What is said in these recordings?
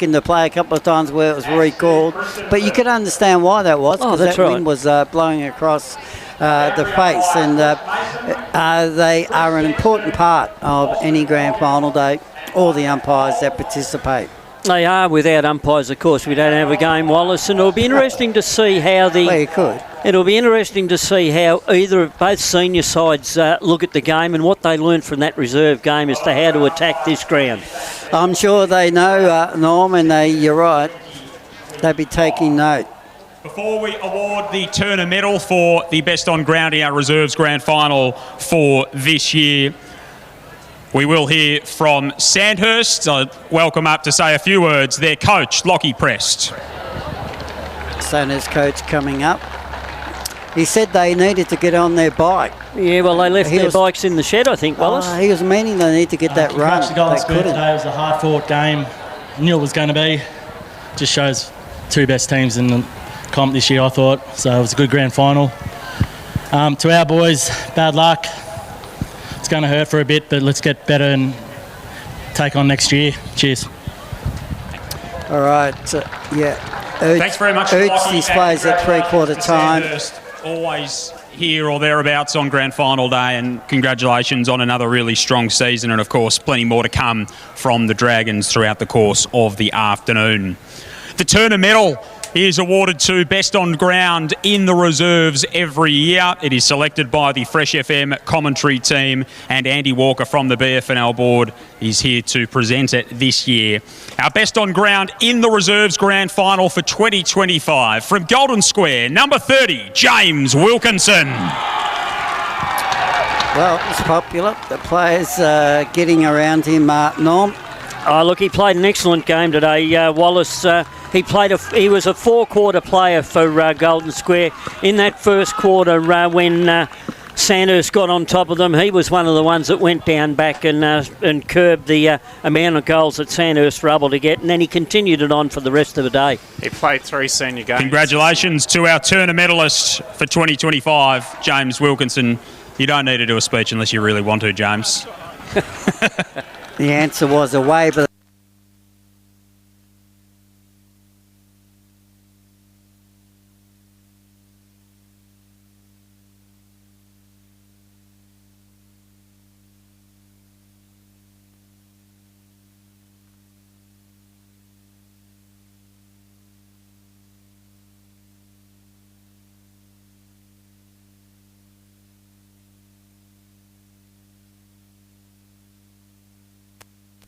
back into play a couple of times where it was recalled. But you could understand why that was, because that wind was blowing across the face, and they are an important part of any grand final day, all the umpires that participate. They are. Without umpires, of course, we don't have a game, Wallace, and it'll be interesting to see how It'll be interesting to see how both senior sides look at the game and what they learn from that reserve game as to how to attack this ground. I'm sure they know, Norm, and you're right, they'll be taking note. Before we award the Turner Medal for the best on ground in our reserves grand final for this year, we will hear from Sandhurst. Welcome up to say a few words, their coach, Lockie Prest. Sandhurst coach coming up. He said they needed to get on their bike. Yeah, well, they left their bikes in the shed, I think, Wallace. He was meaning they need to get that run. The Golden Square today was a hard-fought game. Knew it was going to be. Just shows two best teams in the comp this year, I thought. So it was a good grand final. To our boys, bad luck. It's going to hurt for a bit, but let's get better and take on next year. Cheers. All right. Thanks very much. Urge displays at three-quarter time. Always here or thereabouts on grand final day, and congratulations on another really strong season, and of course plenty more to come from the Dragons throughout the course of the afternoon. The Turner Medal is awarded to best on ground in the reserves every year. It is selected by the Fresh FM commentary team, and Andy Walker from the BFNL board is here to present it this year. Our best on ground in the reserves grand final for 2025 from Golden Square, number 30, James Wilkinson. Well, it's popular. The players getting around him, Norm. Oh, look, he played an excellent game today, Wallace. He was a four-quarter player for Golden Square. In that first quarter, when Sandhurst got on top of them, he was one of the ones that went down back and curbed the amount of goals that Sandhurst were able to get, and then he continued it on for the rest of the day. He played 3 senior games. Congratulations to our Turner medalist for 2025, James Wilkinson. You don't need to do a speech unless you really want to, James. The answer was a waiver.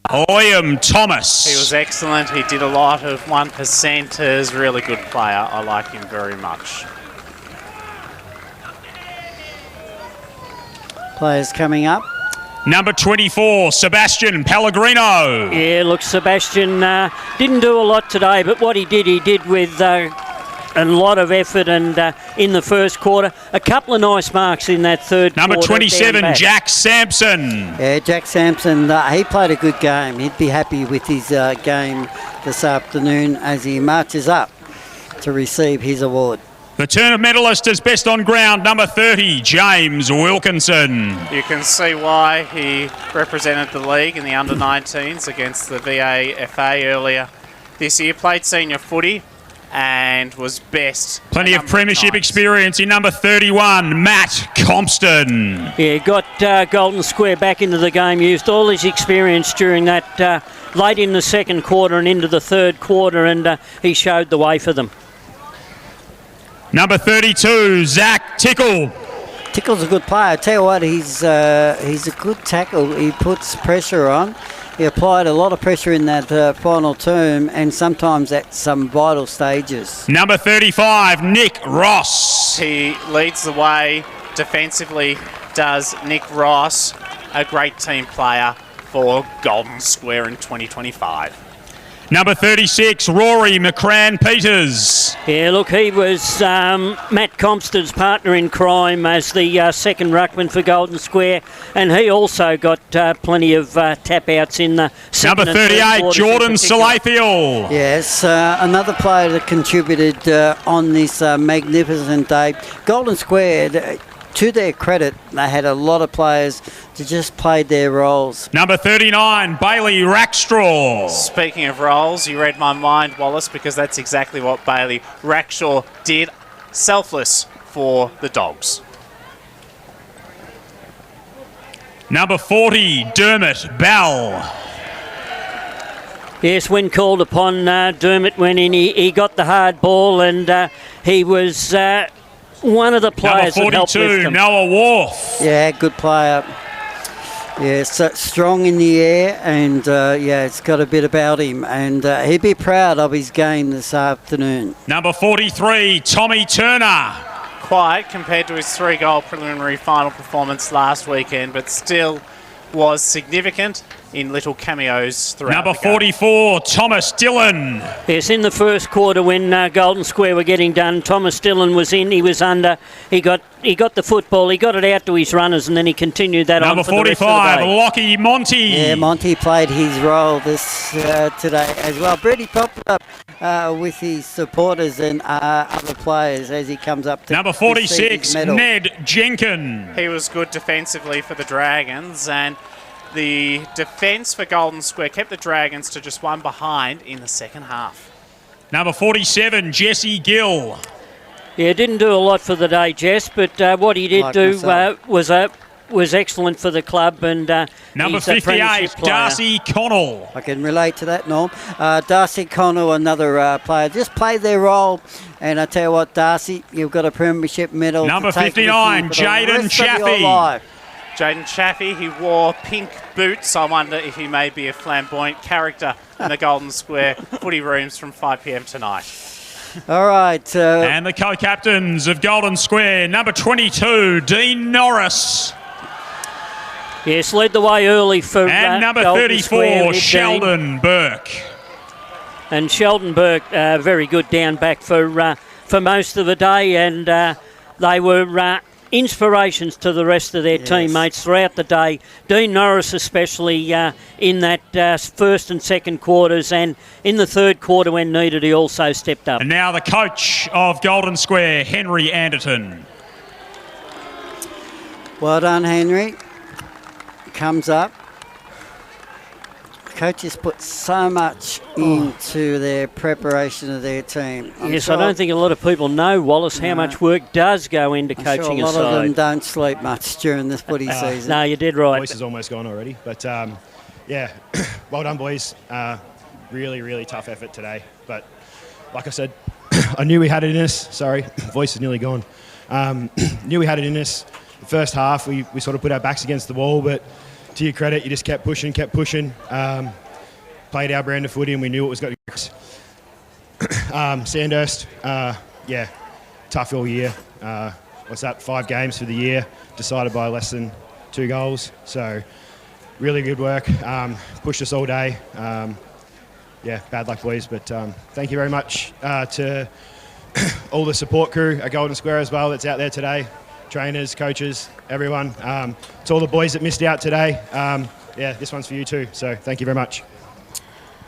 Oyam Thomas. He was excellent. He did a lot of 1%ers. Really good player. I like him very much. Players coming up. Number 24, Sebastian Pellegrino. Yeah, look, Sebastian didn't do a lot today, but what he did with a lot of effort, and in the first quarter, a couple of nice marks in that third quarter. Number 27, Jack Sampson. Yeah, Jack Sampson, he played a good game. He'd be happy with his game this afternoon as he marches up to receive his award. The Turner medalist is best on ground, number 30, James Wilkinson. You can see why he represented the league in the under-19s against the VAFA earlier this year. Played senior footy and was best. Plenty of premiership experience in number 31, Matt Compston. Yeah, got Golden Square back into the game, used all his experience during that late in the second quarter and into the third quarter, and he showed the way for them. Number 32, Zach Tickle. Tickle's a good player. I tell you what, he's a good tackle. He puts pressure on. He applied a lot of pressure in that final term, and sometimes at some vital stages. Number 35, Nick Ross. He leads the way defensively, does Nick Ross, a great team player for Golden Square in 2025. Number 36, Rory McCran-Peters. Yeah, look, he was Matt Compston's partner in crime as the second ruckman for Golden Square, and he also got plenty of tap-outs in the second Number 38, Jordan Salathiel. Yes, another player that contributed on this magnificent day. Golden Square, to their credit, they had a lot of players that just played their roles. Number 39, Bailey Rackstraw. Speaking of roles, you read my mind, Wallace, because that's exactly what Bailey Rackstraw did. Selfless for the Dogs. Number 40, Dermot Bell. Yes, when called upon, Dermot went in. He got the hard ball, and he was one of the players Number that helped 42, lift them. Noah Wharf. Yeah, good player. Yeah, so strong in the air, and it's got a bit about him, and he'd be proud of his game this afternoon. Number 43, Tommy Turner. Quiet compared to his 3-goal preliminary final performance last weekend, but still was significant in little cameos throughout Number the game. 44, Thomas Dillon. Yes, in the first quarter when Golden Square were getting done, Thomas Dillon was in, he was under, he got the football, he got it out to his runners, and then he continued that Number on for the rest of 45, the day. Lockie Monty. Yeah, Monty played his role this today as well. Pretty popular with his supporters and other players as he comes up to Number receive 46, his medal. Ned Jenkin. He was good defensively for the Dragons, and the defence for Golden Square kept the Dragons to just one behind in the second half. Number 47, Jesse Gill. Yeah, didn't do a lot for the day, Jess, but what he did Like do myself. was excellent for the club. And Number he's a 58, premiership player. Darcy Connell. I can relate to that, Norm. Darcy Connell, another player, just played their role. And I tell you what, Darcy, you've got a premiership medal. Number to take 59, with you for the Jaden rest of your Chaffee. life. Jaden Chaffee, he wore pink boots. I wonder if he may be a flamboyant character in the Golden Square footy rooms from 5 p.m. tonight. All right. And the co-captains of Golden Square, number 22, Dean Norris. Yes, led the way early for And number Golden 34, Square with Dean. Sheldon Burke. And Sheldon Burke, very good down back for most of the day, and they were inspirations to the rest of their teammates throughout the day. Dean Norris especially in that first and second quarters, and in the third quarter when needed he also stepped up. And now the coach of Golden Square, Henry Anderton. Well done, Henry. Comes up. Coaches put so much into their preparation of their team. Yes, I don't think a lot of people know, Wallace, how much work does go into coaching a a lot of them side. don't sleep much during this footy season. No, you did right. Voice is almost gone already, but well done, boys. Really, really tough effort today. But like I said, I knew we had it in us. Sorry, voice is nearly gone. Knew we had it in us. The first half, we sort of put our backs against the wall, but to your credit, you just kept pushing. Played our brand of footy, and we knew it was going to. Sandhurst, tough all year. 5 games for the year, decided by less than 2 goals. So, really good work. Pushed us all day. Bad luck, boys. But thank you very much to all the support crew at Golden Square as well that's out there today. Trainers, coaches, everyone. To all the boys that missed out today. This one's for you too. So, thank you very much.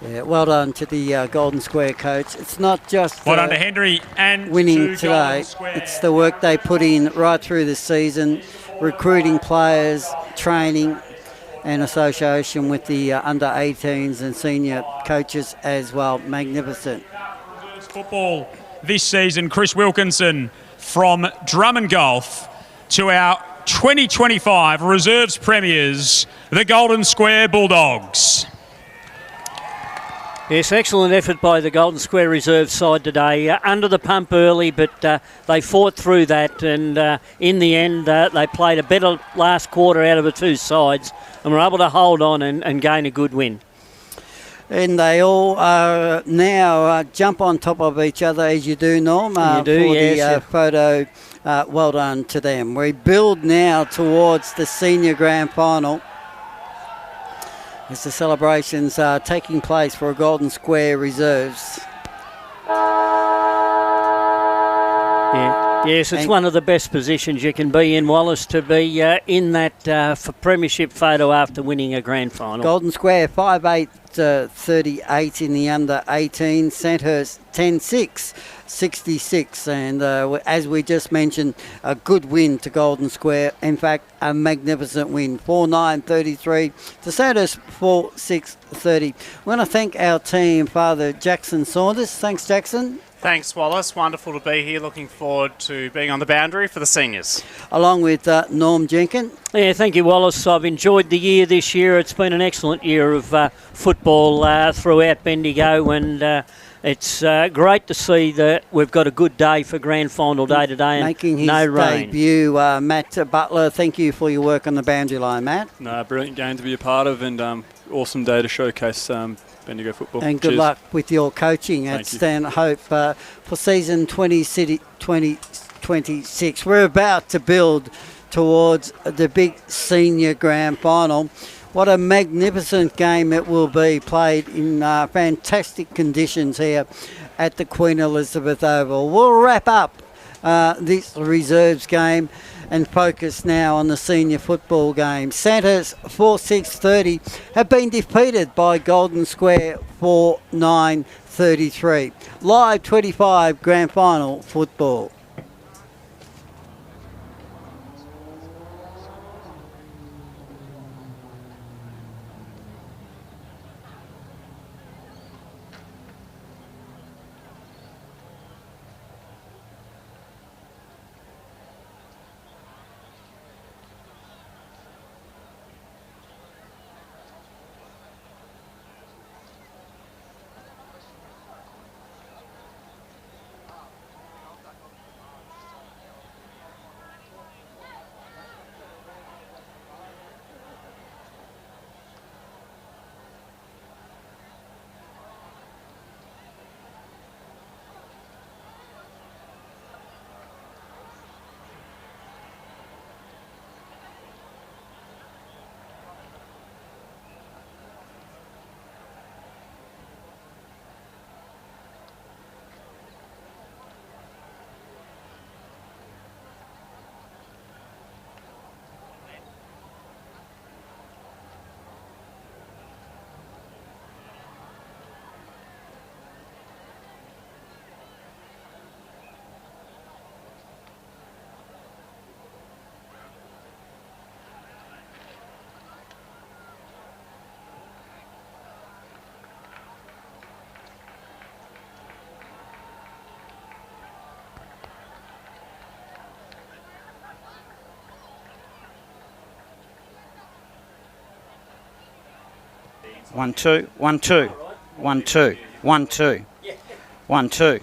Yeah, well done to the Golden Square coach. It's not just Well done to Henry and winning to today. Golden Square. It's the work they put in right through the season, recruiting players, training, and association with the under-18s and senior coaches as well. Magnificent. Football this season, Chris Wilkinson from Drummond Golf to our 2025 Reserves Premiers, the Golden Square Bulldogs. Yes, excellent effort by the Golden Square Reserve side today. Under the pump early, but they fought through that, and in the end they played a better last quarter out of the two sides and were able to hold on and gain a good win. And they all now jump on top of each other, as you do, Norm, You do, for yes, the photo. Well done to them. We build now towards the senior grand final as the celebrations are taking place for Golden Square Reserves. Yeah, Yes, it's one of the best positions you can be in, Wallace, to be in that for premiership photo after winning a grand final. Golden Square 5'8", 38 in the under 18. Sandhurst 10'6", 66. And as we just mentioned, a good win to Golden Square. In fact, a magnificent win. 4'9", 33 to Sandhurst 4'6", 30. We want to thank our team, Father Jackson Saunders. Thanks, Jackson. Thanks, Wallace. Wonderful to be here. Looking forward to being on the boundary for the seniors. Along with Norm Jenkins. Yeah, thank you, Wallace. I've enjoyed the year this year. It's been an excellent year of football throughout Bendigo, and it's great to see that we've got a good day for grand final day today, and making his no rain. debut, Matt Butler. Thank you for your work on the boundary line, Matt. No, brilliant game to be a part of, and awesome day to showcase Bendigo football. And good luck with your coaching at Stanhope for season 2026. We're about to build towards the big senior grand final. What a magnificent game it will be, played in fantastic conditions here at the Queen Elizabeth Oval. We'll wrap up this reserves game and focus now on the senior football game. Sandhurst 4'6", 30 have been defeated by Golden Square 4'9", 33. Live 25 grand final football. One, two, 1, 2, 1, 2, 1, 2, 1, 2.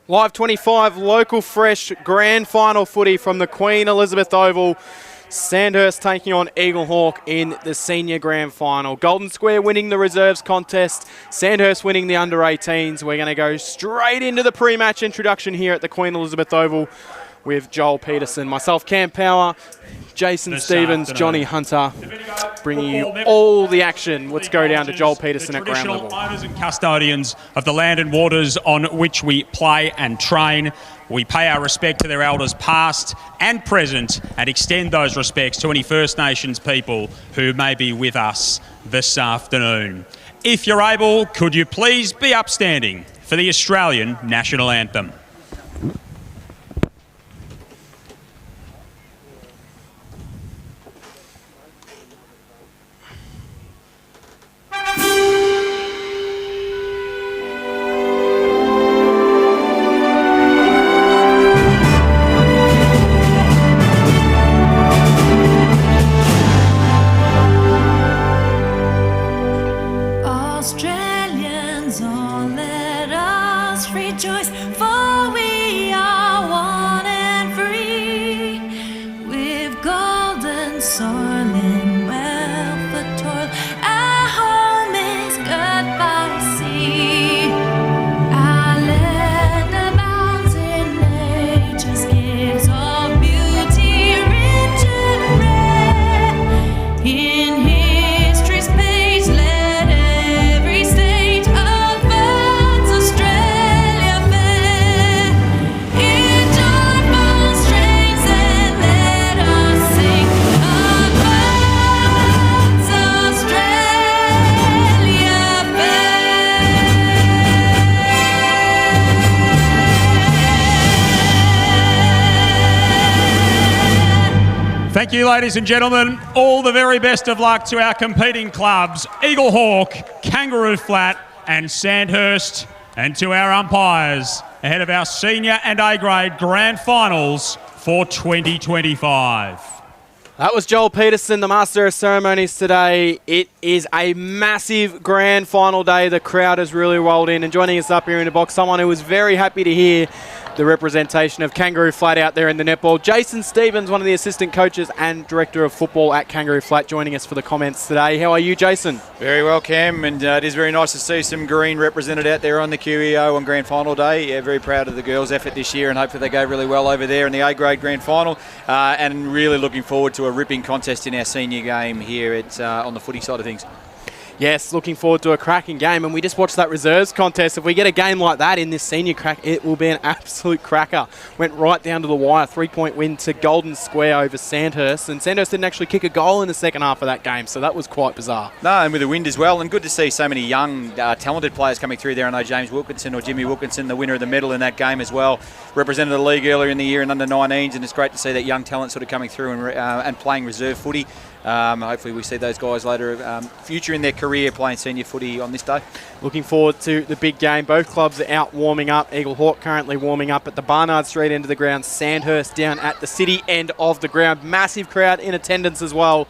Live 25 local fresh grand final footy from the Queen Elizabeth Oval. Sandhurst taking on Eaglehawk in the senior grand final. Golden Square winning the reserves contest. Sandhurst winning the under-18s. We're going to go straight into the pre-match introduction here at the Queen Elizabeth Oval with Joel Peterson, myself, Cam Power, Jason Stevens, Johnny Hunter, bringing you all the action. Let's go down to Joel Peterson at ground level. Owners and custodians of the land and waters on which we play and train. We pay our respect to their elders past and present and extend those respects to any First Nations people who may be with us this afternoon. If you're able, could you please be upstanding for the Australian National Anthem? Australians, all let us rejoice, for we are one and free, with golden soil and wealth for toil. Our home is good by sea. Our land abounds in nature's gifts of beauty, rich and rare. In history's page, let every stage of birds Australia fair. In joyful strains, and let us sing of birds Australia fair. Thank you, ladies and gentlemen. All the very best of luck to our competing clubs, Eaglehawk, Kangaroo Flat and Sandhurst, and to our umpires ahead of our senior and A-grade grand finals for 2025. That was Joel Peterson, the Master of Ceremonies today. It is a massive grand final day. The crowd has really rolled in, and joining us up here in the box, someone who was very happy to hear the representation of Kangaroo Flat out there in the netball. Jason Stevens, one of the assistant coaches and director of football at Kangaroo Flat, joining us for the comments today. How are you, Jason? Very well, Cam, and it is very nice to see some green represented out there on the QEO on grand final day. Yeah, very proud of the girls' effort this year, and hopefully they go really well over there in the A-grade grand final, and really looking forward to a ripping contest in our senior game here at on the footy side of things. Yes, looking forward to a cracking game, and we just watched that reserves contest. If we get a game like that in this senior crack, it will be an absolute cracker. Went right down to the wire, 3-point win to Golden Square over Sandhurst, and Sandhurst didn't actually kick a goal in the second half of that game, so that was quite bizarre. No, and with the wind as well, and good to see so many young, talented players coming through there. I know James Wilkinson or Jimmy Wilkinson, the winner of the medal in that game as well, represented the league earlier in the year in under-19s, and it's great to see that young talent sort of coming through and playing reserve footy. Hopefully we see those guys later, future in their career playing senior footy on this day. Looking forward to the big game. Both clubs are out warming up. Eaglehawk currently warming up at the Barnard Street end of the ground. Sandhurst down at the city end of the ground. Massive crowd in attendance as well.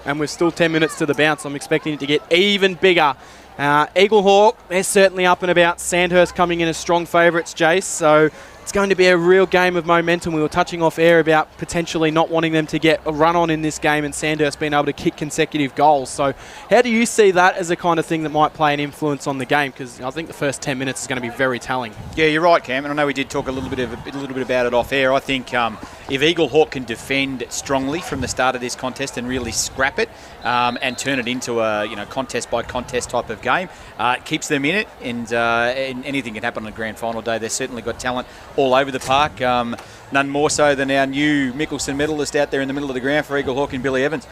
And we're still 10 minutes to the bounce. I'm expecting it to get even bigger. Eaglehawk, they're certainly up and about. Sandhurst coming in as strong favourites, Jace. So it's going to be a real game of momentum. We were touching off air about potentially not wanting them to get a run on in this game and Sandhurst being able to kick consecutive goals. So how do you see that as a kind of thing that might play an influence on the game? Because I think the first 10 minutes is going to be very telling. Yeah, you're right, Cam. And I know we did talk a little bit about it off air. I think if Eaglehawk can defend strongly from the start of this contest and really scrap it and turn it into a contest by contest type of game, it keeps them in it, and anything can happen on a grand final day. They've certainly got talent all over the park. None more so than our new Mickelson medalist out there in the middle of the ground for Eaglehawk and Billy Evans.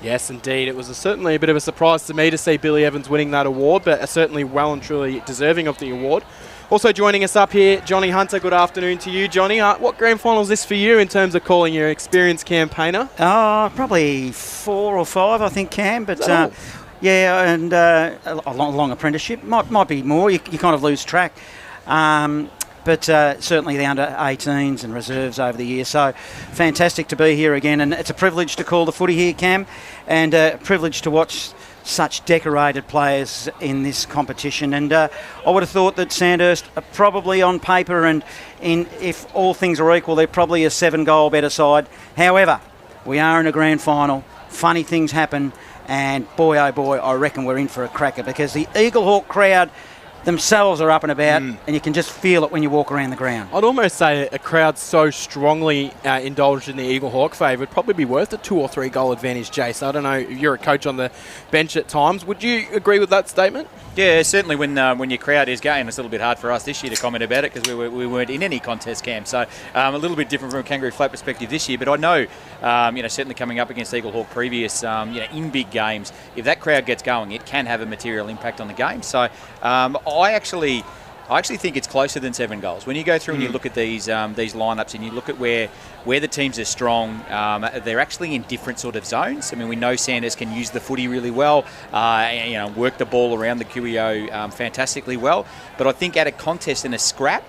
Yes, indeed. It was certainly a bit of a surprise to me to see Billy Evans winning that award, but certainly well and truly deserving of the award. Also joining us up here, Johnny Hunter. Good afternoon to you, Johnny. What grand final is this for you in terms of calling your experienced campaigner? Probably 4 or 5, I think, Cam. But yeah, and a long apprenticeship. Might be more. You kind of lose track. But certainly the under-18s and reserves over the year. So fantastic to be here again. And it's a privilege to call the footy here, Cam, and a privilege to watch such decorated players in this competition. And I would have thought that Sandhurst are probably on paper and if all things are equal, they're probably a 7-goal better side. However, we are in a grand final. Funny things happen. And boy, oh boy, I reckon we're in for a cracker because the Eaglehawk crowd themselves are up and about, and you can just feel it when you walk around the ground. I'd almost say a crowd so strongly indulged in the Eaglehawk favour would probably be worth a 2 or 3 goal advantage, Jace. I don't know if you're a coach on the bench at times. Would you agree with that statement? Yeah, certainly when your crowd is going, it's a little bit hard for us this year to comment about it because we weren't in any contest, Cam. So a little bit different from a Kangaroo Flat perspective this year. But I know, certainly coming up against Eaglehawk previous, in big games, if that crowd gets going, it can have a material impact on the game. So I actually think it's closer than 7 goals. When you go through and you look at these lineups and you look at where the teams are strong, they're actually in different sort of zones. I mean, we know Sandhurst can use the footy really well, work the ball around the QEO fantastically well. But I think at a contest and a scrap,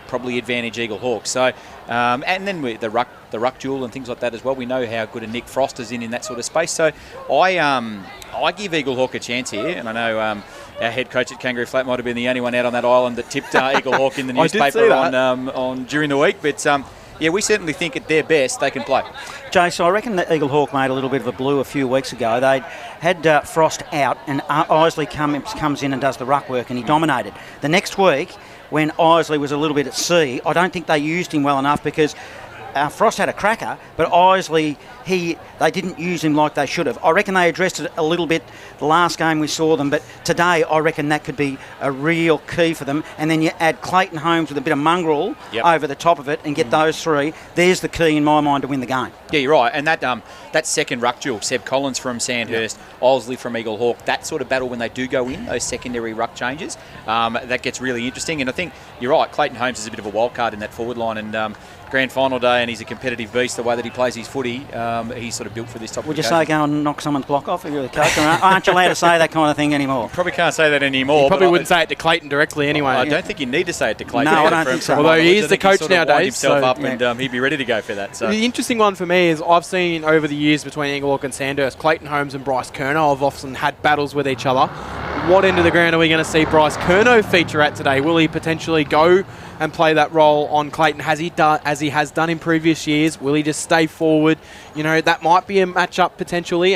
probably advantage Eaglehawk. So, and then with the ruck duel and things like that as well. We know how good a Nick Frost is in that sort of space. So I give Eaglehawk a chance here, and I know our head coach at Kangaroo Flat might have been the only one out on that island that tipped Eaglehawk in the newspaper on during the week. But we certainly think at their best they can play. Jason, I reckon that Eaglehawk made a little bit of a blue a few weeks ago. They had Frost out, and Isley comes in and does the ruck work, and he dominated. The next week, when Isley was a little bit at sea, I don't think they used him well enough because Frost had a cracker, but Isley, they didn't use him like they should have. I reckon they addressed it a little bit the last game we saw them, but today I reckon that could be a real key for them. And then you add Clayton Holmes with a bit of mongrel over the top of it and get those 3. There's the key in my mind to win the game. Yeah, you're right. And that second ruck duel, Seb Collins from Sandhurst, Isley from Eaglehawk, that sort of battle when they do go in, those secondary ruck changes, that gets really interesting. And I think you're right, Clayton Holmes is a bit of a wild card in that forward line, and grand final day, and he's a competitive beast. The way that he plays his footy, he's sort of built for this type of occasion. Would you say go and knock someone's block off if you're the coach? Or aren't you allowed to say that kind of thing anymore? Probably can't say that anymore. You probably wouldn't say it to Clayton directly anyway. I don't think you need to say it to Clayton. No, I don't think so. Although he is the coach nowadays. Himself up and he'd be ready to go for that. So. The interesting one for me is I've seen over the years between Eaglehawk and Sandhurst, Clayton Holmes and Bryce Curnow have often had battles with each other. What end of the ground are we going to see Bryce Curnow feature at today? Will he potentially go and play that role on Clayton as he has done in previous years? Will he just stay forward? That might be a matchup potentially.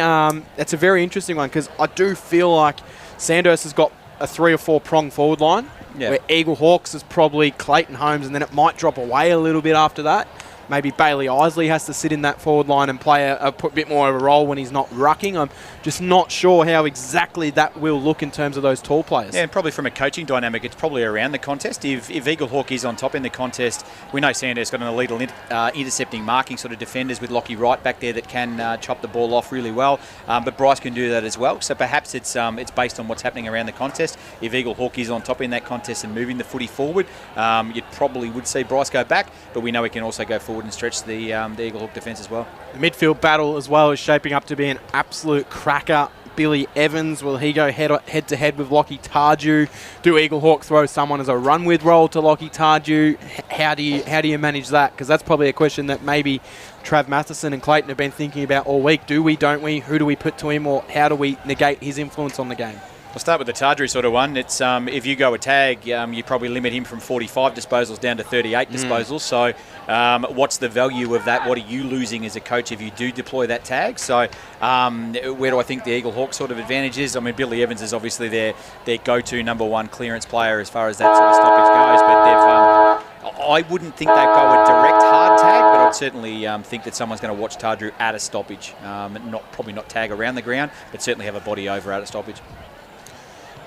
It's a very interesting one because I do feel like Sandhurst has got a 3 or 4 prong forward line where Eaglehawks is probably Clayton Holmes, and then it might drop away a little bit after that. Maybe Bailey Isley has to sit in that forward line and play a bit more of a role when he's not rucking. I'm just not sure how exactly that will look in terms of those tall players. Yeah, and probably from a coaching dynamic, it's probably around the contest. If Eaglehawk is on top in the contest, we know Sandhurst got an elite intercepting marking sort of defenders with Lockie Wright back there that can chop the ball off really well. But Bryce can do that as well. So perhaps it's based on what's happening around the contest. If Eaglehawk is on top in that contest and moving the footy forward, you probably would see Bryce go back. But we know he can also go forward and stretch the Eaglehawk defence as well. The midfield battle as well is shaping up to be an absolute cracker. Billy Evans, will he go head to head with Lockie Tardew? Do Eaglehawk throw someone as a run with role to Lockie Tardew? How do you manage that? Because that's probably a question that maybe Trav Matheson and Clayton have been thinking about all week. Do we, don't we? Who do we put to him, or how do we negate his influence on the game? I'll start with the Tardru sort of one. It's if you go a tag, you probably limit him from 45 disposals down to 38 disposals. So what's the value of that? What are you losing as a coach if you do deploy that tag? So where do I think the Eaglehawk sort of advantage is? I mean, Billy Evans is obviously their go-to number 1 clearance player as far as that sort of stoppage goes. But I wouldn't think they'd go a direct hard tag, but I'd certainly think that someone's going to watch Tardru at a stoppage. Probably not tag around the ground, but certainly have a body over at a stoppage.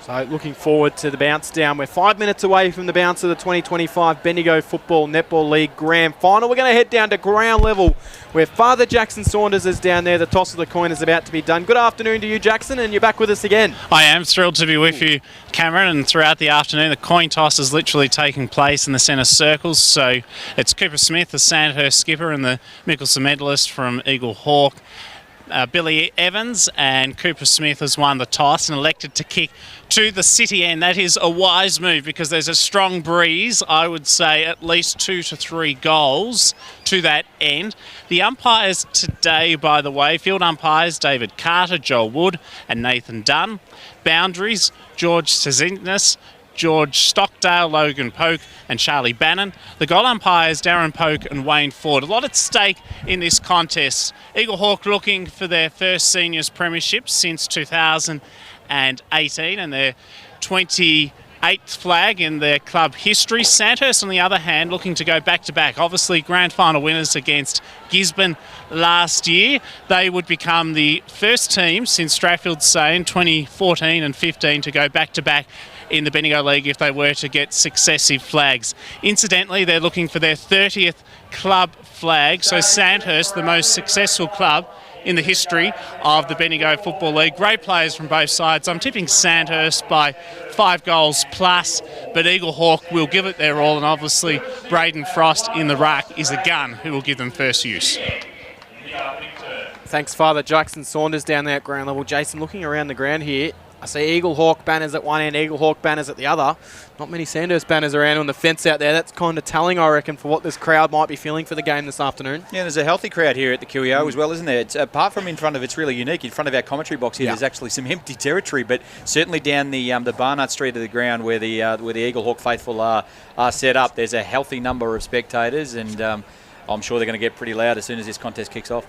So looking forward to the bounce down. We're 5 minutes away from the bounce of the 2025 Bendigo Football Netball League Grand Final. We're going to head down to ground level where Father Jackson Saunders is down there. The toss of the coin is about to be done. Good afternoon to you, Jackson, and you're back with us again. I am thrilled to be with you, Cameron, and throughout the afternoon the coin toss is literally taking place in the centre circles. So it's Cooper Smith, the Sandhurst skipper, and the Mickelson medalist from Eaglehawk. Billy Evans, and Cooper Smith has won the toss and elected to kick to the city end. That is a wise move because there's a strong breeze. I would say at least 2 to 3 goals to that end. The umpires today, by the way, field umpires David Carter, Joel Wood and Nathan Dunn. Boundaries, George Sazinus, George Stockdale, Logan Polk and Charlie Bannon. The goal umpires Darren Polk and Wayne Ford. A lot at stake in this contest. Eaglehawk looking for their first seniors premiership since 2018 and their 28th flag in their club history. Sandhurst, on the other hand, looking to go back-to-back. Obviously, grand final winners against Gisborne last year. They would become the first team since Strathfield Say in 2014 and 15 to go back-to-back in the Bendigo League if they were to get successive flags. Incidentally, they're looking for their 30th club flag, so Sandhurst, the most successful club in the history of the Bendigo Football League. Great players from both sides. I'm tipping Sandhurst by 5 goals plus, but Eaglehawk will give it their all, and obviously Braden Frost in the ruck is a gun who will give them first use. Thanks, Father. Jackson Saunders down there at ground level. Jason, looking around the ground here, I see Eaglehawk banners at one end, Eaglehawk banners at the other. Not many Sandhurst banners around on the fence out there. That's kind of telling, I reckon, for what this crowd might be feeling for the game this afternoon. Yeah, there's a healthy crowd here at the QEO as well, isn't there? It's, apart from in front of, it's really unique. In front of our commentary box here, there's actually some empty territory, but certainly down the Barnard Street of the ground where the Eaglehawk faithful are set up, there's a healthy number of spectators, and I'm sure they're going to get pretty loud as soon as this contest kicks off.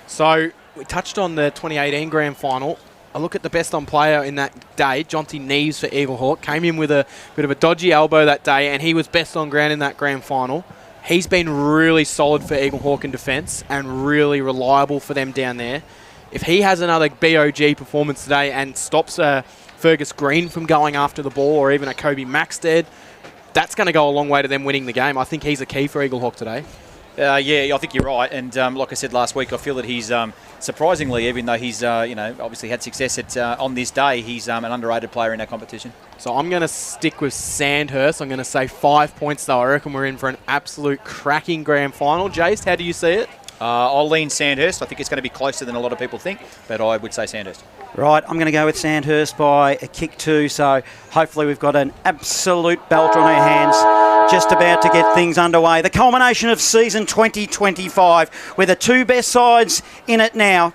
So we touched on the 2018 grand final. I look at the best on player in that day, Jonty Neves for Eaglehawk. Came in with a bit of a dodgy elbow that day, and he was best on ground in that grand final. He's been really solid for Eaglehawk in defence and really reliable for them down there. If he has another BOG performance today and stops Fergus Green from going after the ball, or even a Kobe Maxted, that's going to go a long way to them winning the game. I think he's a key for Eaglehawk today. Yeah, I think you're right. And like I said last week, I feel that he's surprisingly, even though he's obviously had success at on this day, he's an underrated player in our competition. So I'm going to stick with Sandhurst. I'm going to say 5 points, though. I reckon we're in for an absolute cracking grand final. Jace, how do you see it? I'll lean Sandhurst. I think it's going to be closer than a lot of people think, but I would say Sandhurst. Right, I'm going to go with Sandhurst by a kick 2, so hopefully we've got an absolute belter on our hands. Just about to get things underway. The culmination of season 2025 with the two best sides in it now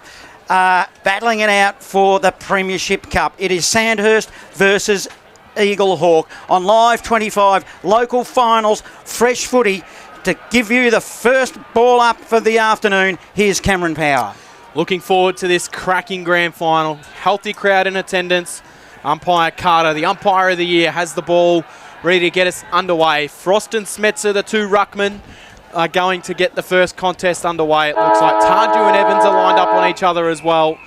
battling it out for the Premiership Cup. It is Sandhurst versus Eaglehawk on Live 25, local finals, fresh footy. To give you the first ball up for the afternoon, here's Cameron Power. Looking forward to this cracking grand final. Healthy crowd in attendance. Umpire Carter, the umpire of the year, has the ball ready to get us underway. Frost and Smetzer, the two ruckmen, are going to get the first contest underway. It looks like Tarju and Evans are lined up on each other as well.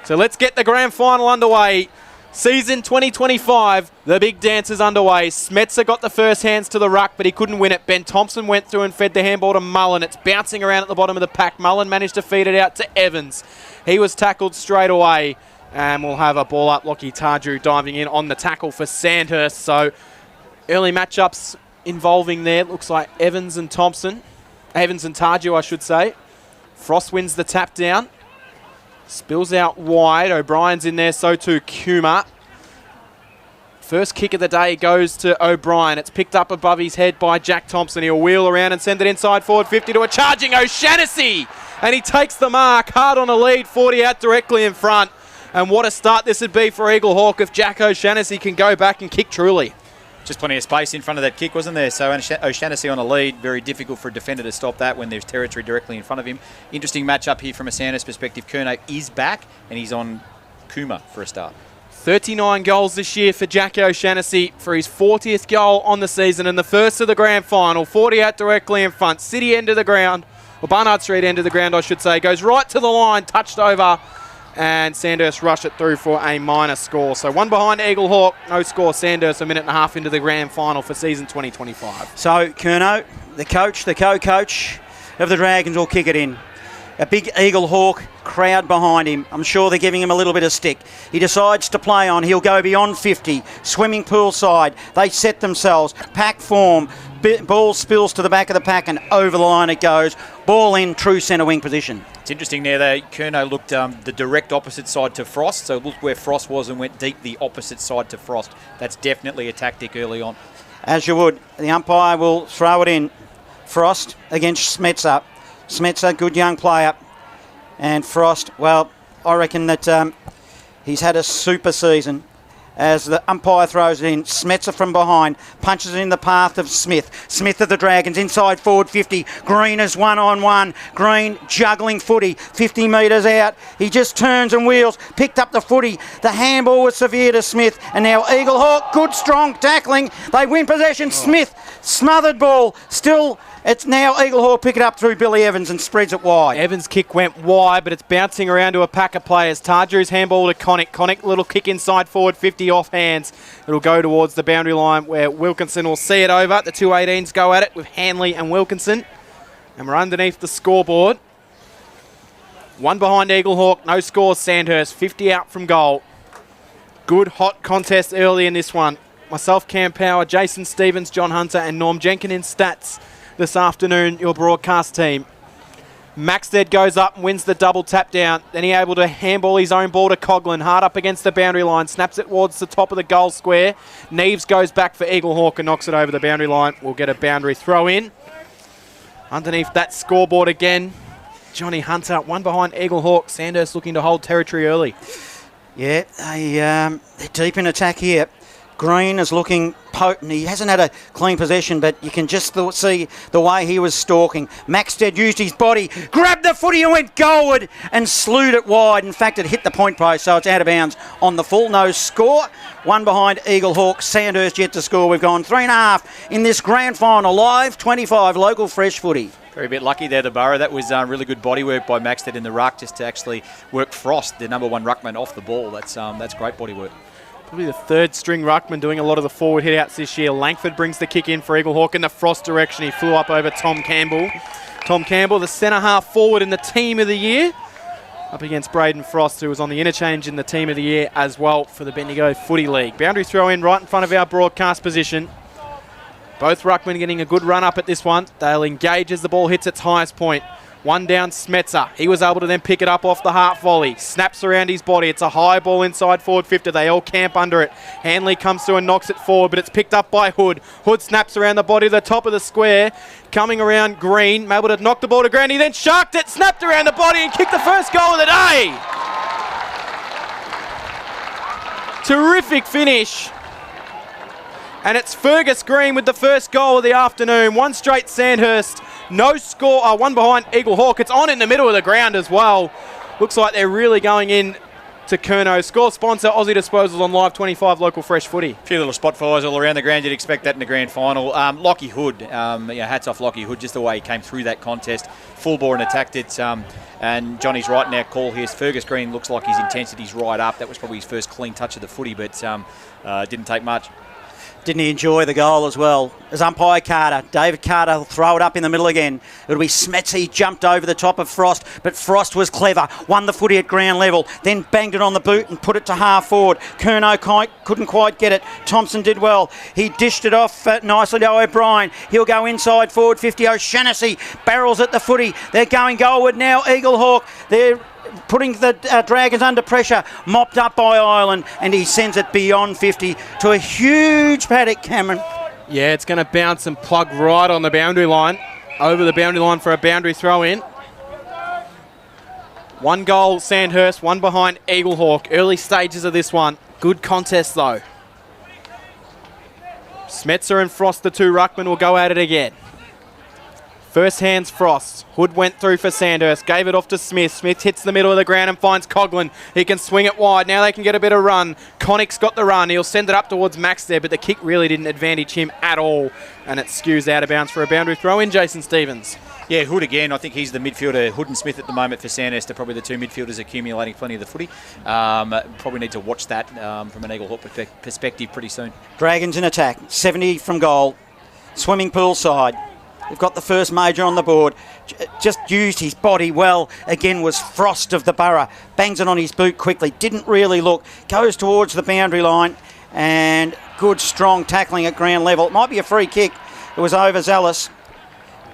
So let's get the grand final underway. Season 2025, the big dance is underway. Smetzer got the first hands to the ruck, but he couldn't win it. Ben Thompson went through and fed the handball to Mullen. It's bouncing around at the bottom of the pack. Mullen managed to feed it out to Evans. He was tackled straight away, and we'll have a ball up. Lockie Tarju diving in on the tackle for Sandhurst. So early matchups involving there. Looks like Evans and Thompson. Evans and Tarju, I should say. Frost wins the tap down. Spills out wide. O'Brien's in there, so too Kuma. First kick of the day goes to O'Brien. It's picked up above his head by Jack Thompson. He'll wheel around and send it inside forward 50 to a charging O'Shannessy. And he takes the mark. Hard on a lead, 40 out directly in front. And what a start this would be for Eaglehawk if Jack O'Shannessy can go back and kick truly. Just plenty of space in front of that kick, wasn't there? So O'Shannessy on a lead. Very difficult for a defender to stop that when there's territory directly in front of him. Interesting matchup here from a Sandhurst perspective. Curnow is back, and he's on Kuma for a start. 39 goals this year for Jack O'Shannessy for his 40th goal on the season and the first of the grand final. 40 out directly in front. City end of the ground, or Barnard Street end of the ground, I should say. Goes right to the line, touched over, and Sandhurst rush it through for a minor score. So one behind Eaglehawk, no score. Sandhurst a minute and a half into the grand final for season 2025. So Curnow, the coach, the co-coach of the Dragons will kick it in. A big Eaglehawk crowd behind him. I'm sure they're giving him a little bit of stick. He decides to play on. He'll go beyond 50. Swimming pool side. They set themselves. Pack form. Ball spills to the back of the pack and over the line it goes. Ball in true centre wing position. It's interesting there. Curnow looked the direct opposite side to Frost. So looked where Frost was and went deep the opposite side to Frost. That's definitely a tactic early on. As you would. The umpire will throw it in. Frost against Smetzer. Smetzer, good young player. And Frost, well, I reckon that he's had a super season. As the umpire throws it in, Smetzer from behind, punches it in the path of Smith. Smith of the Dragons, inside forward 50. Green is 1-on-1. Green juggling footy, 50 metres out. He just turns and wheels, picked up the footy. The handball was severe to Smith. And now Eaglehawk, good strong tackling. They win possession. Smith, smothered ball, still... It's now Eaglehawk pick it up through Billy Evans and spreads it wide. Evans' kick went wide, but it's bouncing around to a pack of players. Tarju's handball to Connick. Connick, little kick inside forward, 50 off hands. It'll go towards the boundary line where Wilkinson will see it over. The 218s go at it with Hanley and Wilkinson. And we're underneath the scoreboard. One behind Eaglehawk, no scores Sandhurst, 50 out from goal. Good hot contest early in this one. Myself, Cam Power, Jason Stevens, John Hunter and Norm Jenkin in stats. This afternoon, your broadcast team. Maxted goes up and wins the double tap down. Then he able to handball his own ball to Coughlin. Hard up against the boundary line. Snaps it towards the top of the goal square. Neves goes back for Eaglehawk and knocks it over the boundary line. We'll get a boundary throw in. Underneath that scoreboard again, Johnny Hunter, one behind Eaglehawk. Sandhurst looking to hold territory early. Yeah, they're deep in attack here. Green is looking potent. He hasn't had a clean possession, but you can just see the way he was stalking. Maxted used his body, grabbed the footy and went goalward and slewed it wide. In fact, it hit the point post, so it's out of bounds on the full. No score. One behind Eaglehawk. Sandhurst yet to score. We've gone 3.5 in this grand final. Live 25 local fresh footy. Very bit lucky there, the Borough. That was really good body work by Maxted in the ruck just to actually work Frost, the number one ruckman, off the ball. That's great body work. Probably the third string ruckman doing a lot of the forward hit-outs this year. Langford brings the kick in for Eaglehawk in the Frost direction. He flew up over Tom Campbell. Tom Campbell, the centre-half forward in the team of the year. Up against Braden Frost, who was on the interchange in the team of the year as well for the Bendigo Footy League. Boundary throw in right in front of our broadcast position. Both ruckmen getting a good run up at this one. They'll engage as the ball hits its highest point. One down Smetzer. He was able to then pick it up off the half volley. Snaps around his body. It's a high ball inside forward 50. They all camp under it. Hanley comes through and knocks it forward, but it's picked up by Hood. Hood snaps around the body to the top of the square. Coming around Green. Able to knock the ball to ground. He then sharked it, snapped around the body and kicked the first goal of the day. Terrific finish. And it's Fergus Green with the first goal of the afternoon. One straight Sandhurst. No score. One behind Eaglehawk. It's on in the middle of the ground as well. Looks like they're really going in to Curnow. Score sponsor, Aussie Disposals on Live 25 local fresh footy. A few little spot fires all around the ground. You'd expect that in the grand final. Lockie Hood, hats off Lockie Hood, just the way he came through that contest. Full bore and attacked it. And Johnny's right in our call here. Fergus Green looks like his intensity's right up. That was probably his first clean touch of the footy, but didn't take much. Didn't he enjoy the goal as well? As umpire Carter, David Carter will throw it up in the middle again. It'll be Smets. He jumped over the top of Frost, but Frost was clever. Won the footy at ground level, then banged it on the boot and put it to half forward. Curnow couldn't quite get it. Thompson did well. He dished it off nicely to O'Brien. He'll go inside forward 50. O'Shaughnessy barrels at the footy. They're going goalward now. Eaglehawk, they're putting the Dragons under pressure, mopped up by Ireland, and he sends it beyond 50 to a huge paddock, Cameron. Yeah, it's going to bounce and plug right on the boundary line, over the boundary line for a boundary throw in. One goal Sandhurst, one behind Eaglehawk. Early stages of this one. Good contest though. Smetzer and Frost, the two ruckmen, will go at it again. First hands Frost. Hood went through for Sandhurst. Gave it off to Smith. Smith hits the middle of the ground and finds Coughlin. He can swing it wide. Now they can get a bit of run. Connick's got the run. He'll send it up towards Max there, but the kick really didn't advantage him at all. And it skews out of bounds for a boundary throw in, Jason Stevens. Yeah, Hood again. I think he's the midfielder. Hood and Smith at the moment for Sandhurst are probably the two midfielders accumulating plenty of the footy. Probably need to watch that from an Eaglehawk perspective pretty soon. Dragons in attack. 70 from goal. Swimming pool side. They've got the first major on the board. Just used his body well. Again was Frost of the Borough. Bangs it on his boot quickly. Didn't really look. Goes towards the boundary line. And good, strong tackling at ground level. It might be a free kick. It was overzealous.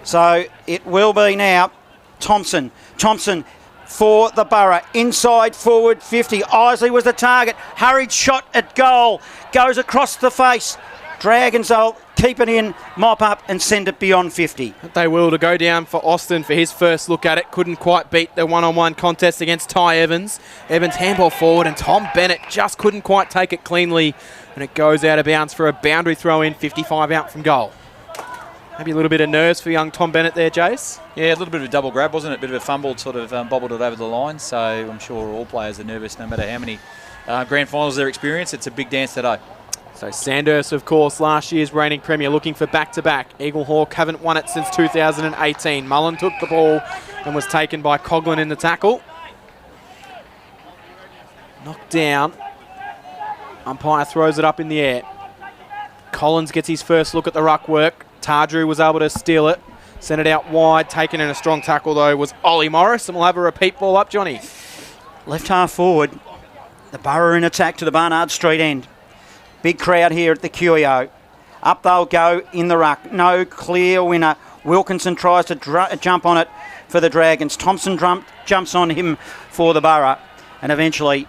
So it will be now Thompson. Thompson for the Borough. Inside forward 50. Isley was the target. Hurried shot at goal. Goes across the face. Dragons will keep it in, mop up and send it beyond 50. They will, to go down for Austin for his first look at it. Couldn't quite beat the one-on-one contest against Ty Evans. Evans handball forward and Tom Bennett just couldn't quite take it cleanly, and it goes out of bounds for a boundary throw in, 55 out from goal. Maybe a little bit of nerves for young Tom Bennett there, Jace? Yeah, a little bit of a double grab, wasn't it? A bit of a fumble, sort of bobbled it over the line. So I'm sure all players are nervous no matter how many grand finals they're experienced. It's a big dance today. So Sandhurst, of course, last year's reigning premier, looking for back-to-back. Eaglehawk haven't won it since 2018. Mullen took the ball and was taken by Coughlin in the tackle. Knocked down. Umpire throws it up in the air. Collins gets his first look at the ruck work. Tardrew was able to steal it. Sent it out wide. Taken in a strong tackle, though, was Ollie Morris. And we'll have a repeat ball up, Johnny. Left half forward. The Borough in attack to the Barnard Street end. Big crowd here at the QEO. Up they'll go in the ruck. No clear winner. Wilkinson tries to jump on it for the Dragons. Thompson jumps on him for the Borough. And eventually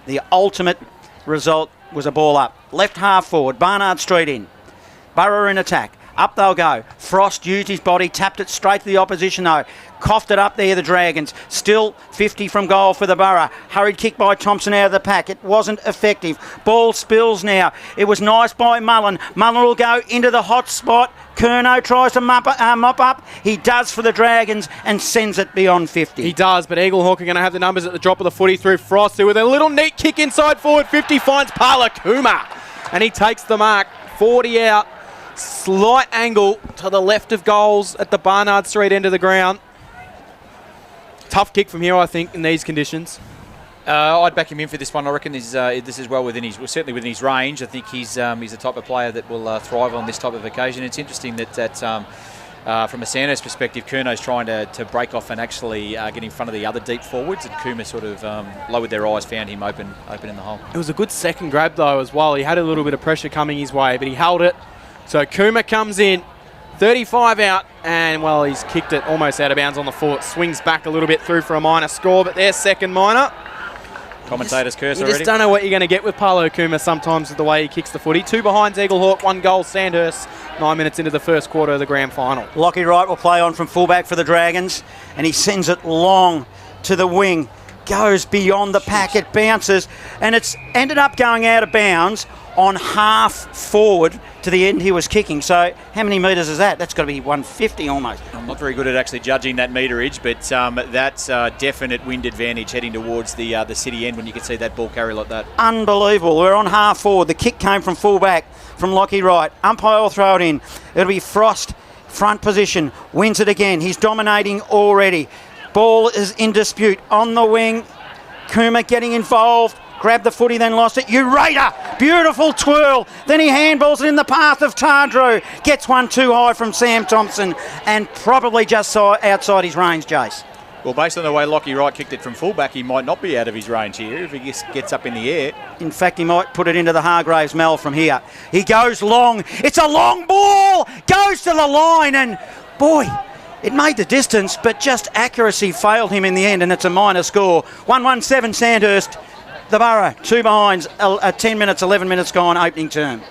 the ultimate result was a ball up. Left half forward. Barnard Street in. Borough in attack. Up they'll go. Frost used his body, tapped it straight to the opposition though. Coughed it up there, the Dragons. Still 50 from goal for the Borough. Hurried kick by Thompson out of the pack. It wasn't effective. Ball spills now. It was nice by Mullen. Mullen will go into the hot spot. Curnow tries to mop up. He does for the Dragons and sends it beyond 50. He does, but Eaglehawk are going to have the numbers at the drop of the footy through Frost, who with a little neat kick inside forward 50 finds Parla Kuma. And he takes the mark. 40 out. Slight angle to the left of goals at the Barnard Street end of the ground. Tough kick from here, I think, in these conditions. I'd back him in for this one. I reckon this is well certainly within his range. I think he's the type of player that will thrive on this type of occasion. It's interesting that from a Sandhurst perspective, Curnow's trying to break off and actually get in front of the other deep forwards, and Kuma sort of lowered their eyes, found him open in the hole. It was a good second grab though as well. He had a little bit of pressure coming his way, but he held it. So Kuma comes in, 35 out, and well, he's kicked it almost out of bounds on the foot. Swings back a little bit through for a minor score, but their second minor. Commentators curse already. You just already. don't know what you're going to get with Paulo Kuma sometimes with the way he kicks the footy. 2 behinds Eaglehawk, 1 goal Sandhurst, 9 minutes into the first quarter of the grand final. Lockie Wright will play on from fullback for the Dragons, and he sends it long to the wing. Goes beyond the pack, it bounces, and it's ended up going out of bounds on half forward to the end he was kicking. So how many metres is that? That's got to be 150 almost. I'm not very good at actually judging that meterage, but that's definite wind advantage heading towards the city end when you can see that ball carry like that. Unbelievable. We're on half forward. The kick came from fullback from Lockie Wright. Umpire will throw it in. It'll be Frost, front position, wins it again. He's dominating already. Ball is in dispute on the wing. Kuma getting involved. Grabbed the footy, then lost it. Ureta, beautiful twirl. Then he handballs it in the path of Tardrew. Gets one too high from Sam Thompson and probably just outside his range, Jace. Well, based on the way Lockie Wright kicked it from fullback, he might not be out of his range here if he gets up in the air. In fact, he might put it into the Hargraves Mel from here. He goes long. It's a long ball. Goes to the line and, boy, it made the distance, but just accuracy failed him in the end, and it's a minor score. 1-1-7 Sandhurst. The Borough, 2 behinds, 10 minutes, 11 minutes gone, opening term.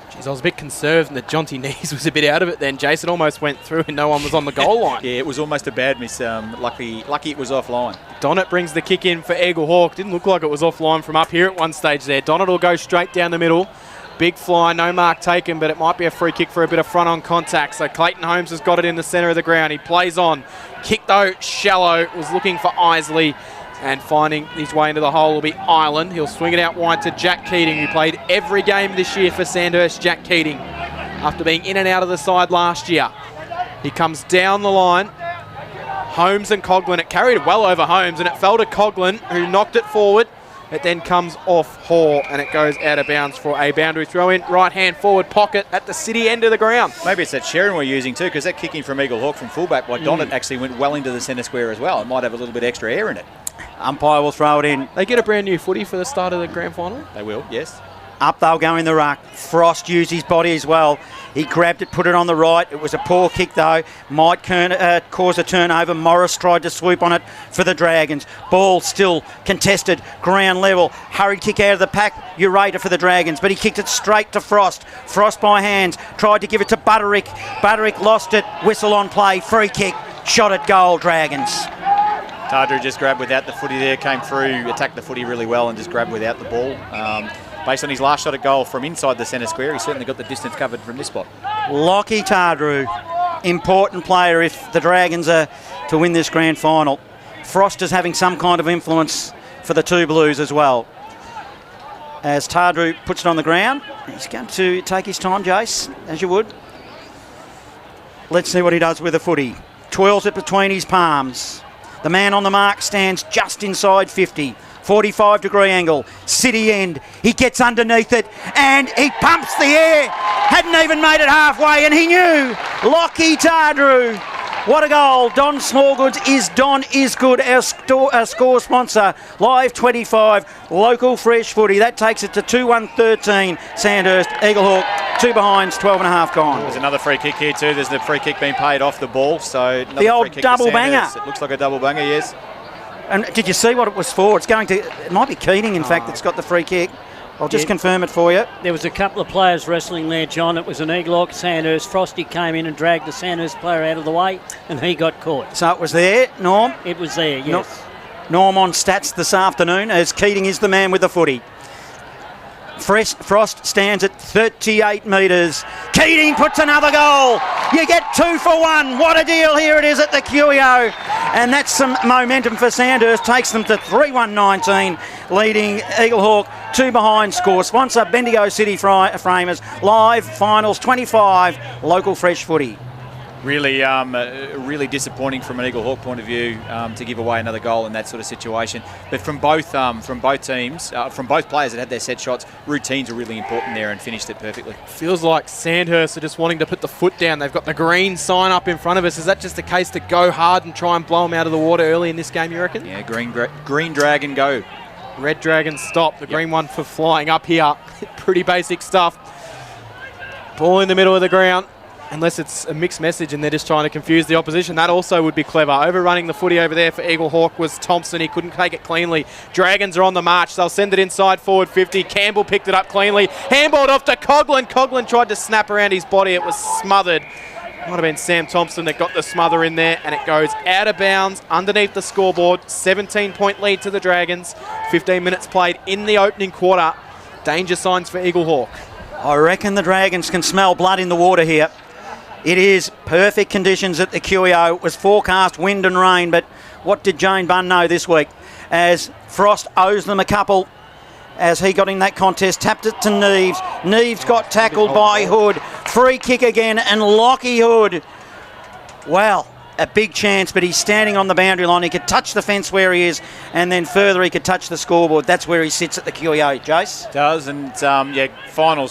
Jeez, I was a bit concerned that Jonty Nees was a bit out of it then. Jason almost went through and no one was on the goal line. Yeah, it was almost a bad miss. Lucky it was offline. Donnet brings the kick in for Eaglehawk. Didn't look like it was offline from up here at one stage there. Donnet will go straight down the middle. Big fly, no mark taken, but it might be a free kick for a bit of front-on contact. So Clayton Holmes has got it in the centre of the ground. He plays on. Kick, though, shallow. Was looking for Isley. And finding his way into the hole will be Ireland. He'll swing it out wide to Jack Keating, who played every game this year for Sandhurst. Jack Keating, after being in and out of the side last year. He comes down the line. Holmes and Coughlin. It carried well over Holmes, and it fell to Coughlin, who knocked it forward. It then comes off Hall and it goes out of bounds for a boundary throw in. Right hand forward pocket at the City end of the ground. Maybe it's that Sharon we're using too, because that kicking from Eaglehawk from fullback by Donnet actually went well into the centre square as well. It might have a little bit extra air in it. Umpire will throw it in. They get a brand new footy for the start of the grand final? They will, yes. Up they'll go in the ruck. Frost used his body as well. He grabbed it, put it on the right. It was a poor kick though. Might cause a turnover. Morris tried to swoop on it for the Dragons. Ball still contested, ground level. Hurried kick out of the pack. Ureta for the Dragons, but he kicked it straight to Frost. Frost by hands. Tried to give it to Butterick. Butterick lost it. Whistle on play. Free kick. Shot at goal, Dragons. Tardru just grabbed without the footy there. Came through, attacked the footy really well and just grabbed without the ball. Based on his last shot at goal from inside the centre square, he certainly got the distance covered from this spot. Lockie Tardru, important player if the Dragons are to win this grand final. Frost is having some kind of influence for the two Blues as well. As Tardru puts it on the ground, he's going to take his time, Jace, as you would. Let's see what he does with the footy. Twirls it between his palms. The man on the mark stands just inside 50. 45-degree angle, City end. He gets underneath it and he pumps the air. Hadn't even made it halfway and he knew. Lockie Tardru. What a goal. Don Smallgoods is good. Our score sponsor. Live 25. Local fresh footy. That takes it to 2-1-13. Sandhurst, Eaglehawk. 2 behinds, 12 and a half gone. There's another free kick here too. There's the free kick being paid off the ball. So the old double banger. It looks like a double banger, yes. And did you see what it was for? It might be Keating, in fact, that's got the free kick. I'll just confirm it for you. There was a couple of players wrestling there, John. It was an Eaglehawk, Sandhurst. Frosty came in and dragged the Sandhurst player out of the way, and he got caught. So it was there, Norm? It was there, yes. Norm on stats this afternoon, as Keating is the man with the footy. Frost stands at 38 metres. Keating puts another goal. You get 2 for 1. What a deal. Here it is at the QEO. And that's some momentum for Sandhurst. Takes them to 3-1-19, leading Eaglehawk 2 behind score. Sponsor Bendigo City Framers. Live finals 25. Local fresh footy. Really disappointing from an Eaglehawk point of view to give away another goal in that sort of situation. But from both teams, from both players that had their set shots, routines were really important there and finished it perfectly. Feels like Sandhurst are just wanting to put the foot down. They've got the green sign up in front of us. Is that just a case to go hard and try and blow them out of the water early in this game, you reckon? Yeah, green dragon go. Red dragon stop. The green one for flying up here. Pretty basic stuff. Ball in the middle of the ground. Unless it's a mixed message and they're just trying to confuse the opposition. That also would be clever. Overrunning the footy over there for Eaglehawk was Thompson. He couldn't take it cleanly. Dragons are on the march. They'll send it inside forward 50. Campbell picked it up cleanly. Handballed off to Coughlin. Coughlin tried to snap around his body. It was smothered. Might have been Sam Thompson that got the smother in there, and it goes out of bounds underneath the scoreboard. 17-point lead to the Dragons. 15 minutes played in the opening quarter. Danger signs for Eaglehawk. I reckon the Dragons can smell blood in the water here. It is perfect conditions at the QEO. It was forecast wind and rain, but what did Jane Bunn know this week? As Frost owes them a couple, as he got in that contest, tapped it to Neves. Neves got tackled by Hood. Free kick again, and Lockie Hood. Well, a big chance, but he's standing on the boundary line. He could touch the fence where he is, and then further he could touch the scoreboard. That's where he sits at the QEO, Jace. Does, and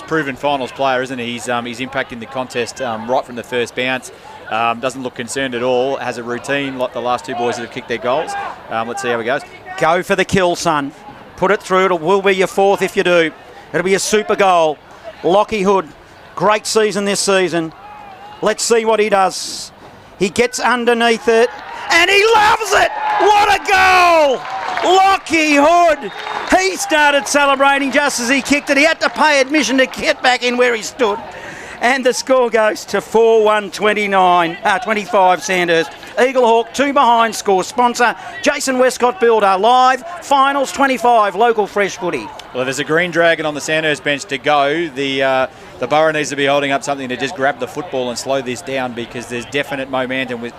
proven finals player, isn't he? He's impacting the contest right from the first bounce. Doesn't look concerned at all. Has a routine like the last two boys that have kicked their goals. Let's see how it goes. Go for the kill, son. Put it through. It will be your fourth if you do. It'll be a super goal. Lockie Hood, great season this season. Let's see what he does. He gets underneath it, and he loves it! What a goal! Lockie Hood! He started celebrating just as he kicked it. He had to pay admission to get back in where he stood. And the score goes to 4-1-25 Sandhurst. Eaglehawk 2 behind score. Sponsor Jason Westcott Builder. Live finals 25 local fresh footy. Well, there's a green dragon on the Sandhurst bench to go. The Borough needs to be holding up something to just grab the football and slow this down, because there's definite momentum with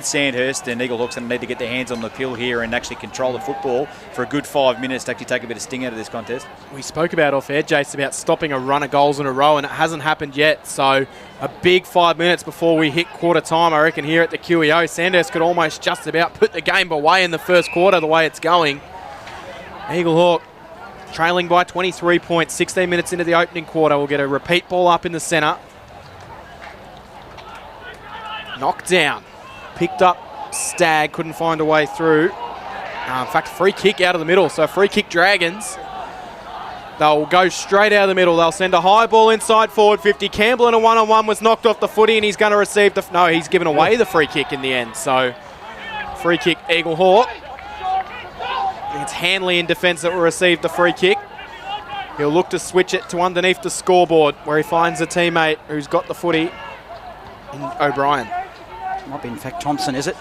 Sandhurst, and Eaglehawks need to get their hands on the pill here and actually control the football for a good 5 minutes to actually take a bit of sting out of this contest. We spoke about off air, Jace, about stopping a run of goals in a row, and it hasn't happened yet. So a big 5 minutes before we hit quarter time, I reckon, here at the QEO. Sandhurst could almost just about put the game away in the first quarter the way it's going. Eaglehawk trailing by 23 points, 16 minutes into the opening quarter. We'll get a repeat ball up in the centre. Knocked down. Picked up Stagg, couldn't find a way through. In fact, free kick out of the middle. So free kick Dragons. They'll go straight out of the middle. They'll send a high ball inside forward 50. Campbell in a one-on-one was knocked off the footy and he's going to receive the... No, he's given away the free kick in the end. So free kick Eaglehawk. It's Hanley in defence that will receive the free kick. He'll look to switch it to underneath the scoreboard where he finds a teammate who's got the footy in O'Brien. Might be in fact Thompson, is it?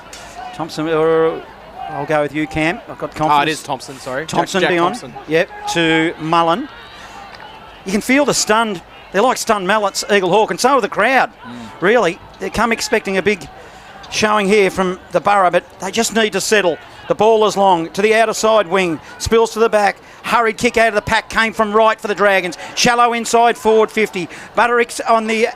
Thompson, or I'll go with you, Cam. I've got confidence. Oh, it is Thompson, sorry. Thompson Jack beyond. Thompson. Yep, to Mullen. You can feel the stunned. They're like stunned mallets, Eaglehawk, and so are the crowd. Really, they come expecting a big showing here from the Borough, but they just need to settle. The ball is long to the outer side wing, spills to the back. Hurried kick out of the pack came from right for the Dragons. Shallow inside forward 50. Butterick's on the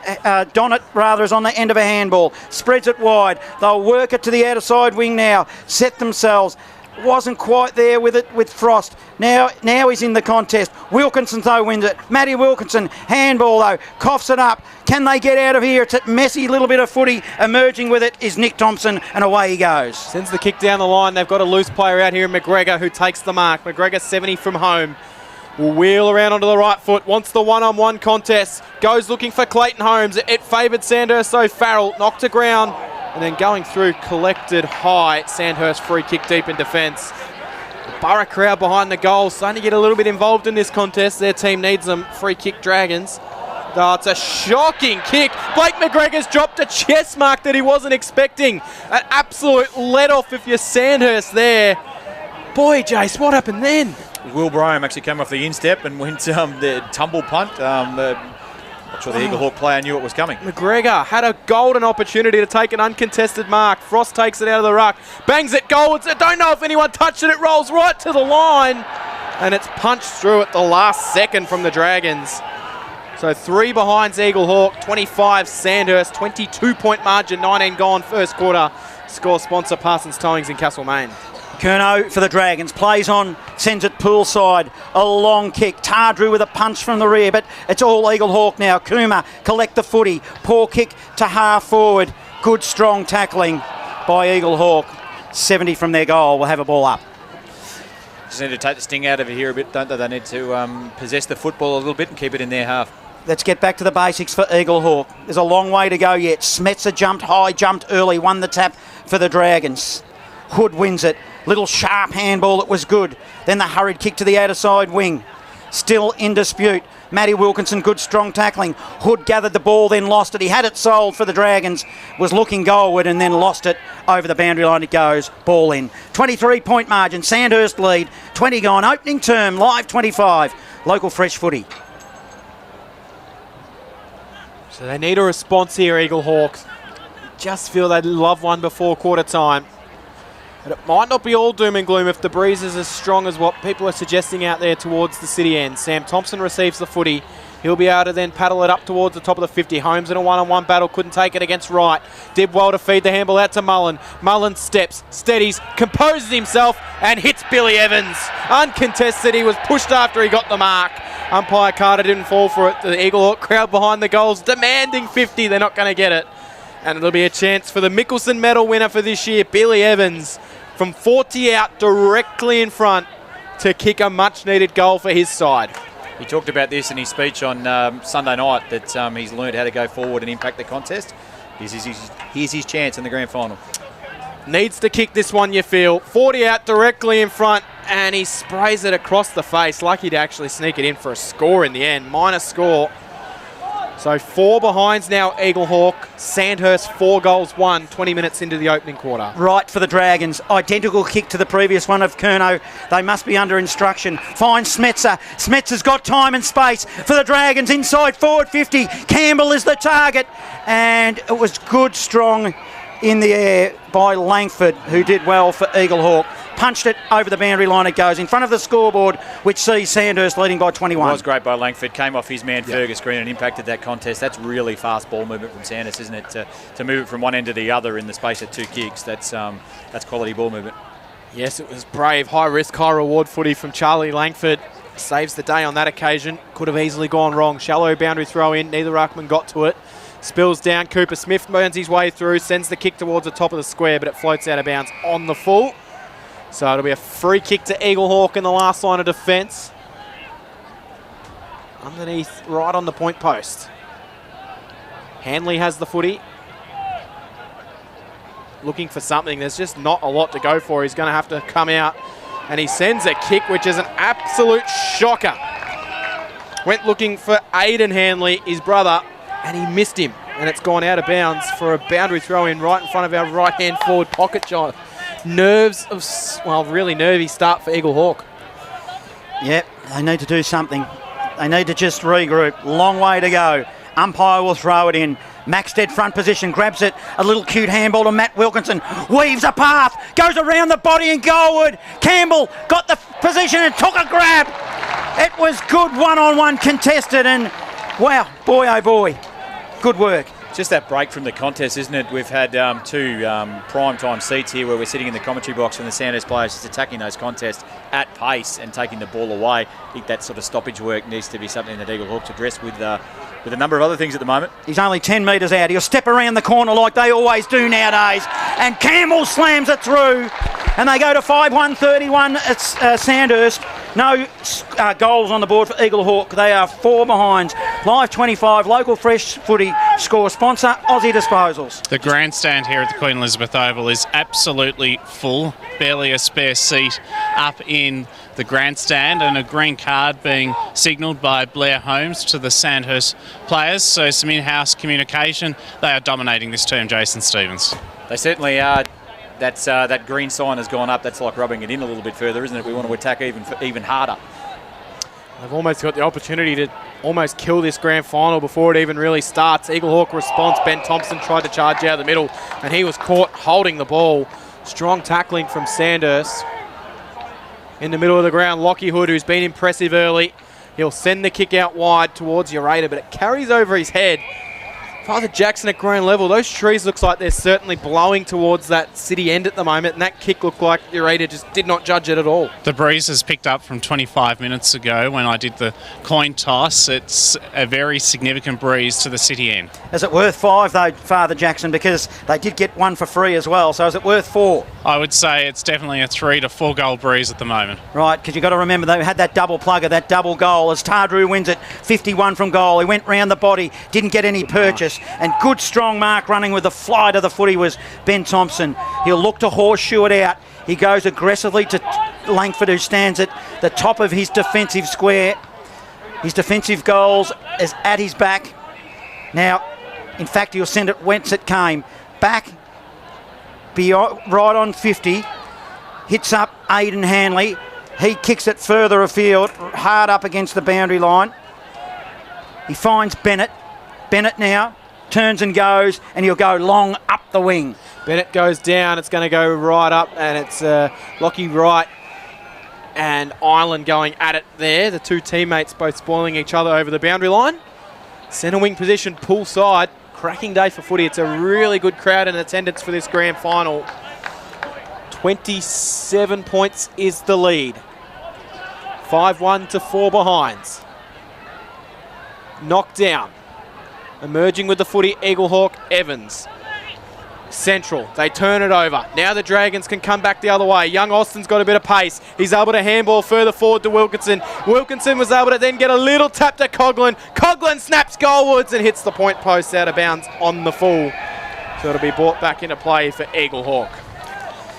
Donnet rather is on the end of a handball. Spreads it wide. They'll work it to the outer side wing now. Set themselves. Wasn't quite there with it with Frost. Now he's in the contest. Wilkinson though wins it. Matty Wilkinson, handball though, coughs it up. Can they get out of here? It's a messy little bit of footy. Emerging with it is Nick Thompson, and away he goes. Sends the kick down the line. They've got a loose player out here in McGregor who takes the mark. McGregor 70 from home. Will wheel around onto the right foot. Wants the one-on-one contest. Goes looking for Clayton Holmes. It favoured Sandhurst, so Farrell knocked to ground. And then going through, collected high. Sandhurst free kick deep in defence. The Borough crowd behind the goal starting to get a little bit involved in this contest. Their team needs them. Free kick Dragons. Oh, it's a shocking kick. Blake McGregor's dropped a chest mark that he wasn't expecting. An absolute let-off if you're Sandhurst there. Boy, Jace, what happened then? Will Bryan actually came off the instep and went the tumble punt. Not sure the Eaglehawk player knew it was coming. McGregor had a golden opportunity to take an uncontested mark. Frost takes it out of the ruck. Bangs it goal. I don't know if anyone touched it. It rolls right to the line. And it's punched through at the last second from the Dragons. So 3 behind Eaglehawk, 25 Sandhurst, 22-point margin, 19 gone first quarter. Score sponsor Parsons Towings in Castlemaine. Curnow for the Dragons, plays on, sends it poolside, a long kick. Tardrew with a punch from the rear, but it's all Eaglehawk now. Kuma collect the footy, poor kick to half forward. Good strong tackling by Eaglehawk. 70 from their goal, will have a ball up. Just need to take the sting out of it here a bit, don't they? They need to possess the football a little bit and keep it in their half. Let's get back to the basics for Eaglehawk. There's a long way to go yet. Smetzer jumped high, jumped early, won the tap for the Dragons. Hood wins it. Little sharp handball, it was good. Then the hurried kick to the outer side wing. Still in dispute. Matty Wilkinson, good strong tackling. Hood gathered the ball, then lost it. He had it sold for the Dragons. Was looking goalward and then lost it. Over the boundary line it goes. Ball in. 23-point margin. Sandhurst lead. 20 gone. Opening term. Live 25. Local fresh footy. So they need a response here, Eaglehawks. Just feel they'd love one before quarter time. But it might not be all doom and gloom if the breeze is as strong as what people are suggesting out there towards the city end. Sam Thompson receives the footy. He'll be able to then paddle it up towards the top of the 50. Holmes in a one-on-one battle, couldn't take it against Wright. Did well to feed the handball out to Mullen. Mullen steps, steadies, composes himself and hits Billy Evans. Uncontested, he was pushed after he got the mark. Umpire Carter didn't fall for it. The Eaglehawk crowd behind the goals demanding 50. They're not going to get it. And it'll be a chance for the Mickelson medal winner for this year, Billy Evans, from 40 out directly in front to kick a much-needed goal for his side. He talked about this in his speech on Sunday night, that he's learned how to go forward and impact the contest. Here's his chance in the grand final. Needs to kick this one, you feel. 40 out directly in front, and he sprays it across the face. Lucky to actually sneak it in for a score in the end. Minor score. So 4 behinds now, Eaglehawk. Sandhurst 4 goals, 1, 20 minutes into the opening quarter. Right for the Dragons. Identical kick to the previous one of Curnow. They must be under instruction. Finds Smetzer. Smetzer's got time and space for the Dragons. Inside forward 50. Campbell is the target. And it was good, strong in the air by Langford, who did well for Eaglehawk. Punched it over the boundary line. It goes in front of the scoreboard, which sees Sandhurst leading by 21. It was great by Langford. Came off his man Fergus Green and impacted that contest. That's really fast ball movement from Sandhurst, isn't it? To move it from one end to the other in the space of 2 kicks. That's quality ball movement. Yes, it was brave, high risk, high reward footy from Charlie Langford. Saves the day on that occasion. Could have easily gone wrong. Shallow boundary throw in. Neither ruckman got to it. Spills down. Cooper Smith burns his way through. Sends the kick towards the top of the square, but it floats out of bounds on the full. So it'll be a free kick to Eaglehawk in the last line of defence. Underneath, right on the point post. Hanley has the footy. Looking for something. There's just not a lot to go for. He's going to have to come out. And he sends a kick, which is an absolute shocker. Went looking for Aidan Hanley, his brother, and he missed him. And it's gone out of bounds for a boundary throw in right in front of our right-hand forward pocket, John. Really nervy start for Eaglehawk. Yep, they need to do something. They need to just regroup. Long way to go. Umpire will throw it in. Max dead front position, grabs it. A little cute handball to Matt Wilkinson. Weaves a path, goes around the body and goalward. Campbell got the position and took a grab. It was good one-on-one contested and wow, boy oh boy, good work. Just that break from the contest, isn't it? We've had two prime time seats here where we're sitting in the commentary box and the Sandhurst players just attacking those contests at pace and taking the ball away. I think that sort of stoppage work needs to be something that Eaglehawks address with a number of other things at the moment. He's only 10 metres out. He'll step around the corner like they always do nowadays. And Campbell slams it through. And they go to 5-1-31 at Sandhurst. No goals on the board for Eaglehawk. They are 4 behind. Live 25, local fresh footy score sponsor, Aussie Disposals. The grandstand here at the Queen Elizabeth Oval is absolutely full. Barely a spare seat up in the grandstand, and a green card being signalled by Blair Holmes to the Sandhurst players. So some in-house communication. They are dominating this term, Jason Stevens. They certainly are. That green sign has gone up. That's like rubbing it in a little bit further, isn't it? We want to attack even harder. They've almost got the opportunity to almost kill this grand final before it even really starts. Eaglehawk response. Ben Thompson tried to charge out of the middle, and he was caught holding the ball. Strong tackling from Sandhurst. In the middle of the ground, Lockie Hood, who's been impressive early. He'll send the kick out wide towards Urater, but it carries over his head. Father Jackson at ground level, those trees looks like they're certainly blowing towards that city end at the moment, and that kick looked like Urater just did not judge it at all. The breeze has picked up from 25 minutes ago when I did the coin toss. It's a very significant breeze to the city end. Is it worth 5 though, Father Jackson, because they did get 1 for free as well, so is it worth 4? I would say it's definitely a 3 to 4 goal breeze at the moment. Right, because you've got to remember they had that double plugger, that double goal, as Tardrew wins it, 51 from goal. He went round the body, didn't get any purchase, and good strong mark running with the fly to the footy was Ben Thompson. He'll look to horseshoe it out. He goes aggressively to Langford, who stands at the top of his defensive square. His defensive goals is at his back. Now, in fact, he'll send it whence it came. Back, right on 50. Hits up Aidan Hanley. He kicks it further afield, hard up against the boundary line. He finds Bennett. Bennett now turns and goes, and he'll go long up the wing. Bennett goes down. It's going to go right up, and it's Lockie Wright and Island going at it there. The two teammates both spoiling each other over the boundary line. Centre wing position, pull side. Cracking day for footy. It's a really good crowd in attendance for this grand final. 27 points is the lead. 5-1 to 4 behinds. Knocked down. Emerging with the footy, Eaglehawk, Evans. Central, they turn it over. Now the Dragons can come back the other way. Young Austin's got a bit of pace. He's able to handball further forward to Wilkinson. Wilkinson was able to then get a little tap to Coughlin. Coughlin snaps goalwards and hits the point post out of bounds on the full. So it'll be brought back into play for Eaglehawk.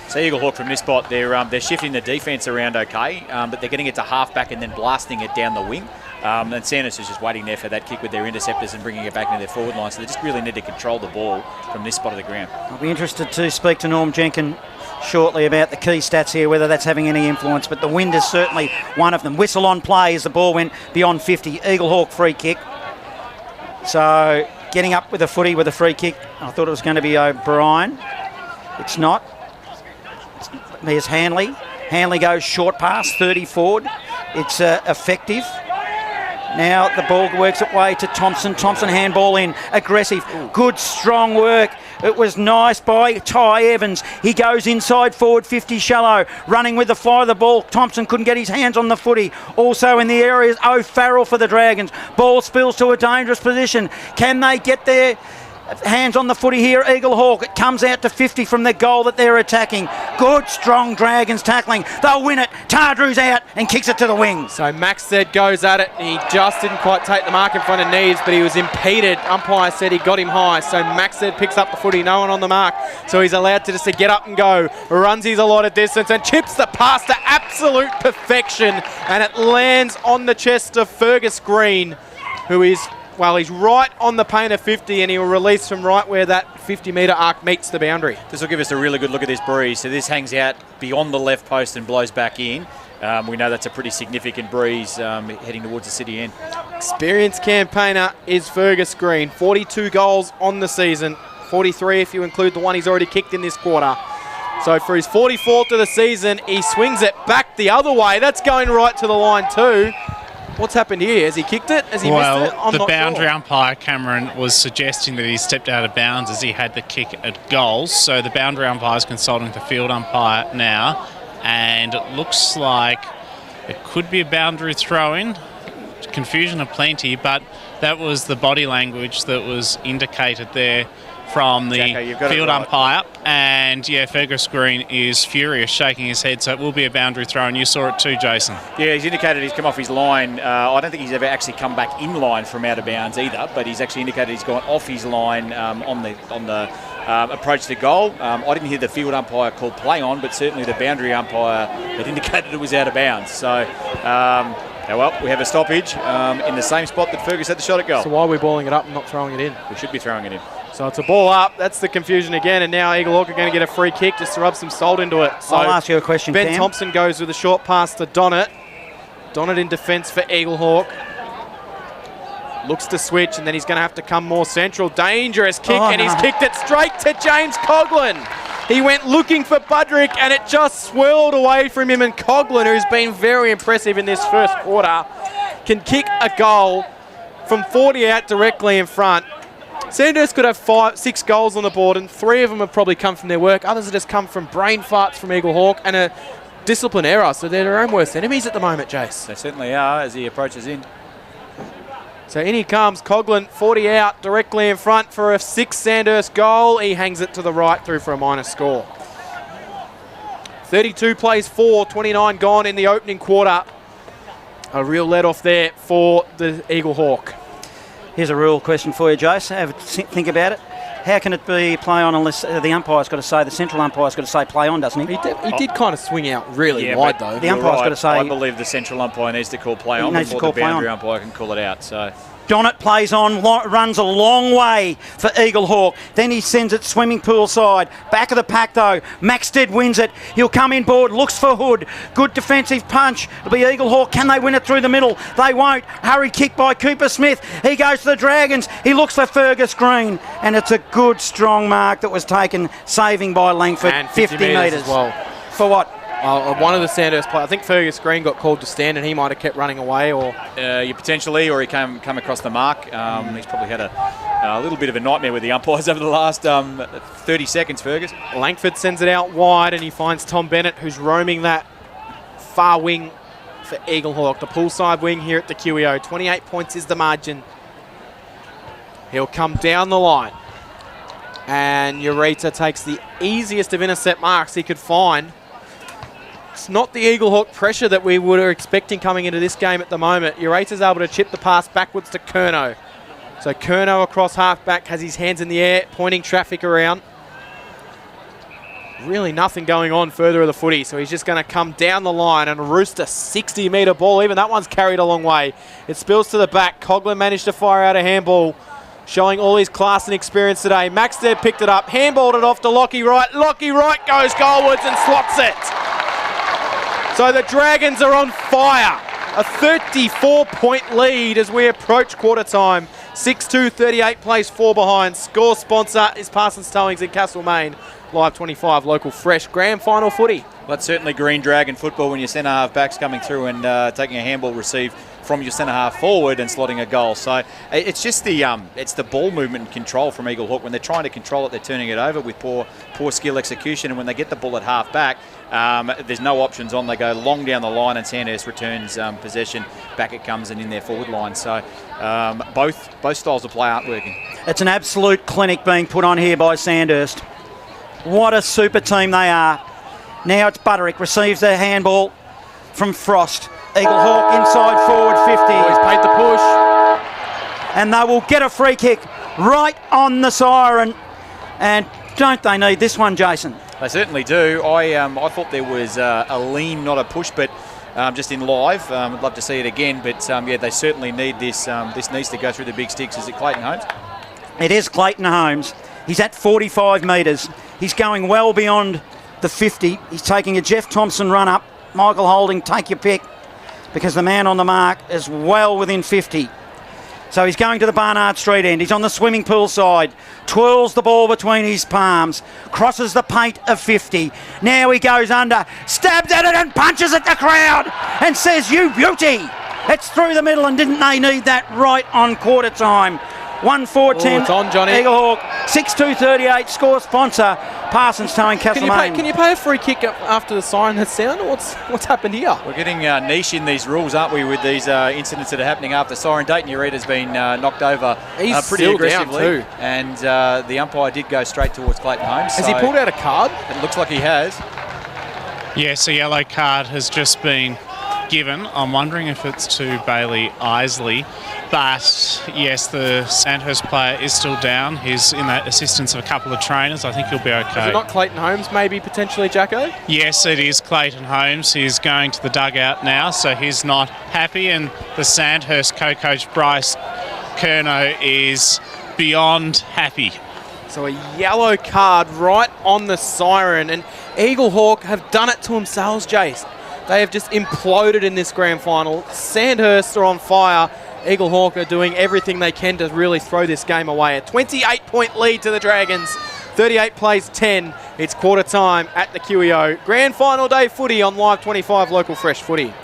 So Eaglehawk from this spot, they're shifting the defence around okay, but they're getting it to half-back and then blasting it down the wing. And Sandhurst is just waiting there for that kick with their interceptors and bringing it back into their forward line. So they just really need to control the ball from this spot of the ground. I'll be interested to speak to Norm Jenkins shortly about the key stats here, whether that's having any influence. But the wind is certainly one of them. Whistle on play as the ball went beyond 50. Eaglehawk free kick. So getting up with a footy with a free kick. I thought it was going to be O'Brien. It's not. There's Hanley. Hanley goes short pass, 30 forward. It's effective. Now the ball works its way to Thompson. Thompson handball in. Aggressive. Good, strong work. It was nice by Ty Evans. He goes inside forward 50 shallow. Running with the fly of the ball. Thompson couldn't get his hands on the footy. Also in the areas, O'Farrell for the Dragons. Ball spills to a dangerous position. Can they get their hands on the footy here? Eaglehawk. It comes out to 50 from the goal that they're attacking. Good, strong Dragons tackling. They'll win it. Tardrew's out and kicks it to the wing. So Maxted goes at it. He just didn't quite take the mark in front of Neves, but he was impeded. Umpire said he got him high. So Maxted picks up the footy. No one on the mark. So he's allowed to just get up and go. Runs his allotted distance and chips the pass to absolute perfection. And it lands on the chest of Fergus Green, who is... Well, he's right on the paint of 50 and he will release from right where that 50-metre arc meets the boundary. This will give us a really good look at this breeze. So this hangs out beyond the left post and blows back in. We know that's a pretty significant breeze heading towards the city end. Experienced campaigner is Fergus Green. 42 goals on the season. 43 if you include the one he's already kicked in this quarter. So for his 44th of the season, he swings it back the other way. That's going right to the line too. What's happened here? Has he kicked it? Has he missed it? I'm the not boundary sure. umpire, Cameron, was suggesting that he stepped out of bounds as he had the kick at goals. So the boundary umpire is consulting the field umpire now. And it looks like it could be a boundary throw-in. Confusion aplenty, but that was the body language that was indicated there from the Jacko, field umpire. And yeah, Fergus Green is furious, shaking his head, so it will be a boundary throw, and you saw it too, Jason. Yeah, he's indicated he's come off his line. I don't think he's ever actually come back in line from out of bounds either, but he's actually indicated he's gone off his line on the approach to goal. I didn't hear the field umpire call play on, but certainly the boundary umpire had indicated it was out of bounds. So, well, we have a stoppage in the same spot that Fergus had the shot at goal. So why are we balling it up and not throwing it in? We should be throwing it in. So it's a ball up. That's the confusion again. And now Eaglehawk are going to get a free kick just to rub some salt into it. So I'll ask you a question, Ben Cam. Thompson goes with a short pass to Donnett. Donnett in defence for Eaglehawk. Looks to switch, and then he's going to have to come more central. Dangerous kick, and he's kicked it straight to James Coughlin. He went looking for Budrick, and it just swirled away from him. And Coughlin, who's been very impressive in this first quarter, can kick a goal from 40 out directly in front. Sandhurst could have 6 goals on the board, and 3 of them have probably come from their work. Others have just come from brain farts from Eaglehawk and a discipline error. So they're their own worst enemies at the moment, Jace. They certainly are as he approaches in. So in he comes, Coughlin, 40 out, directly in front for a 6th Sandhurst goal. He hangs it to the right through for a minus score. 32 plays 4, 29 gone in the opening quarter. A real let-off there for the Eaglehawk. Here's a rule question for you, Jace. Have a think about it. How can it be play on unless the umpire's got to say, the central umpire's got to say play on, doesn't he? He did kind of swing out really wide, though. The umpire's got to say... I believe the central umpire needs to call play on before the boundary umpire can call it out. So Donnett plays on, runs a long way for Eaglehawk. Then he sends it swimming pool side. Back of the pack though. Maxted wins it. He'll come in board, looks for Hood. Good defensive punch. It'll be Eaglehawk. Can they win it through the middle? They won't. Hurry kick by Cooper Smith. He goes to the Dragons. He looks for Fergus Green. And it's a good strong mark that was taken, saving by Langford. And 50 metres as well. For what? One of the Sandhurst players, I think Fergus Green got called to stand and he might have kept running away, or potentially, or he come across the mark. He's probably had a little bit of a nightmare with the umpires over the last 30 seconds, Fergus. Langford sends it out wide and he finds Tom Bennett, who's roaming that far wing for Eaglehawk, the poolside wing here at the QEO. 28 points is the margin. He'll come down the line. And Ureta takes the easiest of intercept marks he could find. It's not the Eaglehawk pressure that we were expecting coming into this game at the moment. Ureta's able to chip the pass backwards to Curnow. So Curnow across half-back has his hands in the air, pointing traffic around. Really nothing going on further of the footy, so he's just going to come down the line and roost a 60-metre ball. Even that one's carried a long way. It spills to the back. Coughlin managed to fire out a handball, showing all his class and experience today. Maxted picked it up, handballed it off to Lockie Wright. Lockie Wright goes goalwards and slots it. So the Dragons are on fire. A 34-point lead as we approach quarter time. 6-2, 38 plays 4 behind. Score sponsor is Parsons Towings in Castlemaine. Live 25, local fresh. Grand final footy. Well, that's certainly green dragon football when your centre half backs coming through and taking a handball receive from your centre half forward and slotting a goal. So it's just the ball movement and control from Eaglehawk. When they're trying to control it, they're turning it over with poor skill execution. And when they get the ball at half back, there's no options on. They go long down the line, and Sandhurst returns possession. Back it comes and in their forward line. So both styles of play aren't working. It's an absolute clinic being put on here by Sandhurst. What a super team they are. Now it's Butterick, receives the handball from Frost. Eaglehawk inside forward 50. He's paid the push. And they will get a free kick right on the siren. And don't they need this one, Jason? They certainly do. I thought there was a lean, not a push, but just in live. I'd love to see it again, but they certainly need this. This needs to go through the big sticks. Is it Clayton Holmes? It is Clayton Holmes. He's at 45 metres. He's going well beyond the 50. He's taking a Jeff Thompson run up. Michael Holding, take your pick, because the man on the mark is well within 50. So he's going to the Barnard Street end. He's on the swimming pool side. Twirls the ball between his palms. Crosses the paint of 50. Now he goes under. Stabs at it and punches at the crowd and says, "You beauty." It's through the middle, and didn't they need that right on quarter time? 1-4-10. It's on, Johnny. Eaglehawk. 6-2-38. Score sponsor. Parsons Towing Castlemaine. Can you pay a free kick after the siren has sounded? What's happened here? We're getting niche in these rules, aren't we, with these incidents that are happening after siren. Dayton Ureta's been knocked over pretty aggressively. Down too. And the umpire did go straight towards Clayton Holmes. Has he pulled out a card? It looks like he has. Yes, a yellow card has just been given. I'm wondering if it's to Bailey Isley. But yes, the Sandhurst player is still down. He's in that assistance of a couple of trainers. I think he'll be okay. Is it not Clayton Holmes, maybe potentially, Jacko? Yes, it is Clayton Holmes. He's going to the dugout now, so he's not happy. And the Sandhurst co-coach Bryce Kerno is beyond happy. So a yellow card right on the siren, and Eaglehawk have done it to themselves, Jace. They have just imploded in this grand final. Sandhurst are on fire. Eaglehawk are doing everything they can to really throw this game away. A 28-point lead to the Dragons. 38 plays 10. It's quarter time at the QEO. Grand final day footy on Live 25 Local Fresh Footy.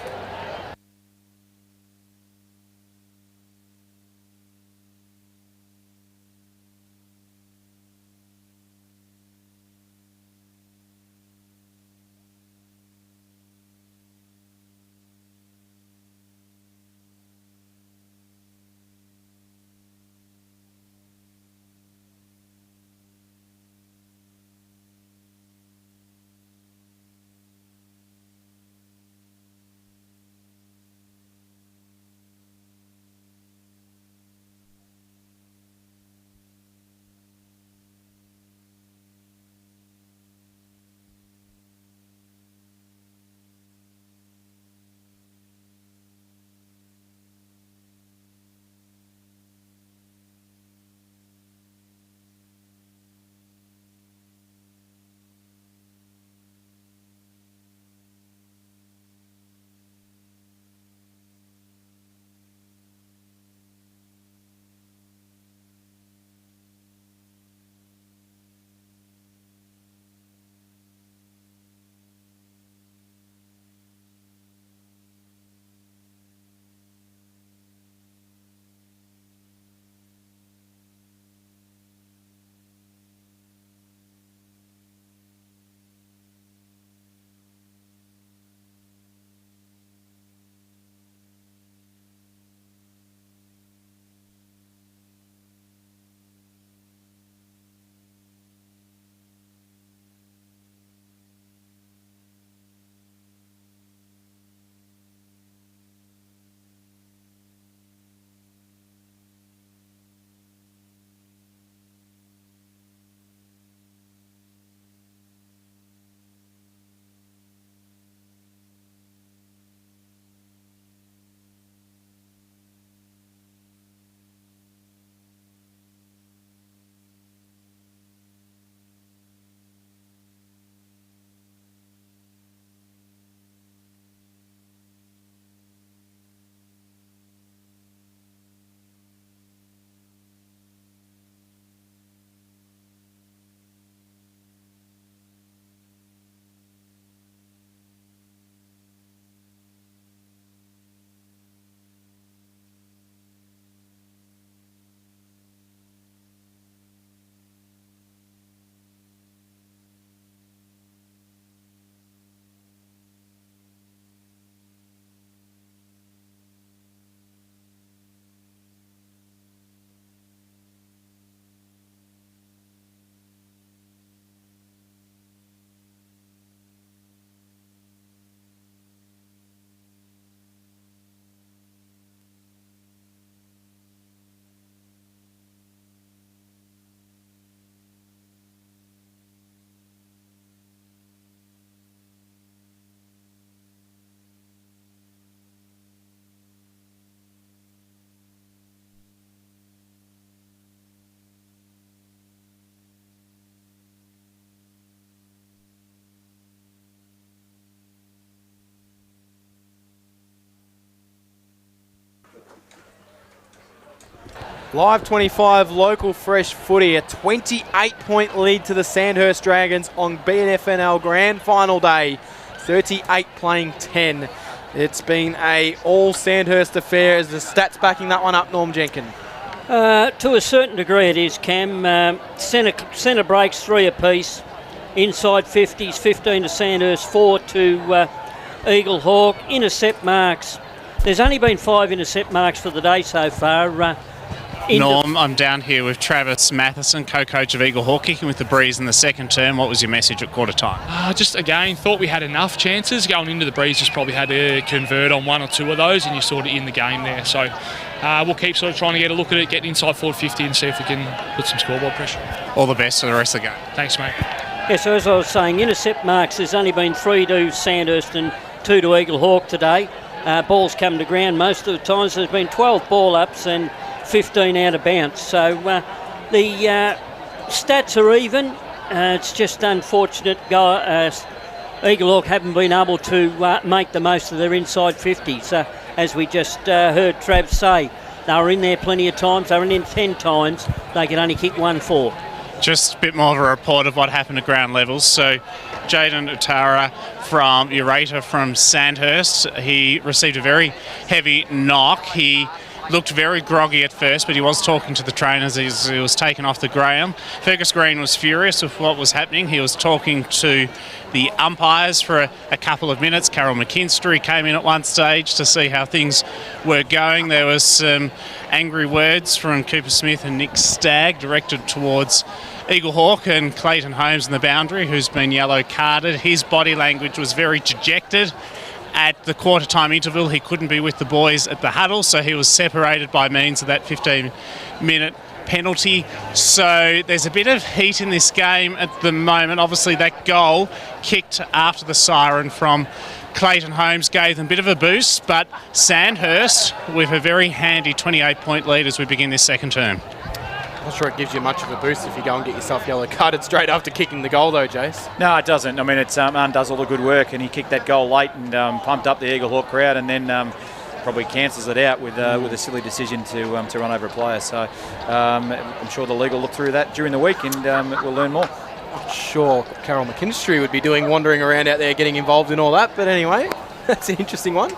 Live 25 local fresh footy, a 28-point lead to the Sandhurst Dragons on BNFNL Grand Final Day. 38 playing 10. It's been a all Sandhurst affair. Is the stats backing that one up, Norm Jenkin? To a certain degree it is, Cam. Centre breaks 3 apiece. Inside 50s, 15 to Sandhurst, 4 to Eaglehawk. Intercept marks. There's only been 5 intercept marks for the day so far. Norm, I'm down here with Travis Matheson, co-coach of Eaglehawk, kicking with the breeze in the second term. What was your message at quarter time? Just again, thought we had enough chances going into the breeze. Just probably had to convert on 1 or 2 of those, and you sort of in the game there. So we'll keep sort of trying to get a look at it, get inside forward 50, and see if we can put some scoreboard pressure. All the best for the rest of the game. Thanks, mate. Yeah, so as I was saying, intercept marks, there's only been 3 to Sandhurst and 2 to Eaglehawk today. Balls come to ground most of the times. There's been 12 ball ups and 15 out of bounds. So the stats are even. It's just unfortunate Eaglehawk haven't been able to make the most of their inside 50s. As we just heard Trav say, they were in there plenty of times. They were in 10 times. They could only kick 1-4. Just a bit more of a report of what happened at ground levels. So Jaden Utara from Ureta from Sandhurst, he received a very heavy knock. He looked very groggy at first, but he was talking to the trainers as he was taken off the ground. Fergus Green was furious with what was happening. He was talking to the umpires for a couple of minutes. Carol McKinstry came in at one stage to see how things were going. There was some angry words from Cooper Smith and Nick Stagg directed towards Eaglehawk and Clayton Holmes in the boundary, who's been yellow carded. His body language was very dejected. At the quarter-time interval, he couldn't be with the boys at the huddle, so he was separated by means of that 15-minute penalty. So there's a bit of heat in this game at the moment. Obviously, that goal kicked after the siren from Clayton Holmes gave them a bit of a boost, but Sandhurst with a very handy 28-point lead as we begin this second term. I'm not sure it gives you much of a boost if you go and get yourself yellow carded straight after kicking the goal, though, Jace. No, it doesn't. I mean, it undoes all the good work, and he kicked that goal late and pumped up the Eaglehawk crowd, and then probably cancels it out with a silly decision to run over a player. So I'm sure the league will look through that during the week, and we'll learn more. I'm sure Carol McKinstry would be wandering around out there getting involved in all that, but anyway, that's an interesting one.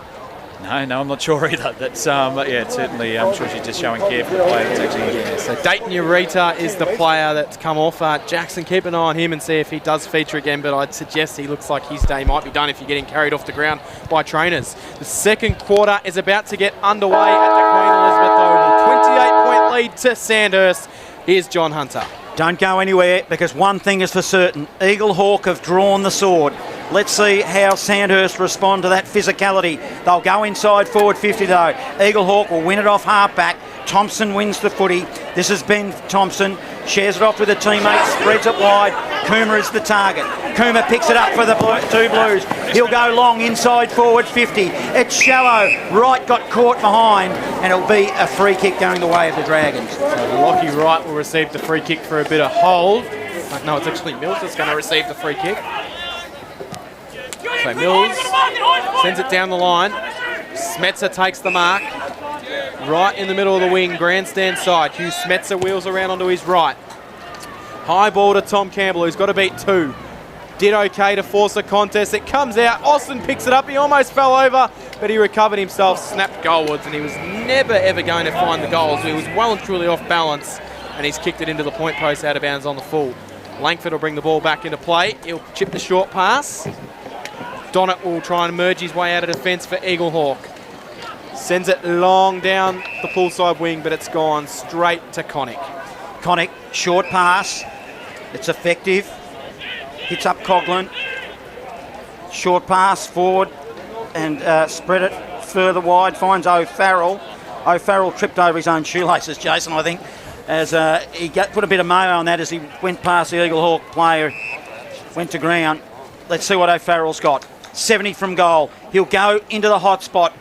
No, I'm not sure either. That's certainly. I'm sure she's just showing care for the player that's actually here. Yeah, so Dayton Ureta is the player that's come off. Jackson, keep an eye on him and see if he does feature again, but I'd suggest he looks like his day might be done if you're getting carried off the ground by trainers. The second quarter is about to get underway at the Queen Elizabeth Oval. 28-point lead to Sandhurst. Here's John Hunter. Don't go anywhere, because one thing is for certain. Eaglehawk have drawn the sword. Let's see how Sandhurst respond to that physicality. They'll go inside forward 50 though. Eaglehawk will win it off half-back. Thompson wins the footy. This is Ben Thompson. Shares it off with a teammate, spreads it wide. Coomer is the target. Coomer picks it up for the two Blues. He'll go long inside forward 50. It's shallow. Wright got caught behind, and it'll be a free kick going the way of the Dragons. So Lockie Wright will receive the free kick for a bit of hold. No, it's actually Mills that's going to receive the free kick. So Mills sends it down the line. Smetzer takes the mark. Right in the middle of the wing, grandstand side. Hugh Smetzer wheels around onto his right. High ball to Tom Campbell, who's got to beat 2. Did okay to force the contest. It comes out. Austin picks it up. He almost fell over, but he recovered himself, snapped goalwards, and he was never, ever going to find the goals. He was well and truly off balance, and he's kicked it into the point post out of bounds on the full. Langford will bring the ball back into play. He'll chip the short pass. Donnett will try and merge his way out of defence for Eaglehawk. Sends it long down the poolside wing, but it's gone straight to Connick. Connick, short pass. It's effective. Hits up Coughlin. Short pass forward and spread it further wide. Finds O'Farrell. O'Farrell tripped over his own shoelaces, Jason, I think, as he put a bit of mayo on that as he went past the Eaglehawk player, went to ground. Let's see what O'Farrell's got. 70 from goal. He'll go into the hot spot.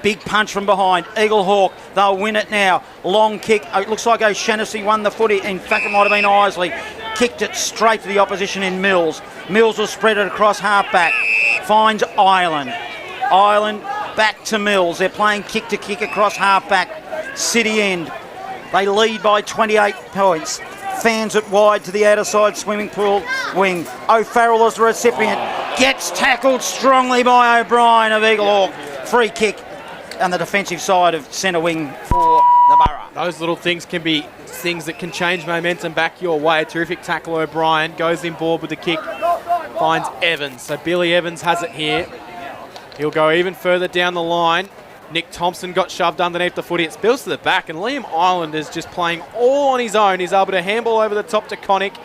Big punch from behind. Eaglehawk, they'll win it now. Long kick. It looks like O'Shannessy won the footy. In fact, it might have been Isley. Kicked it straight to the opposition in Mills. Mills will spread it across half-back. Finds Ireland. Ireland back to Mills. They're playing kick-to-kick across half-back. City end. They lead by 28 points. Fans it wide to the outer side swimming pool wing. O'Farrell is the recipient. Gets tackled strongly by O'Brien of Eaglehawk. Free kick on the defensive side of centre wing for the Borough. Those little things can be things that can change momentum back your way. Terrific tackle, O'Brien. Goes in board with the kick. Finds Evans. So Billy Evans has it here. He'll go even further down the line. Nick Thompson got shoved underneath the footy. It spills to the back, and Liam Ireland is just playing all on his own. He's able to handball over the top to Connick.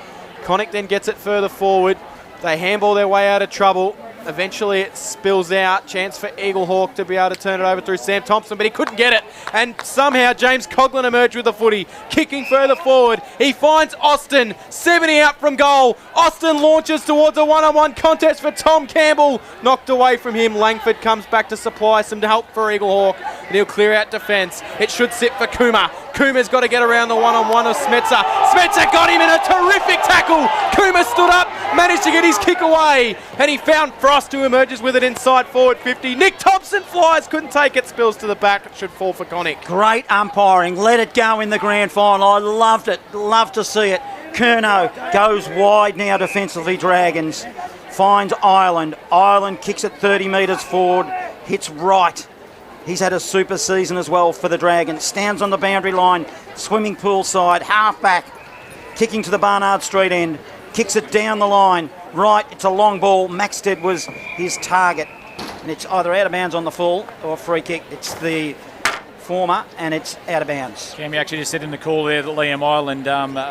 Connick then gets it further forward. They handball their way out of trouble. Eventually it spills out. Chance for Eaglehawk to be able to turn it over through Sam Thompson, but he couldn't get it. And somehow James Coughlin emerged with the footy, kicking further forward. He finds Austin, 70 out from goal. Austin launches towards a one-on-one contest for Tom Campbell. Knocked away from him. Langford comes back to supply some help for Eaglehawk, and he'll clear out defence. It should sit for Kuma. Kuma's got to get around the one-on-one of Smetzer. Smetzer got him in a terrific tackle. Kuma stood up, managed to get his kick away, and he found Frost, who emerges with it inside forward 50. Nick Thompson flies, couldn't take it, spills to the back. It should fall for Connick. Great umpiring. Let it go in the grand final. I loved it. Love to see it. Curnow goes wide now defensively, Dragons. Finds Ireland. Ireland kicks it 30 metres forward. Hits right. He's had a super season as well for the Dragons. Stands on the boundary line, swimming pool side, half back, kicking to the Barnard Street end, kicks it down the line. Right, it's a long ball. Maxted was his target, and it's either out of bounds on the full or free kick. It's the former, and it's out of bounds. Cam, you actually just said in the call there that Liam Ireland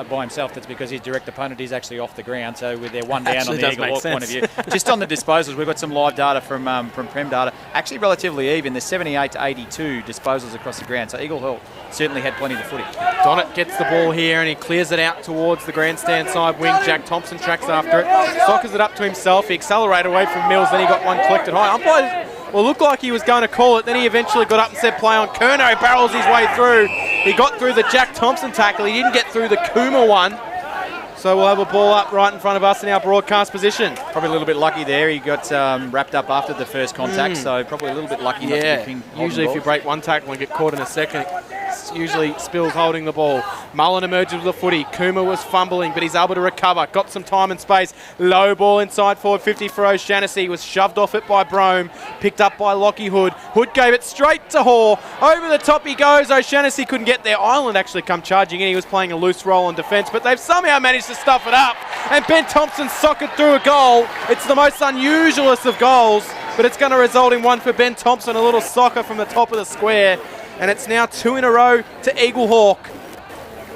by himself, that's because his direct opponent is actually off the ground, so with their one down on the Eaglehawk point of view. Just on the disposals, we've got some live data from Prem data. Actually relatively even. There's 78 to 82 disposals across the ground, so Eaglehawk certainly had plenty of the footy. Donnett gets the ball here and he clears it out towards the grandstand side wing. Jack Thompson tracks after it, soccers it up to himself. He accelerated away from Mills, then he got one collected high. Umpires, well, looked like he was going to call it, then he eventually got up and said play on. Curnow barrels his way through. He got through the Jack Thompson tackle. He didn't get through the Kuma one. So we'll have a ball up right in front of us in our broadcast position. Probably a little bit lucky there. He got wrapped up after the first contact, so probably a little bit lucky. Yeah, usually if you break one tackle and get caught in a second, it's usually Spills holding the ball. Mullen emerges with the footy. Kuma was fumbling, but he's able to recover. Got some time and space. Low ball inside forward 50 for O'Shannessy. Was shoved off it by Brome. Picked up by Lockie Hood. Hood gave it straight to Hoare. Over the top he goes. O'Shannessy couldn't get there. Ireland actually come charging in. He was playing a loose role in defence, but they've somehow managed to stuff it up. And Ben Thompson socked through a goal. It's the most unusualest of goals, but it's going to result in one for Ben Thompson. A little soccer from the top of the square. And it's now 2 in a row to Eaglehawk.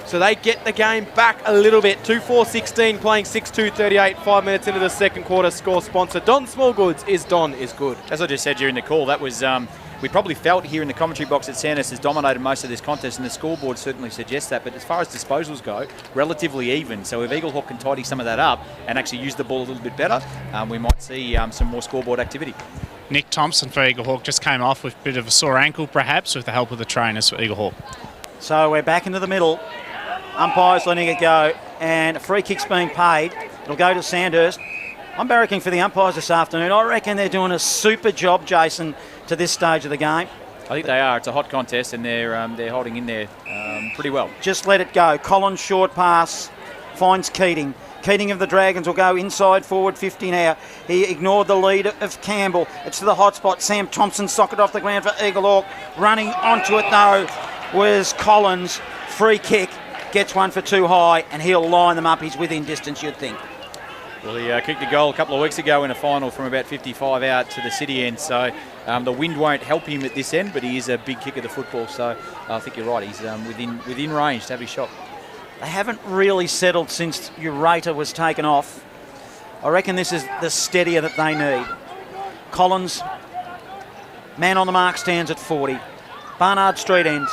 So they get the game back a little bit. 2-4-16, playing 6-2-38, 5 minutes into the second quarter. Score sponsor Don Smallgoods is Don is good. As I just said during the call, that was we probably felt here in the commentary box that Sandhurst has dominated most of this contest, and the scoreboard certainly suggests that. But as far as disposals go, relatively even. So if Eaglehawk can tidy some of that up and actually use the ball a little bit better, we might see some more scoreboard activity. Nick Thompson for Eaglehawk just came off with a bit of a sore ankle, perhaps, with the help of the trainers for Eaglehawk. So we're back into the middle. Umpires letting it go, and a free kick's being paid. It'll go to Sandhurst. I'm barracking for the umpires this afternoon. I reckon they're doing a super job, Jason, to this stage of the game. I think they are. It's a hot contest, and they're holding in there pretty well. Just let it go. Collins short pass finds Keating. Keating of the Dragons will go inside forward 50 now. He ignored the lead of Campbell. It's to the hot spot. Sam Thompson socket off the ground for Eaglehawk. Running onto it though was Collins. Free kick. Gets one for too high, and he'll line them up. He's within distance, you'd think. Well, he kicked a goal a couple of weeks ago in a final from about 55 out to the city end, so the wind won't help him at this end, but he is a big kick of the football, so I think you're right. He's within range to have his shot. They haven't really settled since Ureta was taken off. I reckon this is the steadier that they need. Collins, man on the mark, stands at 40. Barnard Street end.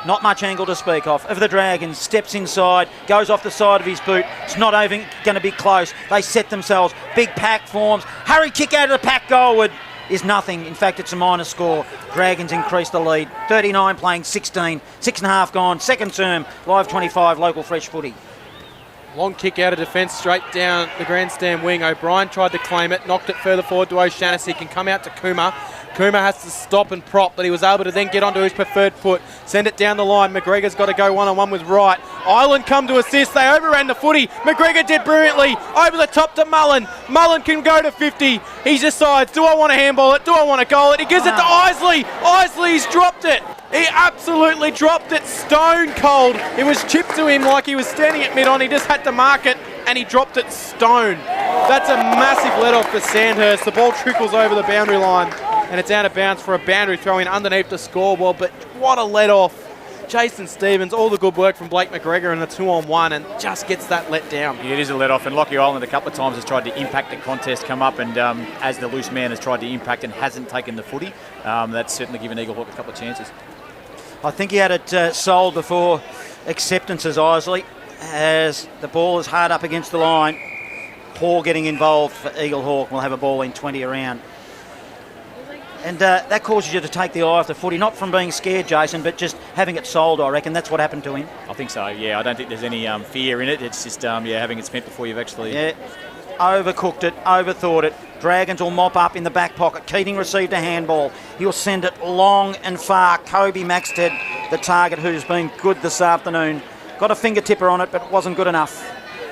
Not much angle to speak of the Dragons. Steps inside, goes off the side of his boot. It's not even going to be close. They set themselves. Big pack forms. Hurry kick out of the pack goalward is nothing. In fact, it's a minor score. Dragons increase the lead. 39 playing 16. 6.5 gone. Second term. Live 25. Local fresh footy. Long kick out of defence straight down the grandstand wing. O'Brien tried to claim it. Knocked it further forward to O'Shannessy. Can come out to Kuma. Kuma has to stop and prop, but he was able to then get onto his preferred foot, send it down the line. McGregor's got to go one-on-one with Wright. Ireland come to assist. They overran the footy. McGregor did brilliantly. Over the top to Mullen. Mullen can go to 50. He decides, do I want to handball it? Do I want to goal it? He gives it to Isley. Isley's dropped it. He absolutely dropped it stone cold. It was chipped to him like he was standing at mid-on. He just had to mark it, and he dropped it stone. That's a massive let-off for Sandhurst. The ball trickles over the boundary line, and it's out of bounds for a boundary throw in underneath the scoreboard. But what a let-off. Jason Stevens, all the good work from Blake McGregor in the 2-on-1, and just gets that let down. Yeah, it is a let-off, and Lockie Island a couple of times has tried to impact the contest, come up, and as the loose man has tried to impact and hasn't taken the footy, that's certainly given Eaglehawk a couple of chances. I think he had it sold before acceptances, Isley, as the ball is hard up against the line. Poor getting involved for Eaglehawk. We'll have a ball in 20 around. And that causes you to take the eye off the footy, not from being scared, Jason, but just having it sold, I reckon. That's what happened to him. I think so, yeah. I don't think there's any fear in it. It's just, having it spent before you've actually... Yeah, overcooked it, overthought it. Dragons will mop up in the back pocket. Keating received a handball. He'll send it long and far. Kobe Maxted, the target, who's been good this afternoon. Got a fingertipper on it, but it wasn't good enough.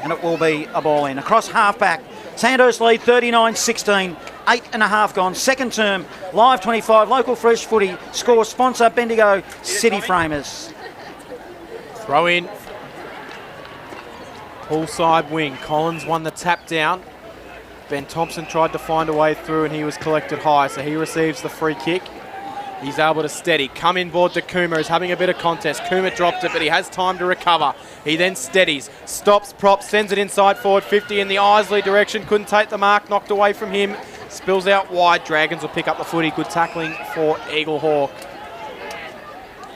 And it will be a ball in. Across half-back, Sandhurst lead 39-16. 8.5 gone. Second term, Live 25, local fresh footy. Score sponsor, Bendigo City Framers. Throw in. Pull side wing. Collins won the tap down. Ben Thompson tried to find a way through, and he was collected high, so he receives the free kick. He's able to steady. Come in board to Kuma, who's having a bit of contest. Kuma dropped it, but he has time to recover. He then steadies, stops, props, sends it inside forward 50 in the Isley direction. Couldn't take the mark, knocked away from him. Spills out wide. Dragons will pick up the footy. Good tackling for Eaglehawk.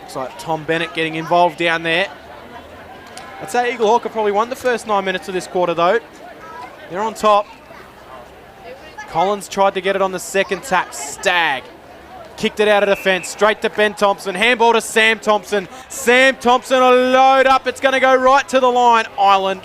Looks like Tom Bennett getting involved down there. I'd say Eaglehawk have probably won the first 9 minutes of this quarter, though. They're on top. Collins tried to get it on the second tap. Stagg kicked it out of defence, straight to Ben Thompson. Handball to Sam Thompson. Sam Thompson will load up. It's going to go right to the line. Island,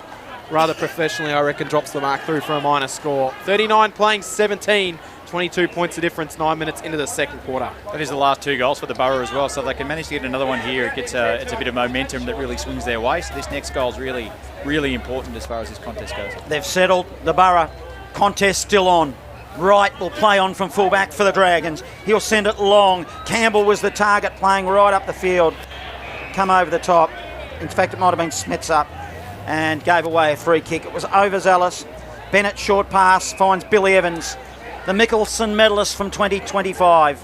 rather professionally, I reckon, drops the mark through for a minor score. 39 playing 17. 22 points of difference 9 minutes into the second quarter. That is the last 2 goals for the Borough as well, so if they can manage to get another one here, it's a bit of momentum that really swings their way. So this next goal is really, really important as far as this contest goes. They've settled the Borough. Contest still on. Wright will play on from fullback for the Dragons. He'll send it long. Campbell was the target, playing right up the field. Come over the top. In fact, it might have been Smets up and gave away a free kick. It was overzealous. Bennett short pass finds Billy Evans, the Mickelson medalist from 2025.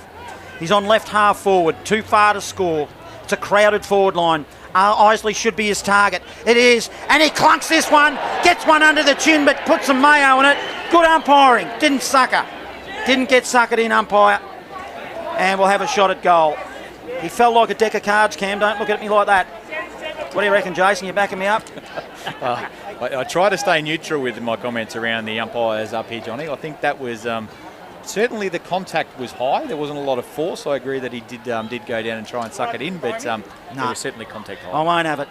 He's on left half forward, too far to score. It's a crowded forward line. Isley should be his target. It is, and he clunks this one, gets one under the chin, but puts some mayo on it. Good umpiring, didn't sucker. Didn't get suckered in, umpire. And we'll have a shot at goal. He felt like a deck of cards, Cam, don't look at me like that. What do you reckon, Jason? You backing me up? I try to stay neutral with my comments around the umpires up here, Johnny. I think that was certainly the contact was high. There wasn't a lot of force. I agree that he did go down and try and suck it in, but there was certainly contact high. I won't have it.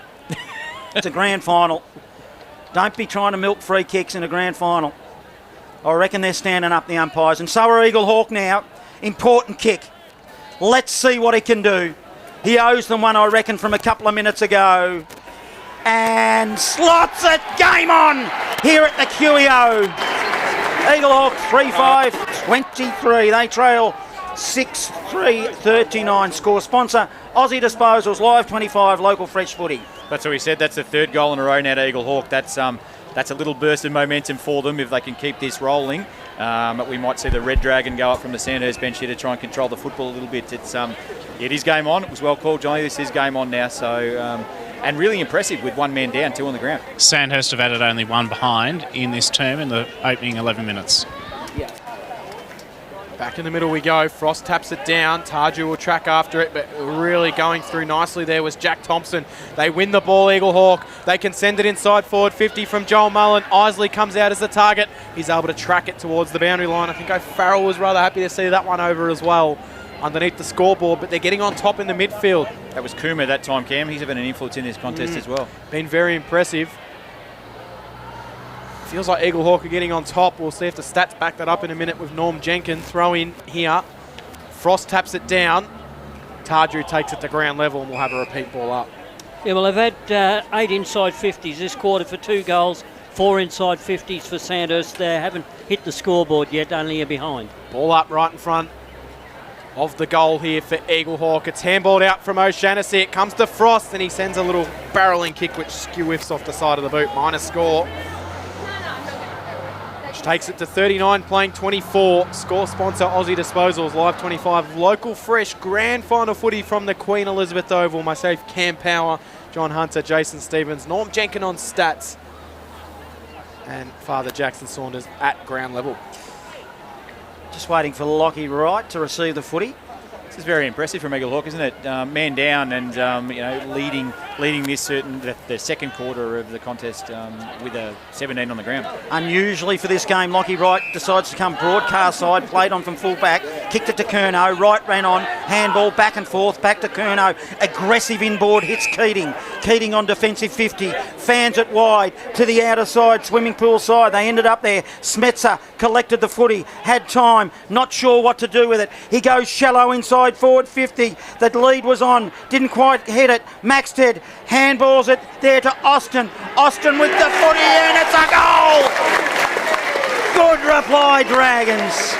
It's a grand final. Don't be trying to milk free kicks in a grand final. I reckon they're standing up, the umpires, and so are Eaglehawk now. Important kick. Let's see what he can do. He owes them one, I reckon, from a couple of minutes ago. And slots it. Game on here at the QEO. Eaglehawk 3-5, 23. They trail 6-3, 39. Score sponsor, Aussie Disposals, Live 25, local fresh footy. That's what we said. That's the 3rd goal in a row now to Eaglehawk. That's a little burst of momentum for them if they can keep this rolling. But we might see the Red Dragon go up from the Sandhurst bench here to try and control the football a little bit. It is game on. It was well called, Johnny. This is game on now. So. And really impressive with 1 man down, 2 on the ground. Sandhurst have added only 1 behind in this term in the opening 11 minutes. Yeah. Back in the middle we go. Frost taps it down. Tarju will track after it, but really going through nicely there was Jack Thompson. They win the ball, Eaglehawk. They can send it inside forward 50 from Joel Mullen. Isley comes out as the target. He's able to track it towards the boundary line. I think O'Farrell was rather happy to see that one over as well underneath the scoreboard, but they're getting on top in the midfield. That was Kuma that time, Cam. He's having an influence in this contest as well. Been very impressive. Feels like Eaglehawk are getting on top. We'll see if the stats back that up in a minute with Norm Jenkins. Throw in here Frost taps it down. Tardrew takes it to ground level and we'll have a repeat ball up. Yeah, well, they've had 8 inside 50s this quarter for 2 goals, 4 inside 50s for Sandhurst. They haven't hit the scoreboard yet, only are behind. Ball up right in front of the goal here for Eaglehawk. It's handballed out from O'Shannessy. It comes to Frost and he sends a little barreling kick which skew whiffs off the side of the boot. Minus score. Which takes it to 39, playing 24. Score sponsor Aussie Disposals, Live 25. Local fresh grand final footy from the Queen Elizabeth Oval. Myself, Cam Power, John Hunter, Jason Stevens, Norm Jenkin on stats, and Father Jackson Saunders at ground level. Just waiting for Lockie Wright to receive the footy. This is very impressive from Eaglehawk, isn't it? Man down and leading this the second quarter of the contest with a 17 on the ground. Unusually for this game, Lockie Wright decides to come broadcast side, played on from full back, kicked it to Curnow. Wright ran on, handball back and forth, back to Curnow. Aggressive inboard, hits Keating. Keating on defensive 50, fans it wide to the outer side, swimming pool side. They ended up there. Smetzer collected the footy, had time, not sure what to do with it. He goes shallow inside forward 50. The lead was on, didn't quite hit it. Maxted handballs it there to Austin. Austin with the footy and it's a goal! Good reply, Dragons.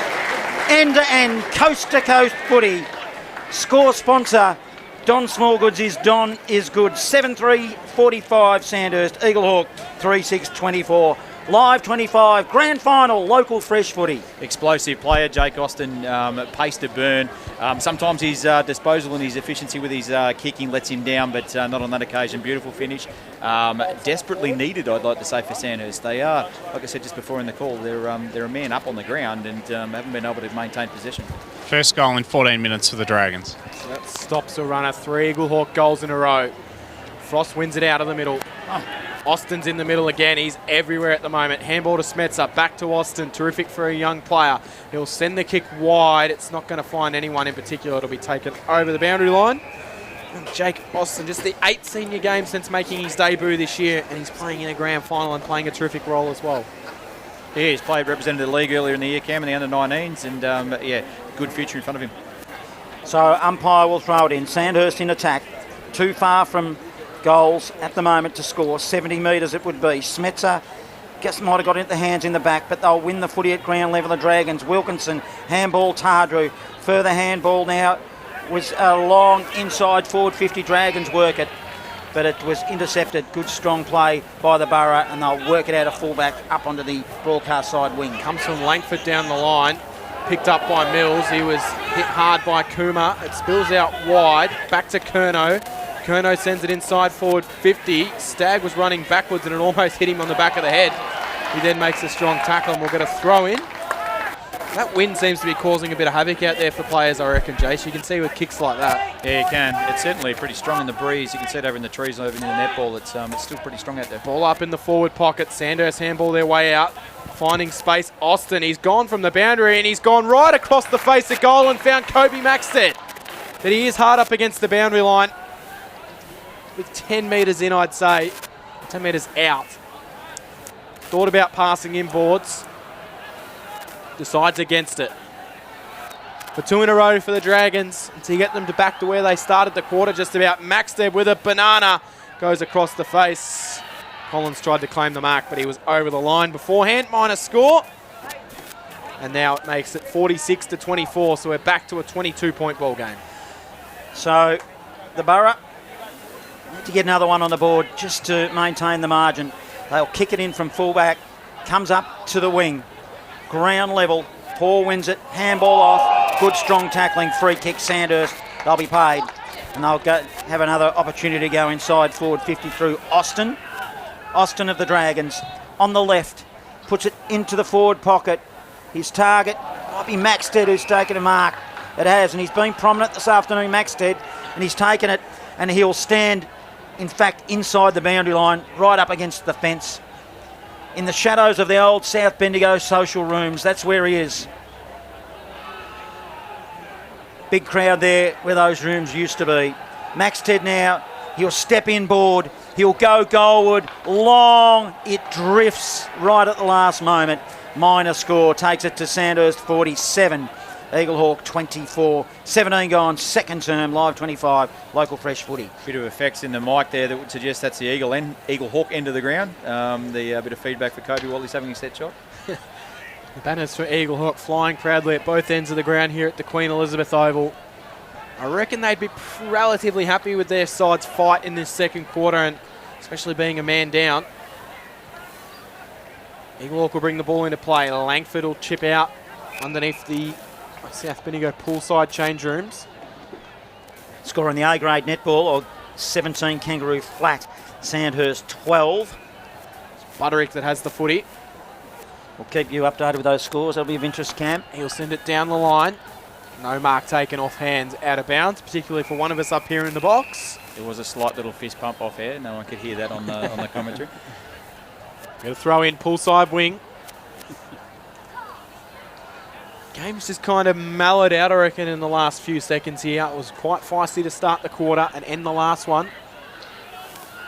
End to end, coast to coast footy. Score sponsor Don Smallgoods is Don is good. 7-3-45 Sandhurst. Eaglehawk 3-6-24. Live 25, grand final, local fresh footy. Explosive player, Jake Austin, pace to burn. Sometimes his disposal and his efficiency with his kicking lets him down, but not on that occasion. Beautiful finish. Desperately needed, I'd like to say, for Sandhurst. They are, like I said just before in the call, they're a man up on the ground and haven't been able to maintain possession. First goal in 14 minutes for the Dragons. So that stops a runner. 3 Eaglehawk goals in a row. Frost wins it out of the middle. Austin's in the middle again. He's everywhere at the moment. Handball to Smetzer. Back to Austin. Terrific for a young player. He'll send the kick wide. It's not going to find anyone in particular. It'll be taken over the boundary line. And Jake Austin, just the 8th senior game since making his debut this year, and he's playing in a grand final and playing a terrific role as well. Yeah, he's represented the league earlier in the year, Cam, in the under-19s, and good future in front of him. So umpire will throw it in. Sandhurst in attack. Too far from goals at the moment to score. 70 metres it would be. Smetzer might have got it into the hands in the back, but they'll win the footy at ground level. The Dragons. Wilkinson, handball Tardrew. Further handball now was a long inside forward 50. Dragons work it, but it was intercepted. Good strong play by the Borough, and they'll work it out of fullback up onto the broadcast side wing. Comes from Langford down the line. Picked up by Mills. He was hit hard by Kuma. It spills out wide. Back to Curnow. Curnow sends it inside forward 50. Stagg was running backwards and it almost hit him on the back of the head. He then makes a strong tackle and we'll get a throw in. That wind seems to be causing a bit of havoc out there for players, I reckon, Jace. You can see with kicks like that. Yeah, you can. It's certainly pretty strong in the breeze. You can see it over in the trees, over in the netball. It's still pretty strong out there. Ball up in the forward pocket. Sandhurst handball their way out. Finding space. Austin, he's gone from the boundary and he's gone right across the face of goal and found Kobe Maxted. But he is hard up against the boundary line. With 10 metres in, I'd say. 10 metres out. Thought about passing inboards. Decides against it. For 2 in a row for the Dragons to get them back to where they started the quarter, just about. Maxted with a banana. Goes across the face. Collins tried to claim the mark, but he was over the line beforehand. Minus score. And now it makes it 46-24, so we're back to a 22-point ball game. So the Borough need to get another one on the board just to maintain the margin. They'll kick it in from fullback, comes up to the wing, ground level. Paul wins it, handball off, good strong tackling, free kick. Sandhurst, they'll be paid, and they'll have another opportunity to go inside forward 50 through Austin. Austin of the Dragons on the left, puts it into the forward pocket. His target might be Maxted, who's taken a mark. It has, and he's been prominent this afternoon, Maxted, and he's taken it, and he'll stand, in fact, inside the boundary line, right up against the fence. In the shadows of the old South Bendigo social rooms, that's where he is. Big crowd there where those rooms used to be. Maxted now, he'll step inboard, he'll go goalward, long, it drifts right at the last moment. Minor score takes it to Sandhurst 47, Eaglehawk 24, 17 gone, second term, live 25, local fresh footy. Bit of effects in the mic there that would suggest that's the Eaglehawk end of the ground. The bit of feedback for Kobe while he's having a set shot. The banners for Eaglehawk flying proudly at both ends of the ground here at the Queen Elizabeth Oval. I reckon they'd be relatively happy with their side's fight in this second quarter, and especially being a man down. Eaglehawk will bring the ball into play. Langford will chip out underneath the South Bendigo poolside change rooms. Score in the A-grade netball, or 17 Kangaroo flat, Sandhurst 12. It's Butterick that has the footy. We'll keep you updated with those scores. That'll be of interest, Cam. He'll send it down the line. No mark taken off hands out of bounds, particularly for one of us up here in the box. There was a slight little fist pump off air. No one could hear that on the commentary. Going to throw in poolside wing. Game's just kind of mellowed out, I reckon, in the last few seconds here. It was quite feisty to start the quarter and end the last one.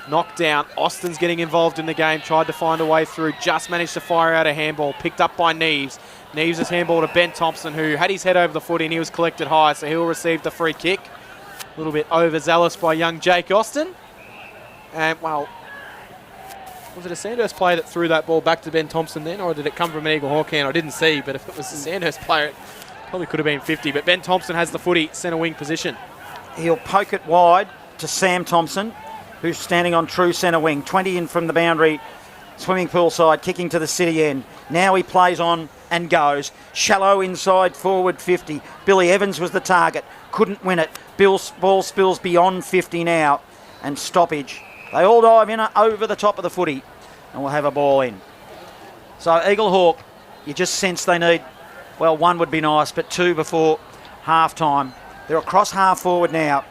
Knocked down. Austin's getting involved in the game. Tried to find a way through. Just managed to fire out a handball. Picked up by Neves. Neves' handball to Ben Thompson, who had his head over the footy and he was collected high, so he'll receive the free kick. A little bit overzealous by young Jake Austin. And, well, was it a Sandhurst player that threw that ball back to Ben Thompson then, or did it come from an Eaglehawk hand? I didn't see, but if it was a Sandhurst player, it probably could have been 50. But Ben Thompson has the footy, centre wing position. He'll poke it wide to Sam Thompson, who's standing on true centre wing. 20 in from the boundary, swimming pool side, kicking to the city end. Now he plays on and goes. Shallow inside, forward 50. Billy Evans was the target, couldn't win it. Ball spills beyond 50 now, and stoppage. They all dive in over the top of the footy, and we'll have a ball in. So Eaglehawk, you just sense they need, well, one would be nice, but two before half-time. They're across half forward now.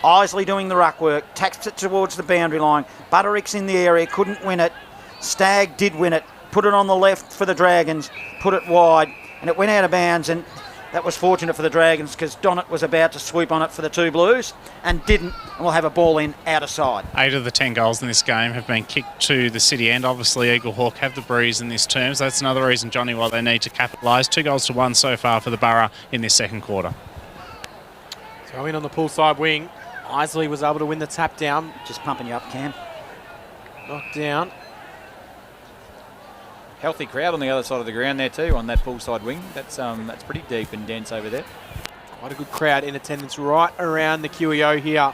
Isley doing the ruck work, taxed it towards the boundary line. Butterick's in the area, couldn't win it. Stagg did win it, put it on the left for the Dragons, put it wide, and it went out of bounds, and that was fortunate for the Dragons because Donnet was about to swoop on it for the two Blues and didn't, and we'll have a ball in out of side. 8 of the 10 goals in this game have been kicked to the city end. Obviously, Eaglehawk have the breeze in this term, so that's another reason, Johnny, why they need to capitalise. 2 goals to 1 so far for the Borough in this second quarter. Throw in on the poolside wing. Isley was able to win the tap down. Just pumping you up, Cam. Knocked down. Healthy crowd on the other side of the ground there too, on that poolside wing. That's pretty deep and dense over there. Quite a good crowd in attendance right around the QEO here.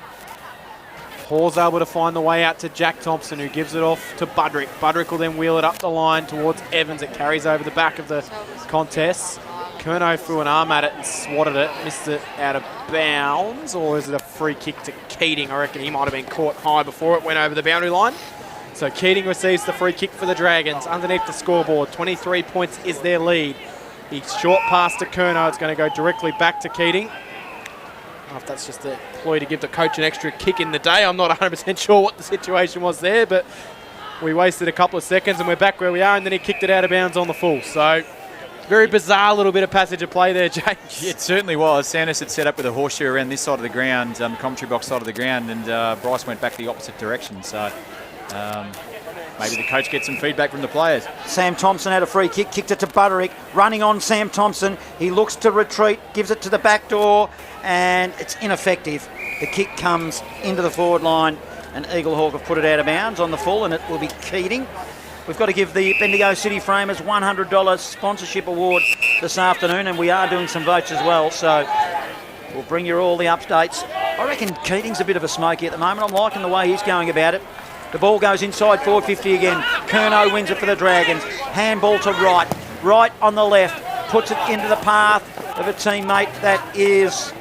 Hall's able to find the way out to Jack Thompson, who gives it off to Budrick. Budrick will then wheel it up the line towards Evans. It carries over the back of the contest. Curnow threw an arm at it and swatted it. Missed it out of bounds. Or is it a free kick to Keating? I reckon he might have been caught high before it went over the boundary line. So Keating receives the free kick for the Dragons underneath the scoreboard. 23 points is their lead. The short pass to Curnow. It's going to go directly back to Keating. I don't know if that's just a ploy to give the coach an extra kick in the day. I'm not 100% sure what the situation was there, but we wasted a couple of seconds and we're back where we are, and then he kicked it out of bounds on the full. So very bizarre little bit of passage of play there, James. It certainly was. Sandhurst had set up with a horseshoe around this side of the ground, commentary box side of the ground, and Bryce went back the opposite direction. So maybe the coach gets some feedback from the players. Sam Thompson had a free kick, kicked it to Butterick, running on Sam Thompson. He looks to retreat, gives it to the back door, and it's ineffective. The kick comes into the forward line, and Eaglehawk have put it out of bounds on the full, and it will be Keating. We've got to give the Bendigo City Framers $100 sponsorship award this afternoon, and we are doing some votes as well, so we'll bring you all the updates. I reckon Keating's a bit of a smoky at the moment. I'm liking the way he's going about it. The ball goes inside forward 50 again. Curnow wins it for the Dragons. Handball to right. Right on the left. Puts it into the path of a teammate. That is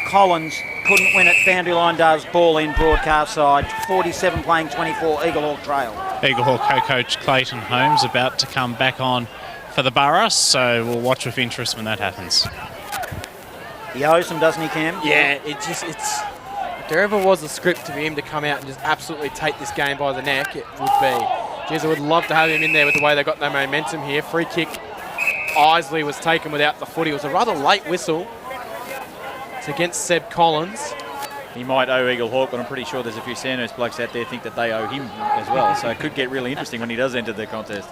Collins. Couldn't win it. Boundary line does. Ball in broadcast side. 47 playing 24. Eaglehawk trail. Eaglehawk co-coach Clayton Holmes about to come back on for the Borough, so we'll watch with interest when that happens. He owes them, doesn't he, Cam? Yeah, it's... If there ever was a script for him to come out and just absolutely take this game by the neck, it would be. Jeez, I would love to have him in there with the way they got no momentum here. Free kick. Isley was taken without the footy. It was a rather late whistle. It's against Seb Collins. He might owe Eaglehawk, but I'm pretty sure there's a few Sandhurst blokes out there think that they owe him as well. So it could get really interesting when he does enter the contest.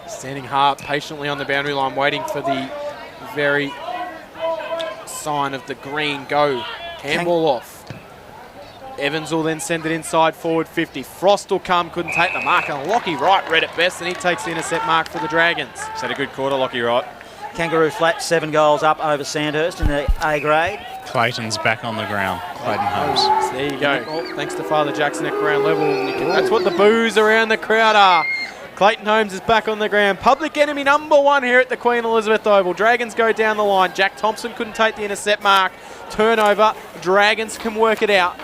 Standing hard, patiently on the boundary line, waiting for the very sign of the green go. Handball off. Evans will then send it inside forward 50. Frost will come, couldn't take the mark, and Lockie Wright read it best, and he takes the intercept mark for the Dragons. He's had a good quarter, Lockie Wright. Kangaroo Flat, 7 goals up over Sandhurst in the A grade. Clayton's back on the ground. Clayton Holmes. So there you go. Thanks to Father Jackson at ground level. That's what the boos around the crowd are. Clayton Holmes is back on the ground. Public enemy number 1 here at the Queen Elizabeth Oval. Dragons go down the line. Jack Thompson couldn't take the intercept mark. Turnover. Dragons can work it out.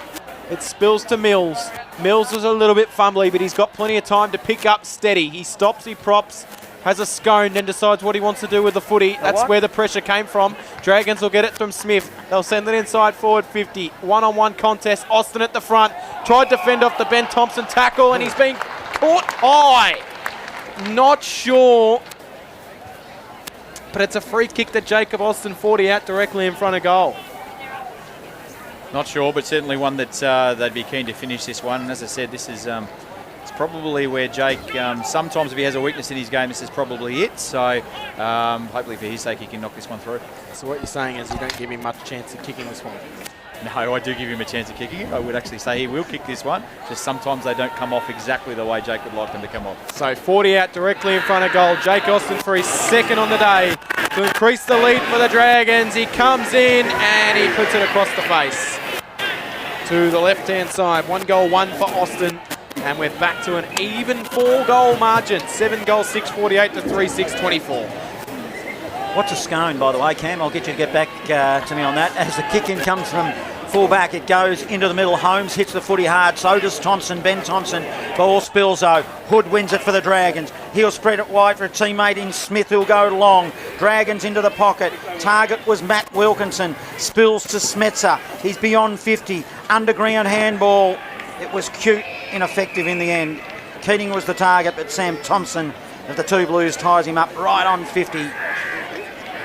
It spills to Mills. Mills was a little bit fumbly, but he's got plenty of time to pick up steady. He stops, he props, has a scone, then decides what he wants to do with the footy. That's where the pressure came from. Dragons will get it from Smith. They'll send it inside forward 50. One-on-one contest. Austin at the front. Tried to fend off the Ben Thompson tackle, and he's been caught high. Not sure, but it's a free kick to Jacob Austin, 40 out directly in front of goal. Not sure, but certainly one that they'd be keen to finish this one. And as I said, this is it's probably where Jake, sometimes if he has a weakness in his game, this is probably it. So hopefully for his sake, he can knock this one through. So what you're saying is you don't give him much chance of kicking this one? No, I do give him a chance of kicking it. I would actually say he will kick this one. Just sometimes they don't come off exactly the way Jake would like them to come off. So 40 out directly in front of goal. Jake Austin for his second on the day to increase the lead for the Dragons. He comes in and he puts it across the face to the left-hand side. 1 goal, 1 for Austin. And we're back to an even 4-goal margin. 7 goals, 6-48 to 3-6, 24. What's a scone, by the way, Cam? I'll get you to get back to me on that. As the kick-in comes from full-back, it goes into the middle. Holmes hits the footy hard. So does Thompson, Ben Thompson. Ball spills, though. Hood wins it for the Dragons. He'll spread it wide for a teammate in Smith, who'll go long. Dragons into the pocket. Target was Matt Wilkinson. Spills to Smetzer. He's beyond 50. Underground handball. It was cute, ineffective in the end. Keating was the target, but Sam Thompson of the two Blues ties him up right on 50.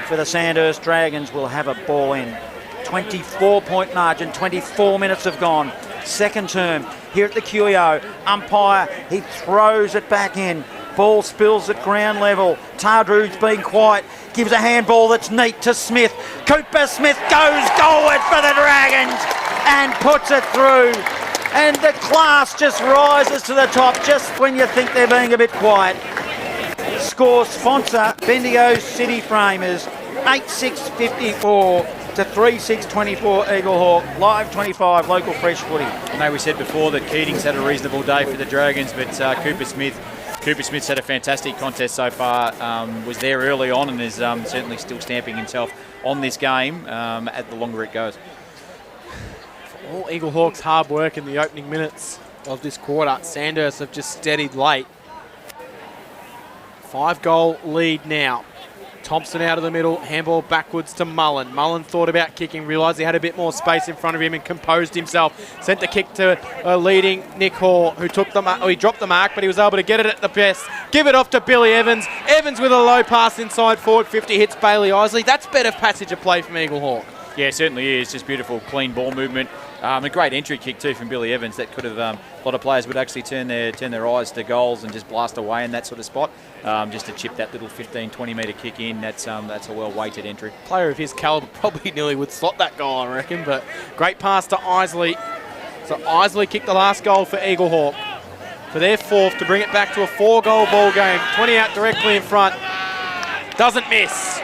For the Sandhurst Dragons will have a ball in. 24-point margin, 24 minutes have gone. Second term here at the QEO. Umpire, he throws it back in. Ball spills at ground level. Tardru's been quiet. Gives a handball that's neat to Smith. Cooper Smith goes goalward for the Dragons and puts it through. And the class just rises to the top just when you think they're being a bit quiet. Score sponsor Bendigo City Framers 86.54 to 3-6-24 Eaglehawk. Live 25 local fresh footy. I know we said before that Keating's had a reasonable day for the Dragons, but Cooper Smith's had a fantastic contest so far. Was there early on and is certainly still stamping himself on this game at the longer it goes. For all Eaglehawks' hard work in the opening minutes of this quarter, Sandhurst have just steadied late. 5-goal lead now. Thompson out of the middle, handball backwards to Mullen. Mullen thought about kicking, realised he had a bit more space in front of him and composed himself. Sent the kick to leading Nick Hoare, who took the mark. Oh, he dropped the mark, but he was able to get it at the best. Give it off to Billy Evans. Evans with a low pass inside forward 50, hits Bailey Isley. That's better passage of play from Eaglehawk. Yeah, it certainly is. Just beautiful, clean ball movement. A great entry kick too from Billy Evans. That could have a lot of players would actually turn their eyes to goals and just blast away in that sort of spot. Just to chip that little 15-20 metre kick in. That's a well-weighted entry. Player of his calibre probably nearly would slot that goal, I reckon. But great pass to Isley. So Isley kicked the last goal for Eaglehawk for their fourth to bring it back to a 4-goal ball game. 20 out directly in front. Doesn't miss.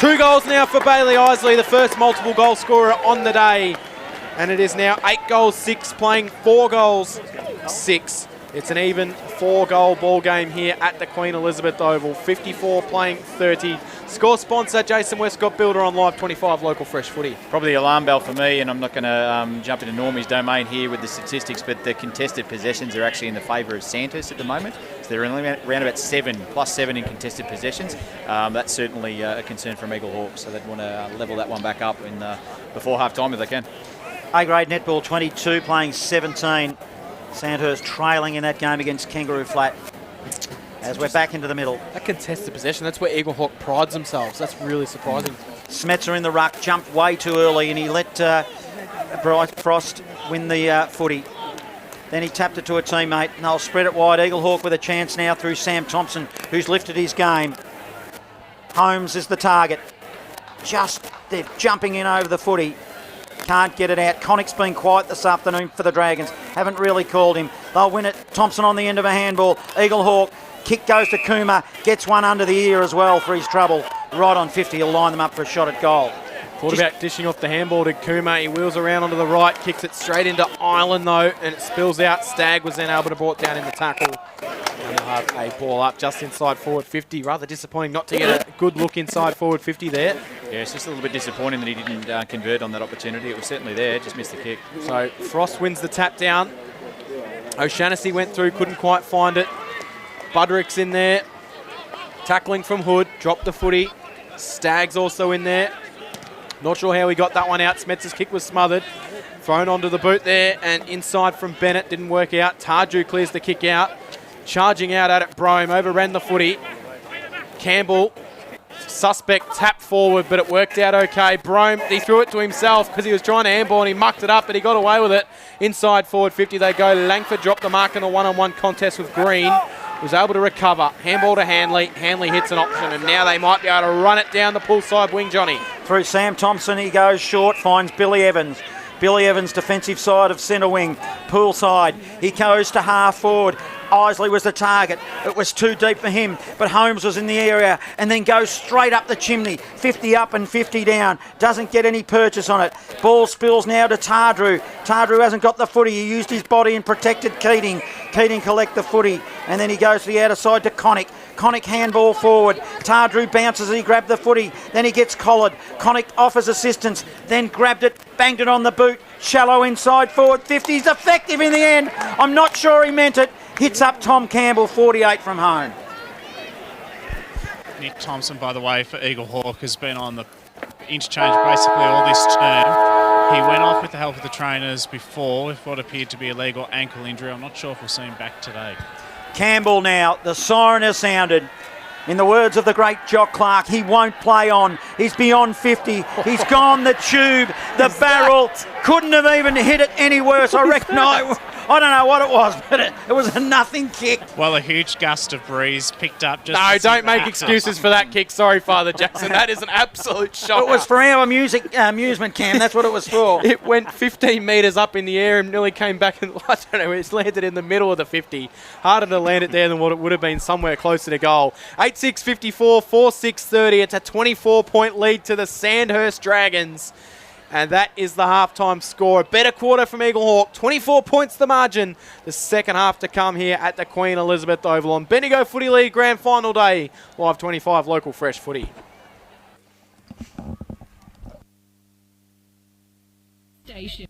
2 goals now for Bailey Isley, the first multiple goal scorer on the day. And it is now 8 goals, 6, playing 4 goals, 6. It's an even 4-goal ball game here at the Queen Elizabeth Oval. 54 playing 30. Score sponsor, Jason Westcott, Builder on Live 25 local fresh footy. Probably the alarm bell for me, and I'm not going to jump into Normie's domain here with the statistics, but the contested possessions are actually in the favour of Sandhurst at the moment. So they're only around about 7, plus 7 in contested possessions. That's certainly a concern from Eaglehawk, so they'd want to level that one back up before half-time if they can. A-grade netball 22, playing 17. Sandhurst trailing in that game against Kangaroo Flat. As we're back into the middle. That contested possession, that's where Eaglehawk prides themselves. That's really surprising. Smetzer in the ruck, jumped way too early, and he let Bryce Frost win the footy. Then he tapped it to a teammate, and they'll spread it wide. Eaglehawk with a chance now through Sam Thompson, who's lifted his game. Holmes is the target. they're jumping in over the footy. Can't get it out. Connick's been quiet this afternoon for the Dragons. Haven't really called him. They'll win it. Thompson on the end of a handball. Eaglehawk. Kick goes to Kuma. Gets one under the ear as well for his trouble. Right on 50. He'll line them up for a shot at goal. Thought about dishing off the handball to Kuma. He wheels around onto the right, kicks it straight into Island though, and it spills out. Stagg was then able to brought down in the tackle. And they'll have a ball up just inside forward 50. Rather disappointing not to get a good look inside forward 50 there. Yeah, it's just a little bit disappointing that he didn't convert on that opportunity. It was certainly there, just missed the kick. So Frost wins the tap down. O'Shannessy went through, couldn't quite find it. Budrick's in there. Tackling from Hood, dropped the footy. Stagg's also in there. Not sure how he got that one out. Smetz's kick was smothered. Thrown onto the boot there, and inside from Bennett, didn't work out. Tarju clears the kick out. Charging out at it, Brome, overran the footy. Campbell, suspect, tapped forward, but it worked out okay. Brome, he threw it to himself because he was trying to handball and he mucked it up, but he got away with it. Inside forward 50 they go. Langford dropped the mark in a one-on-one contest with Green. Was able to recover. Handball to Hanley. Hanley hits an option, and now they might be able to run it down the pull side wing, Johnny. Through Sam Thompson, he goes short, finds Billy Evans. Billy Evans, defensive side of centre wing, pool side. He goes to half forward. Isley was the target. It was too deep for him, but Holmes was in the area and then goes straight up the chimney. 50 up and 50 down. Doesn't get any purchase on it. Ball spills now to Tardrew. Tardrew hasn't got the footy. He used his body and protected Keating. Keating collect the footy, and then he goes to the outer side to Connick. Connick handball forward. Tardrew bounces and he grabbed the footy. Then he gets collared. Connick offers assistance, then grabbed it, banged it on the boot. Shallow inside forward 50. He's effective in the end. I'm not sure he meant it. Hits up Tom Campbell, 48 from home. Nick Thompson, by the way, for Eaglehawk, has been on the interchange basically all this term. He went off with the help of the trainers before with what appeared to be a leg or ankle injury. I'm not sure if we'll see him back today. Campbell now, the siren has sounded. In the words of the great Jock Clark, he won't play on. He's beyond 50. He's gone the tube, the barrel. Couldn't have even hit it any worse. I reckon I don't know what it was, but it was a nothing kick. Well, a huge gust of breeze picked up just... No, don't make excuses for that kick. Sorry, Father Jackson. That is an absolute shocker. It was for our amusement, Cam. That's what it was for. It went 15 metres up in the air and nearly came back and, I don't know, it's landed in the middle of the 50. Harder to land it there than what it would have been somewhere closer to goal. 8-6-54, 4-6-30. It's a 24-point lead to the Sandhurst Dragons. And that is the halftime score. A better quarter from Eaglehawk. 24 points the margin. The second half to come here at the Queen Elizabeth Oval on Bendigo Footy League Grand Final Day. Live 25 local fresh footy. Station.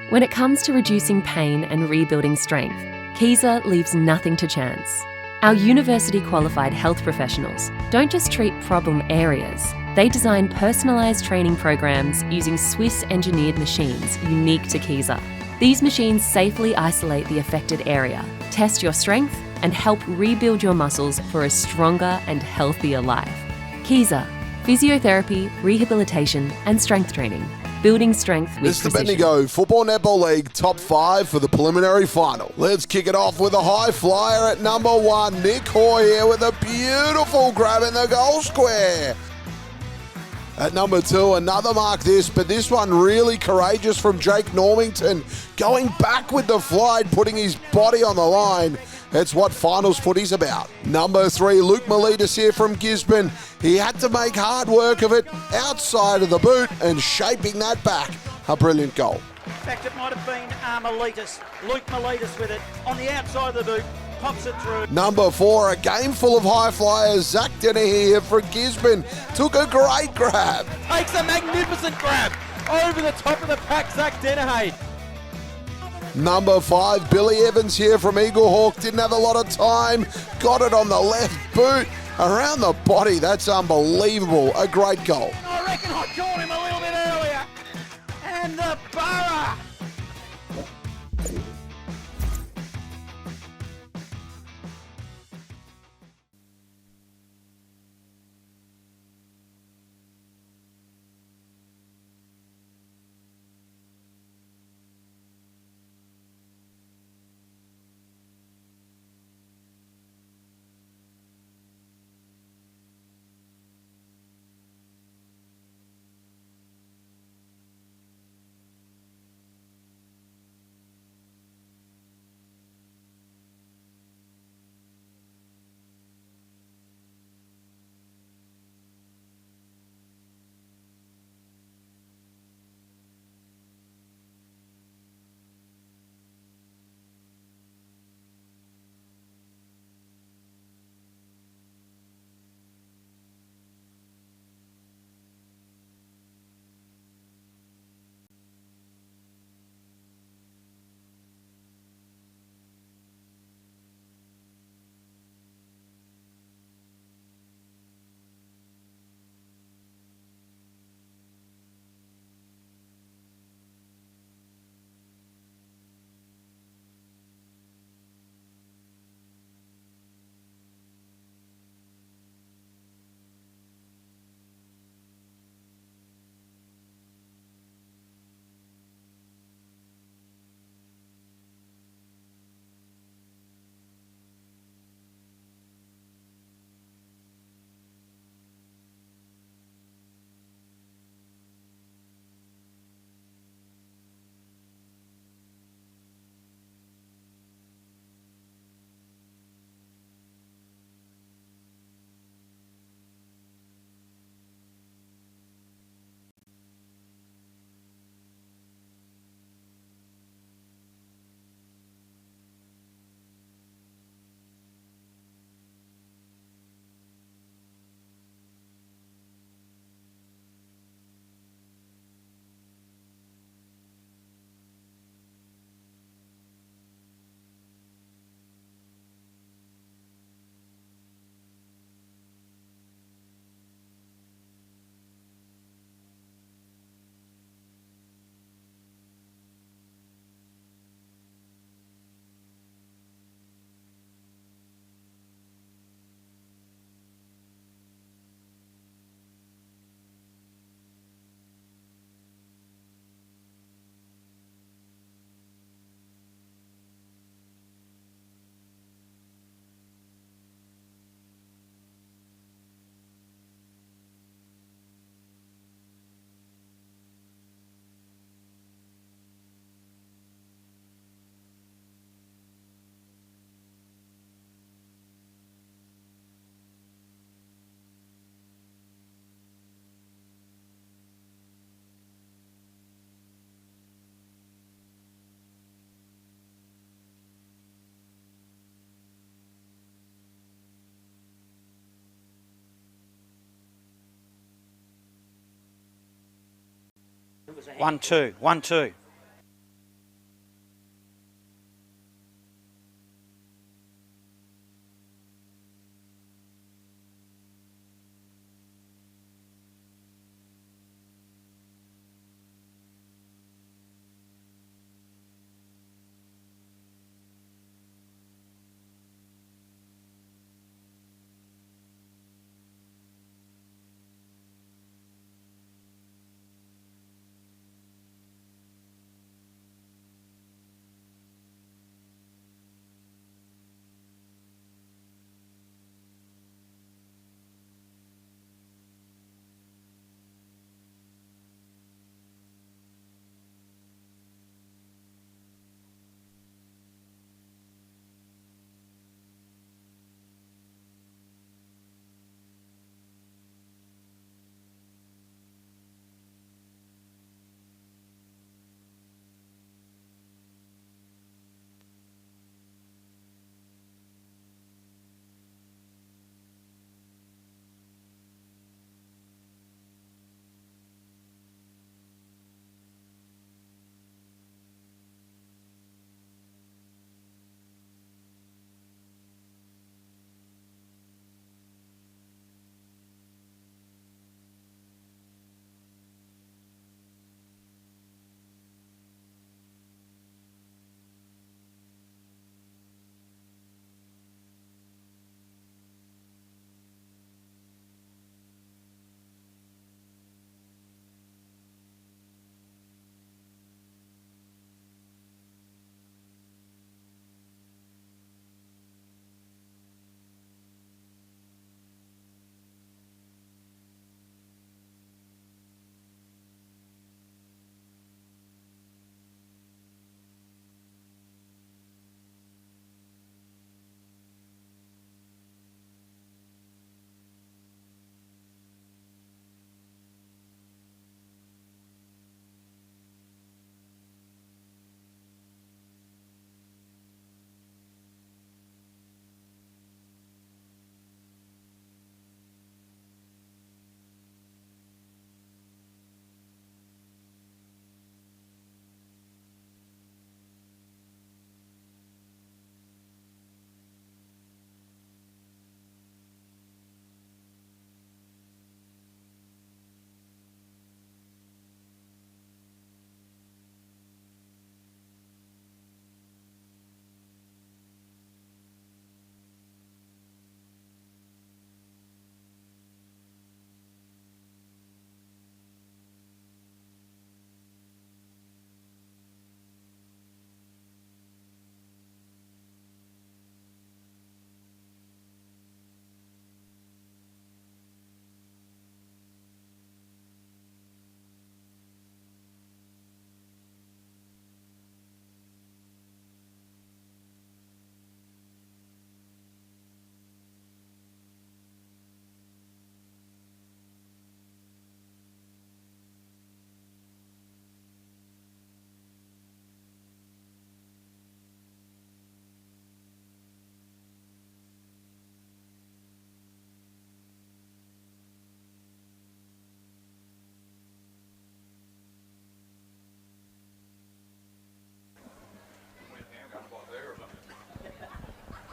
When it comes to reducing pain and rebuilding strength, Kiesa leaves nothing to chance. Our university-qualified health professionals don't just treat problem areas, they design personalised training programs using Swiss-engineered machines unique to Kiesa. These machines safely isolate the affected area, test your strength, and help rebuild your muscles for a stronger and healthier life. Kiesa, physiotherapy, rehabilitation, and strength training. Building strength with precision. It's the Bendigo Football Netball League top 5 for the preliminary final. Let's kick it off with a high flyer at number 1. Nick Hoy here with a beautiful grab in the goal square. At number 2, another mark but this one really courageous from Jake Normington. Going back with the flight, putting his body on the line. That's what finals footy's about. Number 3, Luke Miletus here from Gisborne. He had to make hard work of it outside of the boot and shaping that back. A brilliant goal. In fact, it might have been Miletus. Luke Miletus with it on the outside of the boot. Pops it through. Number 4, a game full of high flyers. Zach Dennehy here for Gisborne. Took a great grab. Takes a magnificent grab. Over the top of the pack, Zach Dennehy. Number 5, Billy Evans here from Eaglehawk. Didn't have a lot of time. Got it on the left boot. Around the body. That's unbelievable. A great goal. I reckon I caught him a little bit earlier. And the Borough. 1-2. 1-2.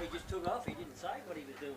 He just took off. He didn't say what he was doing.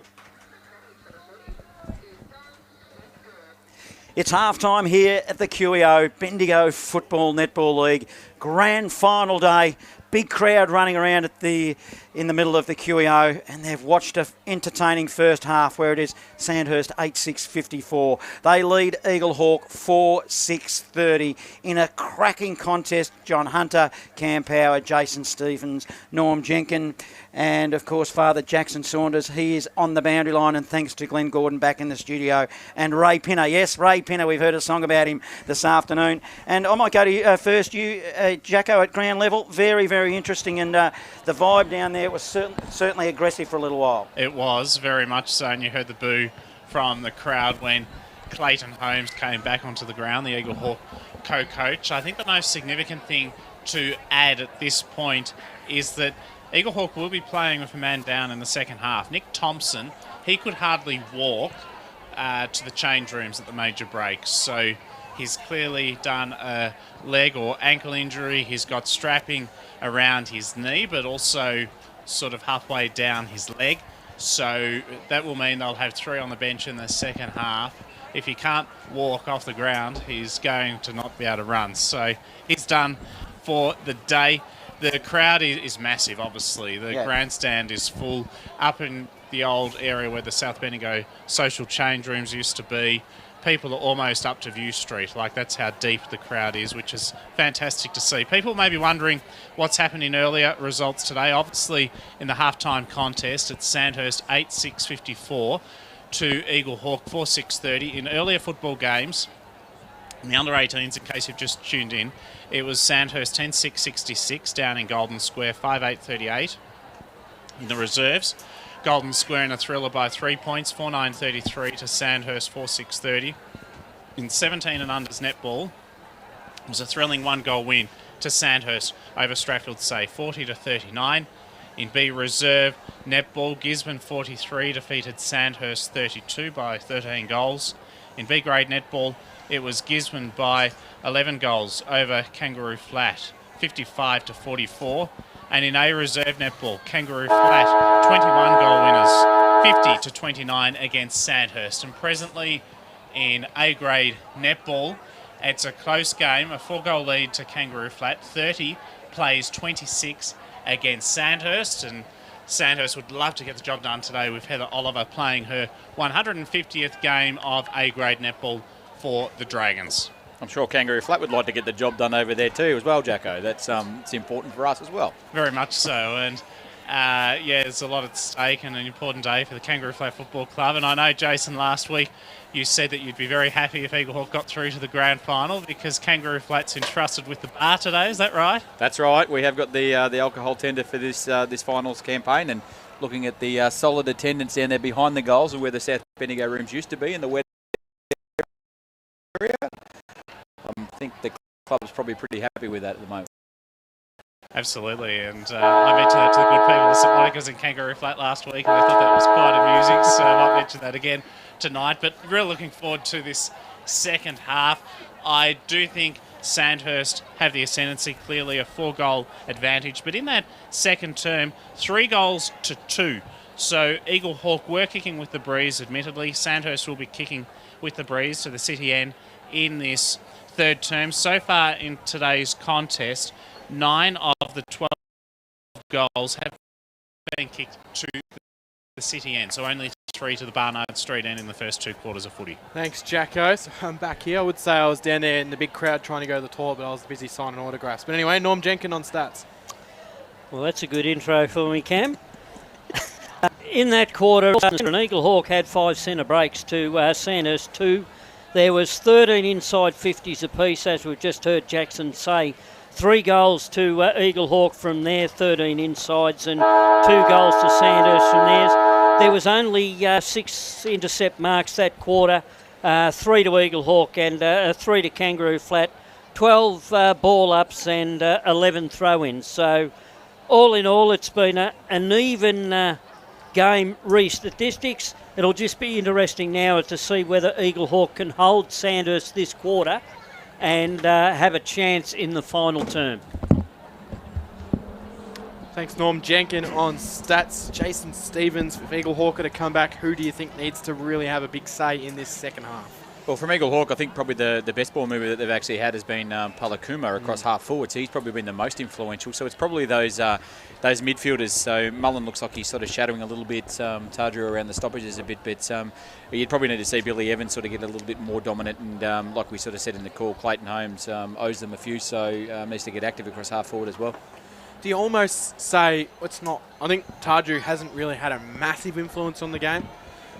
It's half-time here at the QEO Bendigo Football Netball League. Grand final day. Big crowd running around in the middle of the QEO, and they've watched an entertaining first half where it is Sandhurst 8-6-54. They lead Eaglehawk 4-6-30 in a cracking contest. John Hunter, Cam Power, Jason Stephens, Norm Jenkin, and of course Father Jackson Saunders. He is on the boundary line, and thanks to Glenn Gordon back in the studio. And Ray Pinner, yes, Ray Pinner, we've heard a song about him this afternoon. And I might go to you first, Jacko, at ground level. Very, very interesting, and the vibe down there was certainly aggressive for a little while. It was, very much so, and you heard the boo from the crowd when Clayton Holmes came back onto the ground, the Eaglehawk co-coach. I think the most significant thing to add at this point is that Eaglehawk will be playing with a man down in the second half. Nick Thompson, he could hardly walk to the change rooms at the major break. So He's clearly done a leg or ankle injury. He's got strapping around his knee, but also sort of halfway down his leg. So that will mean they'll have 3 on the bench in the second half. If he can't walk off the ground, he's going to not be able to run. So he's done for the day. The crowd is massive, obviously. The grandstand is full. Up in the old area where the South Bendigo social change rooms used to be, people are almost up to View Street. Like, that's how deep the crowd is, which is fantastic to see. People may be wondering what's happened in earlier results today. Obviously, in the halftime contest, it's Sandhurst 8-6-54 to Eaglehawk 4-6-30. In earlier football games, in the under-18s, in case you've just tuned in, it was Sandhurst 10-6-66 down in Golden Square 5-8-38. In the reserves, Golden Square in a thriller by 3 points, 4-9-33 to Sandhurst 4-6-30. In 17 and unders netball, it was a thrilling 1-goal win to Sandhurst over Strathfield Say 40-39. In B reserve netball, Gisborne 43 defeated Sandhurst 32 by 13 goals. In B grade netball, it was Gisborne by 11 goals over Kangaroo Flat 55-44. And in A reserve netball, Kangaroo Flat 21 goal winners 50-29 against Sandhurst. And presently in A grade netball, it's a close game, a 4-goal lead to Kangaroo Flat. 30 plays 26 against Sandhurst, and Sandhurst would love to get the job done today with Heather Oliver playing her 150th game of A-grade netball for the Dragons. I'm sure Kangaroo Flat would like to get the job done over there too as well, Jacko. That's it's important for us as well. Very much so, and there's a lot at stake and an important day for the Kangaroo Flat Football Club. And I know, Jason, last week you said that you'd be very happy if Eaglehawk got through to the grand final because Kangaroo Flat's entrusted with the bar today. Is that right? That's right. We have got the alcohol tender for this finals campaign, and looking at the solid attendance down there behind the goals and where the South Bendigo rooms used to be in the wet area. I think the club's probably pretty happy with that at the moment. Absolutely, and I mentioned that to the good people of St Monica's and Kangaroo Flat last week, and they thought that was quite amusing, so I might mention that again tonight. But really looking forward to this second half. I do think Sandhurst have the ascendancy, clearly a 4-goal advantage, but in that second term, 3-2. So Eaglehawk were kicking with the breeze, admittedly. Sandhurst will be kicking with the breeze to the City End in this third term. So far in today's contest, 9 of the 12 goals have been kicked to the City End, so only 3 to the Barnard Street End in the first 2 quarters of footy. Thanks, Jacko. So I'm back here. I would say I was down there in the big crowd trying to go to the toilet, but I was busy signing autographs. But anyway, Norm Jenkin on stats. Well, that's a good intro for me, Cam. In that quarter, Eaglehawk had 5 centre breaks to Sandhurst 2. There was 13 inside 50s apiece, as we've just heard Jackson say. 3 goals to Eaglehawk from their 13 insides and 2 goals to Sandhurst from theirs. There was only 6 intercept marks that quarter, 3 to Eaglehawk and 3 to Kangaroo Flat, 12 ball ups and 11 throw-ins. So all in all, it's been an even game re-statistics. It'll just be interesting now to see whether Eaglehawk can hold Sandhurst this quarter and have a chance in the final term. Thanks, Norm Jenkin on stats. Jason Stevens, if Eaglehawk are to come back, who do you think needs to really have a big say in this second half? Well, from Eaglehawk, I think probably the best ball mover that they've actually had has been Palakuma across half forwards. He's probably been the most influential. So it's probably those midfielders. So Mullen looks like he's sort of shadowing a little bit. Tardru around the stoppages a bit. But you'd probably need to see Billy Evans sort of get a little bit more dominant. And like we sort of said in the call, Clayton Holmes owes them a few. So needs to get active across half forward as well. Do you almost say it's not? I think Tardru hasn't really had a massive influence on the game.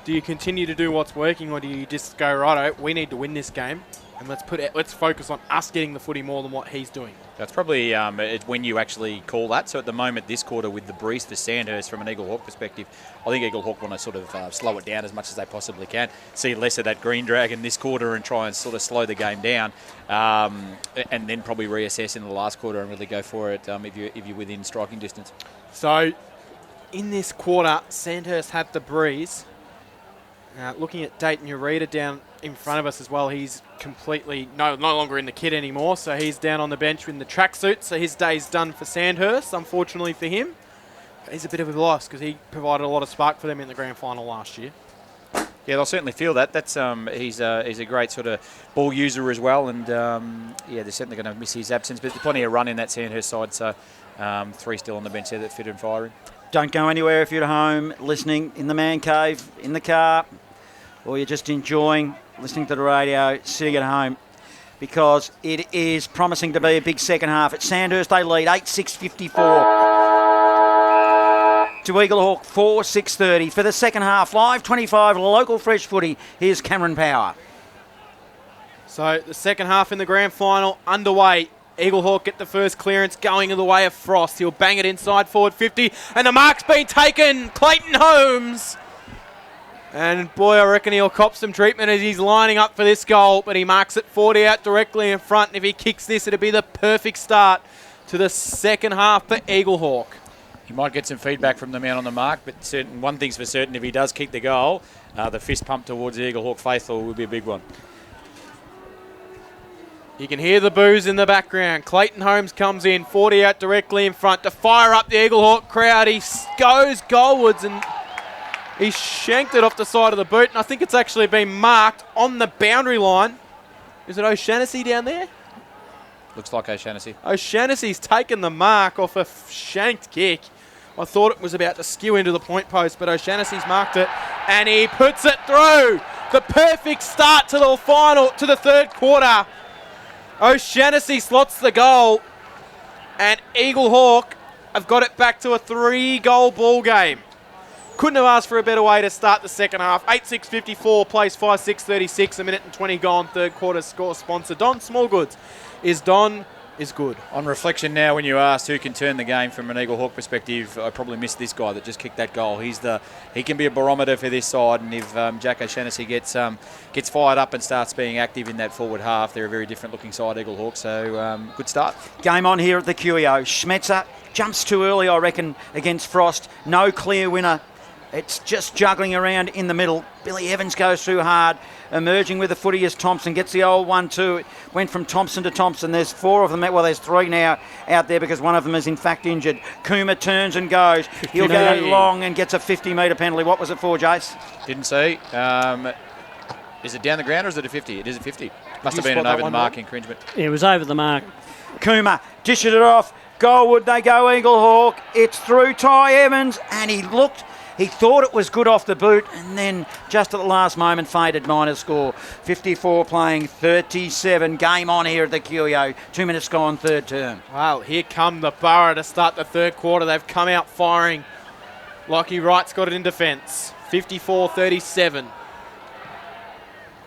Do you continue to do what's working, or do you just go, righto, we need to win this game, and let's focus on us getting the footy more than what he's doing? That's probably when you actually call that. So at the moment, this quarter with the breeze for Sandhurst, from an Eaglehawk perspective, I think Eaglehawk want to sort of slow it down as much as they possibly can, see less of that green dragon this quarter and try and sort of slow the game down, and then probably reassess in the last quarter and really go for it if you're within striking distance. So in this quarter, Sandhurst had the breeze. Looking at Dayton Ureta down in front of us as well, he's completely no longer in the kit anymore, so he's down on the bench in the tracksuit, so his day's done for Sandhurst, unfortunately for him. But he's a bit of a loss because he provided a lot of spark for them in the grand final last year. Yeah, they'll certainly feel that. That's he's a great sort of ball user as well, and yeah, they're certainly going to miss his absence. But there's plenty of run in that Sandhurst side, so 3 still on the bench there that fit and firing. Don't go anywhere if you're at home, listening in the man cave, in the car, or you're just enjoying listening to the radio, sitting at home, because it is promising to be a big second half. At Sandhurst, they lead 8-6-54 to Eaglehawk 4-6-30. For the second half, live 25 local fresh footy. Here's Cameron Power. So the second half in the grand final underway. Eaglehawk get the first clearance going in the way of Frost. He'll bang it inside forward 50, and the mark's been taken. Clayton Holmes. And boy, I reckon he'll cop some treatment as he's lining up for this goal, but he marks it 40 out directly in front. And if he kicks this, it'll be the perfect start to the second half for Eaglehawk. He might get some feedback from the man on the mark, but one thing's for certain, if he does kick the goal, the fist pump towards the Eaglehawk faithful will be a big one. You can hear the boos in the background. Clayton Holmes comes in, 40 out directly in front to fire up the Eaglehawk crowd. He goes goalwards and he shanked it off the side of the boot, and I think it's actually been marked on the boundary line. Is it O'Shaughnessy down there? Looks like O'Shaughnessy. O'Shaughnessy's taken the mark off a shanked kick. I thought it was about to skew into the point post, but O'Shaughnessy's marked it, and he puts it through. The perfect start to the final, to the third quarter. O'Shaughnessy slots the goal, and Eaglehawk have got it back to a 3-goal ball game. Couldn't have asked for a better way to start the second half. 8-6-54, plays 5-6-36, a minute and 20 gone, third quarter score sponsor. Don Smallgoods is good. On reflection now, when you asked who can turn the game from an Eaglehawk perspective, I probably missed this guy that just kicked that goal. He can be a barometer for this side, and if Jack O'Shaughnessy gets fired up and starts being active in that forward half, they're a very different looking side, Eaglehawk, so good start. Game on here at the QEO. Schmetzer jumps too early, I reckon, against Frost. No clear winner. It's just juggling around in the middle. Billy Evans goes through hard. Emerging with the footy is Thompson. Gets the old 1-2. It went from Thompson to Thompson. There's 4 of them. Well, there's 3 now out there because one of them is in fact injured. Kuma turns and goes. He'll go long and gets a 50-metre penalty. What was it for, Jace? Didn't see. Is it down the ground or is it a 50? It is a 50. Must have been an over the mark infringement. It was over the mark. Kuma dishes it off. Goalwood, they go Eaglehawk. It's through Ty Evans, and he thought it was good off the boot, and then just at the last moment faded minor score. 54 playing 37. Game on here at the QEO. 2 minutes gone, third term. Wow, here come the Borough to start the third quarter. They've come out firing. Lockie Wright's got it in defence. 54-37.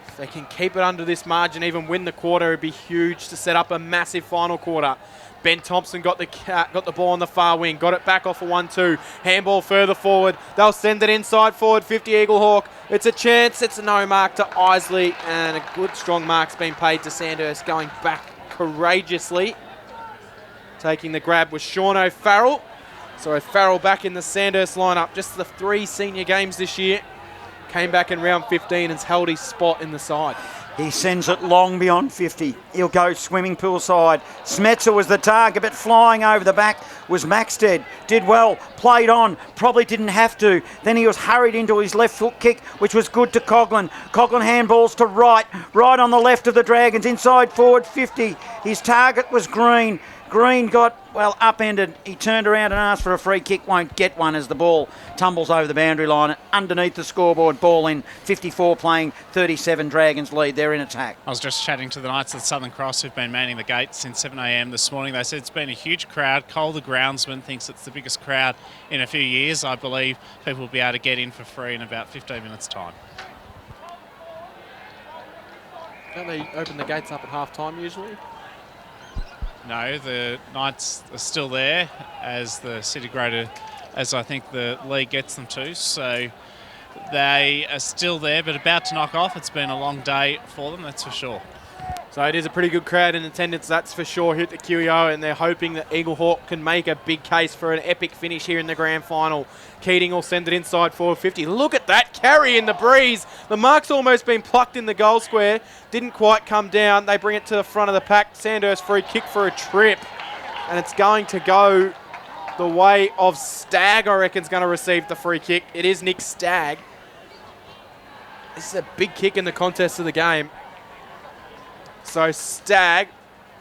If they can keep it under this margin, even win the quarter, it'd be huge to set up a massive final quarter. Ben Thompson got the ball on the far wing, got it back off a 1-2. Handball further forward. They'll send it inside forward, 50 Eaglehawk. It's a chance. It's a no mark to Isley, and a good strong mark's been paid to Sandhurst, going back courageously. Taking the grab was Sean O'Farrell. So O'Farrell back in the Sandhurst lineup. Just the 3 senior games this year. Came back in round 15 and has held his spot in the side. He sends it long beyond 50. He'll go swimming pool side. Smetzer was the target, but flying over the back was Maxted. Did well, played on, probably didn't have to. Then he was hurried into his left foot kick, which was good to Coughlin. Coughlin handballs to Wright on the left of the Dragons, inside forward 50. His target was Green. Green got, upended. He turned around and asked for a free kick. Won't get one as the ball tumbles over the boundary line. Underneath the scoreboard, ball in. 54 playing 37. Dragons lead. They're in attack. I was just chatting to the Knights of the Southern Cross who've been manning the gates since 7 a.m. this morning. They said it's been a huge crowd. Cole, the groundsman, thinks it's the biggest crowd in a few years. I believe people will be able to get in for free in about 15 minutes' time. Don't they open the gates up at half-time usually? No, the Knights are still there as the City Greater, as I think the league gets them to. So they are still there, but about to knock off. It's been a long day for them, that's for sure. So it is a pretty good crowd in attendance, that's for sure, here at the QEO, and they're hoping that Eaglehawk can make a big case for an epic finish here in the grand final. Keating will send it inside forward 50. Look at that carry in the breeze. The mark's almost been plucked in the goal square. Didn't quite come down. They bring it to the front of the pack. Sandhurst free kick for a trip. And it's going to go the way of Stagg, I reckon, is going to receive the free kick. It is Nick Stagg. This is a big kick in the contest of the game. So Stagg,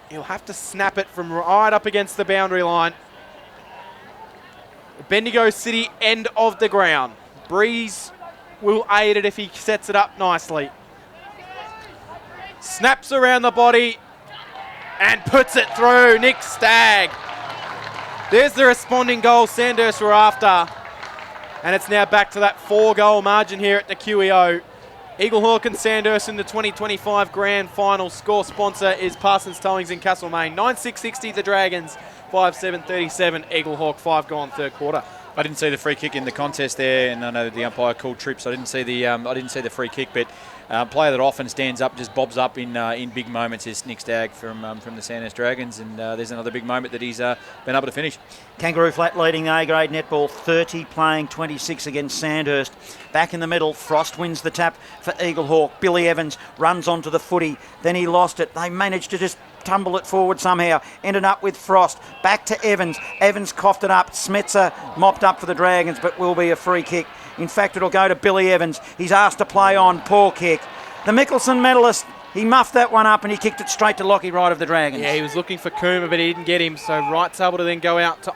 he'll have to snap it from right up against the boundary line. Bendigo City end of the ground. Breeze will aid it if he sets it up nicely. Snaps around the body and puts it through. Nick Stagg. There's the responding goal Sandhurst were after. And it's now back to that 4-goal margin here at the QEO. Eaglehawk and Sandhurst in the 2025 Grand Final. Score sponsor is Parsons Towings in Castlemaine. 9-6-60 the Dragons, 5-7-37 Eaglehawk. 5 gone third quarter. I didn't see the free kick in the contest there, and I know the umpire called trips. I didn't see the free kick, but player that often stands up, just bobs up in big moments is Nick Stagg from the Sandhurst Dragons, and there's another big moment that he's been able to finish. Kangaroo Flat leading A-grade netball, 30 playing 26 against Sandhurst. Back in the middle, Frost wins the tap for Eaglehawk. Billy Evans runs onto the footy, then he lost it. They managed to just tumble it forward somehow. Ended up with Frost. Back to Evans. Evans coughed it up. Smetzer mopped up for the Dragons, but will be a free kick. In fact, it'll go to Billy Evans. He's asked to play on. Poor kick. The Mickelson medalist, he muffed that one up and he kicked it straight to Lockie Wright of the Dragons. Yeah, he was looking for Kuma, but he didn't get him. So Wright's able to then go out to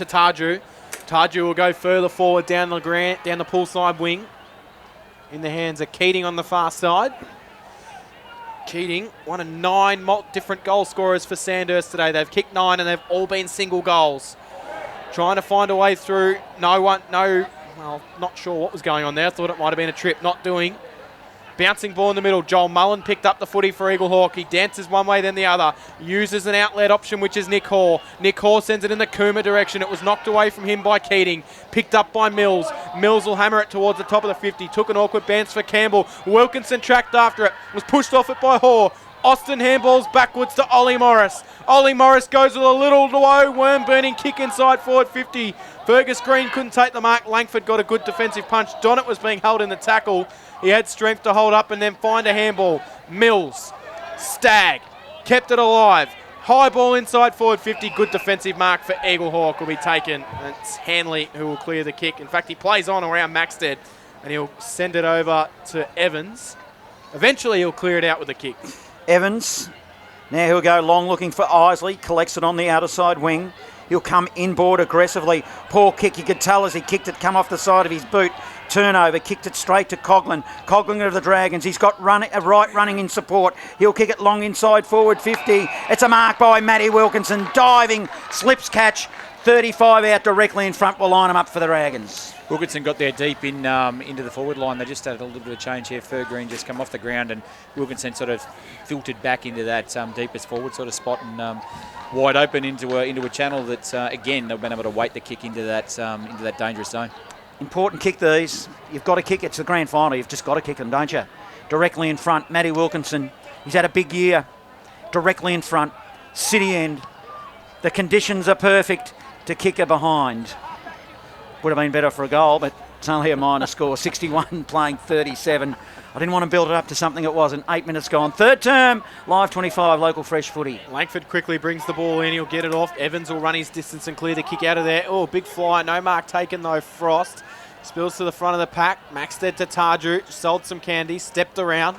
Tarju. Tarju will go further forward down the poolside wing. In the hands of Keating on the far side. Keating, one of 9 different goal scorers for Sandhurst today. They've kicked 9 and they've all been single goals. Trying to find a way through. Well, not sure what was going on there. I thought it might have been a trip. Not doing. Bouncing ball in the middle. Joel Mullen picked up the footy for Eaglehawk. He dances one way, then the other. Uses an outlet option, which is Nick Hoare. Nick Hoare sends it in the Kuma direction. It was knocked away from him by Keating. Picked up by Mills. Mills will hammer it towards the top of the 50. Took an awkward bounce for Campbell. Wilkinson tracked after it. Was pushed off it by Hoare. Austin handballs backwards to Ollie Morris. Ollie Morris goes with a little low worm-burning kick inside forward 50. Fergus Green couldn't take the mark. Langford got a good defensive punch. Donnet was being held in the tackle. He had strength to hold up and then find a handball. Mills, Stagg, kept it alive. High ball inside forward 50. Good defensive mark for Eaglehawk will be taken. And it's Hanley who will clear the kick. In fact, he plays on around Maxted and he'll send it over to Evans. Eventually, he'll clear it out with a kick. Evans, now he'll go long looking for Isley. Collects it on the outer side wing. He'll come inboard aggressively. Poor kick, you could tell as he kicked it come off the side of his boot. Turnover, kicked it straight to Coughlin. Coughlin of the Dragons. He's got Wright running in support. He'll kick it long inside forward 50. It's a mark by Matty Wilkinson. Diving, slips catch. 35 out directly in front will line him up for the Dragons. Wilkinson got there deep into the forward line. They just had a little bit of change here. Fer Green just come off the ground and Wilkinson sort of filtered back into that deepest forward sort of spot and wide open into a channel that, again, they've been able to weight the kick into that dangerous zone. Important kick these. You've got to kick. It's the grand final. You've just got to kick them, don't you? Directly in front, Matty Wilkinson. He's had a big year. Directly in front, city end. The conditions are perfect to kick her behind. Would have been better for a goal, but it's only a minor score. 61 playing 37. I didn't want to build it up to something it wasn't. 8 minutes gone. Third term, live 25, local fresh footy. Langford quickly brings the ball in. He'll get it off. Evans will run his distance and clear the kick out of there. Oh, big fly. No mark taken though. Frost spills to the front of the pack. Maxted to Tarju. Sold some candy. Stepped around.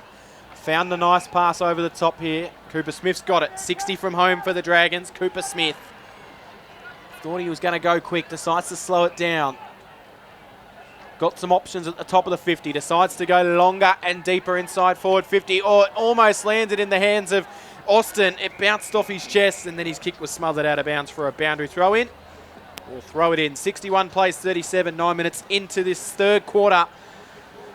Found a nice pass over the top here. Cooper Smith's got it. 60 from home for the Dragons. Cooper Smith. Thought he was going to go quick. Decides to slow it down. Got some options at the top of the 50. Decides to go longer and deeper inside forward 50. Oh, it almost landed in the hands of Austin. It bounced off his chest and then his kick was smothered out of bounds for a boundary throw in. We'll throw it in. 61 plays 37, 9 minutes into this third quarter.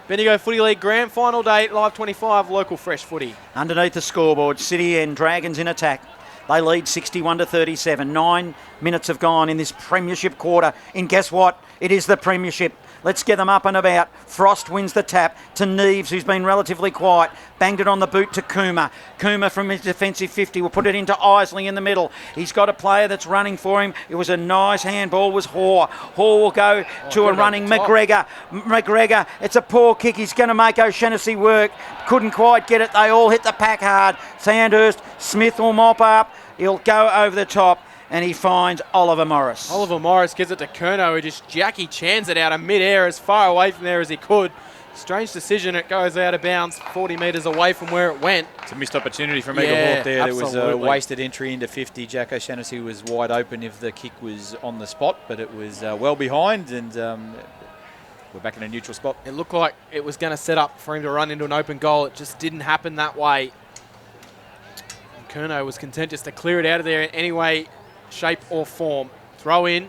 Bendigo Footy League Grand Final Day, live 25, local fresh footy. Underneath the scoreboard, City and Dragons in attack. They lead 61-37. 9 minutes have gone in this premiership quarter. And guess what? It is the premiership. Let's get them up and about. Frost wins the tap to Neves, who's been relatively quiet. Banged it on the boot to Kuma. Kuma from his defensive 50 will put it into Isley in the middle. He's got a player that's running for him. It was a nice handball, was Hoare. Hoare will go to a running McGregor. McGregor, it's a poor kick. He's going to make O'Shannessy work. Couldn't quite get it. They all hit the pack hard. Sandhurst, Smith will mop up. He'll go over the top. And he finds Oliver Morris. Oliver Morris gives it to Curnow, who just Jackie Chans it out of mid-air as far away from there as he could. Strange decision, it goes out of bounds 40 metres away from where it went. It's a missed opportunity from Eaglehawk there. Absolutely. There was a wasted entry into 50. Jack O'Shannessy was wide open if the kick was on the spot, but it was well behind, and we're back in a neutral spot. It looked like it was going to set up for him to run into an open goal. It just didn't happen that way. And Curnow was content just to clear it out of there in any way, shape or form. Throw in.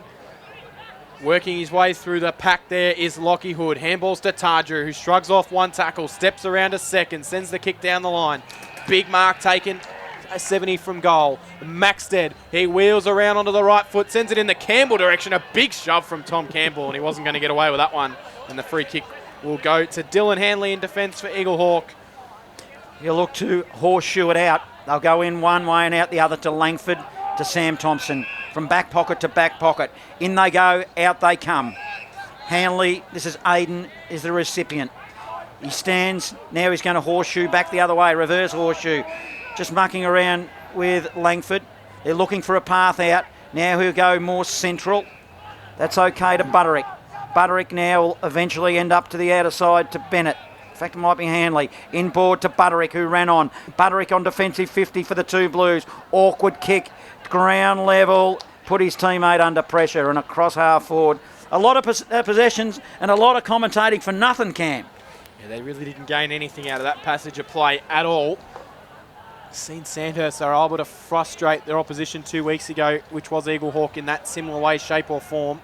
Working his way through the pack there is Lockie Hood. Handballs to Tardrew, who shrugs off one tackle, steps around a second, sends the kick down the line. Big mark taken, a 70 from goal. Maxted, he wheels around onto the right foot, sends it in the Campbell direction. A big shove from Tom Campbell, and he wasn't going to get away with that one. And the free kick will go to Dylan Hanley in defence for Eaglehawk. He'll look to horseshoe it out. They'll go in one way and out the other to Langford, to Sam Thompson. From back pocket to back pocket. In they go, out they come. Hanley, this is Aiden, is the recipient. He stands, now he's going to horseshoe back the other way, reverse horseshoe. Just mucking around with Langford. They're looking for a path out. Now he'll go more central. That's okay to Butterick. Butterick now will eventually end up to the outer side to Bennett. In fact, it might be Hanley. Inboard to Butterick, who ran on. Butterick on defensive 50 for the two Blues. Awkward kick. Ground level, put his teammate under pressure and across half forward. A lot of possessions and a lot of commentating for nothing, Cam. Yeah, they really didn't gain anything out of that passage of play at all. Seen Sandhurst are able to frustrate their opposition 2 weeks ago, which was Eaglehawk, in that similar way, shape or form.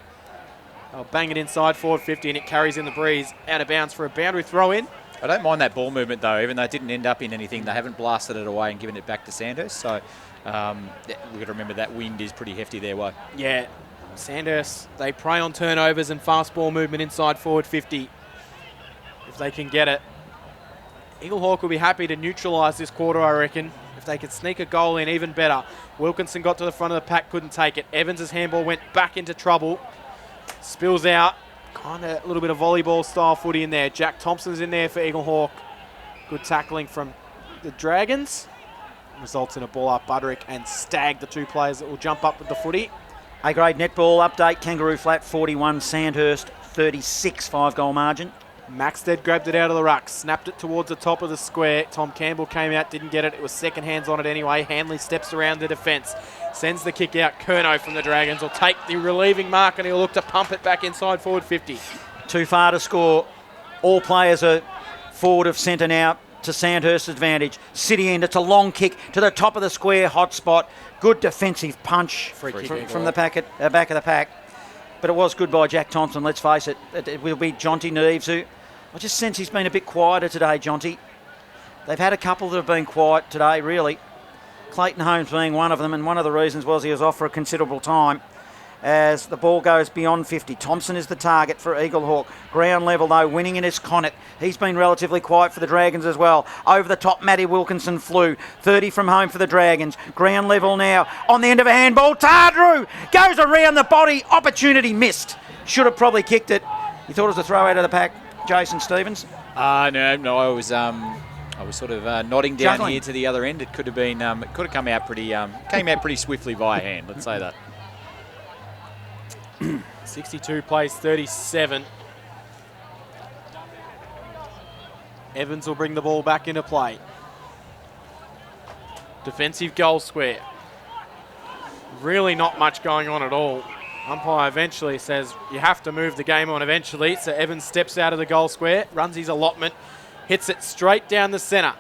They'll bang it inside forward 50 and it carries in the breeze. Out of bounds for a boundary throw in. I don't mind that ball movement though, even though it didn't end up in anything. They haven't blasted it away and given it back to Sandhurst. So we've got to remember that wind is pretty hefty their way. Yeah, Sandhurst, they prey on turnovers and fast ball movement inside forward 50. If they can get it. Eaglehawk will be happy to neutralise this quarter, I reckon. If they could sneak a goal in, even better. Wilkinson got to the front of the pack, couldn't take it. Evans' handball went back into trouble. Spills out. Kind of a little bit of volleyball style footy in there. Jack Thompson's in there for Eaglehawk. Good tackling from the Dragons. Results in a ball up. Butterick and Stagg, the two players that will jump up with the footy. A-grade netball update. Kangaroo Flat 41, Sandhurst 36, 5-goal margin. Maxted grabbed it out of the ruck, snapped it towards the top of the square. Tom Campbell came out, didn't get it. It was second hands on it anyway. Hanley steps around the defence, sends the kick out. Curnow from the Dragons will take the relieving mark and he'll look to pump it back inside forward 50. Too far to score. All players are forward of centre now to Sandhurst's advantage. City end, it's a long kick to the top of the square, hot spot. Good defensive punch from the back of the pack. But it was good by Jack Thompson, let's face it. It will be Jonty Neves, who I just sense he's been a bit quieter today, Jonty. They've had a couple that have been quiet today, really. Clayton Holmes being one of them, and one of the reasons was he was off for a considerable time as the ball goes beyond 50. Thompson is the target for Eaglehawk. Ground level, though, winning in his Connacht. He's been relatively quiet for the Dragons as well. Over the top, Matty Wilkinson flew. 30 from home for the Dragons. Ground level now. On the end of a handball, Tardrew goes around the body. Opportunity missed. Should have probably kicked it. You thought it was a throw out of the pack, Jason Stevens? No, I was sort of nodding down Juggling here to the other end. It could have been, it could have come out pretty swiftly via hand. Let's say that. 62 plays 37. Evans will bring the ball back into play. Defensive goal square. Really not much going on at all. Umpire eventually says you have to move the game on eventually. So Evans steps out of the goal square, runs his allotment, hits it straight down the centre.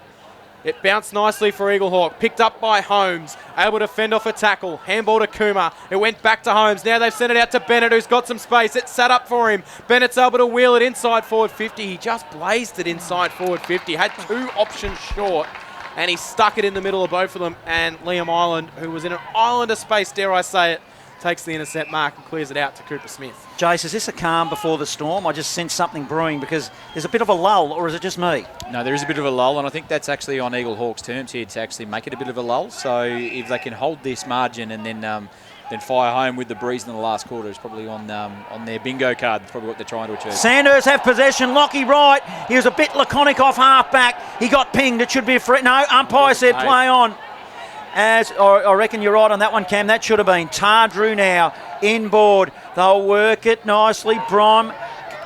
It bounced nicely for Eaglehawk, picked up by Holmes, able to fend off a tackle, handball to Kuma, it went back to Holmes, now they've sent it out to Bennett who's got some space, it's sat up for him, Bennett's able to wheel it inside forward 50, he just blazed it inside forward 50, had two options short and he stuck it in the middle of both of them, and Liam Island, who was in an island of space, dare I say it, takes the intercept mark and clears it out to Cooper Smith. Jace, is this a calm before the storm? I just sense something brewing because there's a bit of a lull, or is it just me? No, there is a bit of a lull, and I think that's actually on Eaglehawk's terms here to actually make it a bit of a lull. So if they can hold this margin and then fire home with the breeze in the last quarter is probably on their bingo card. That's probably what they're trying to achieve. Sandhurst have possession. Lockie Wright, he was a bit laconic off half-back. He got pinged. It should be a free. No, umpire said play on. As I reckon you're right on that one, Cam. That should have been. Tardrew now inboard. They'll work it nicely. Brom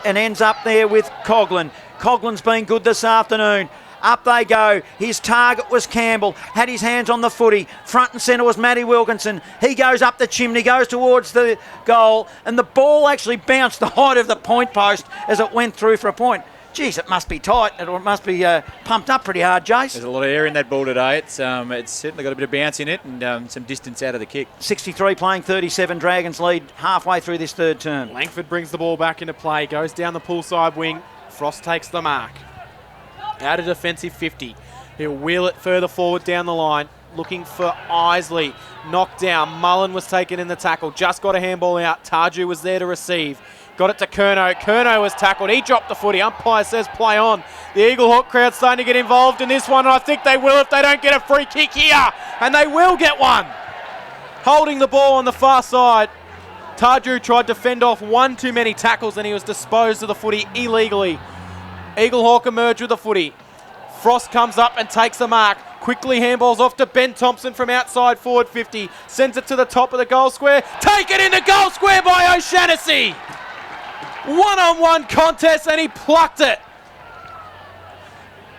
and ends up there with Coughlin. Coughlin's been good this afternoon. Up they go. His target was Campbell. Had his hands on the footy. Front and centre was Matty Wilkinson. He goes up the chimney, goes towards the goal, and the ball actually bounced the height of the point post as it went through for a point. Geez, it must be tight. It must be pumped up pretty hard, Jace. There's a lot of air in that ball today. It's certainly got a bit of bounce in it and some distance out of the kick. 63 playing 37. Dragons lead halfway through this third term. Langford brings the ball back into play. Goes down the poolside wing. Frost takes the mark. Out of defensive 50. He'll wheel it further forward down the line. Looking for Isley. Knocked down. Mullen was taken in the tackle. Just got a handball out. Tarju was there to receive. Got it to Curnow. Curnow was tackled. He dropped the footy. Umpire says play on. The Eaglehawk crowd starting to get involved in this one, and I think they will if they don't get a free kick here. And they will get one. Holding the ball on the far side. Tarju tried to fend off one too many tackles, and he was disposed of the footy illegally. Eaglehawk emerge with the footy. Frost comes up and takes the mark. Quickly handballs off to Ben Thompson from outside forward 50. Sends it to the top of the goal square. Taken in the goal square by O'Shannessy. One-on-one contest and he plucked it.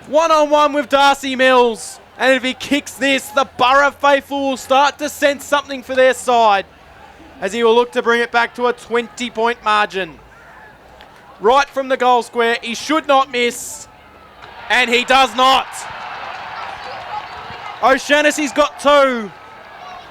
One-on-one with Darcy Mills. And if he kicks this, the Borough faithful will start to sense something for their side as he will look to bring it back to a 20-point margin. Right from the goal square, he should not miss, and he does not. O'Shannessy's got two,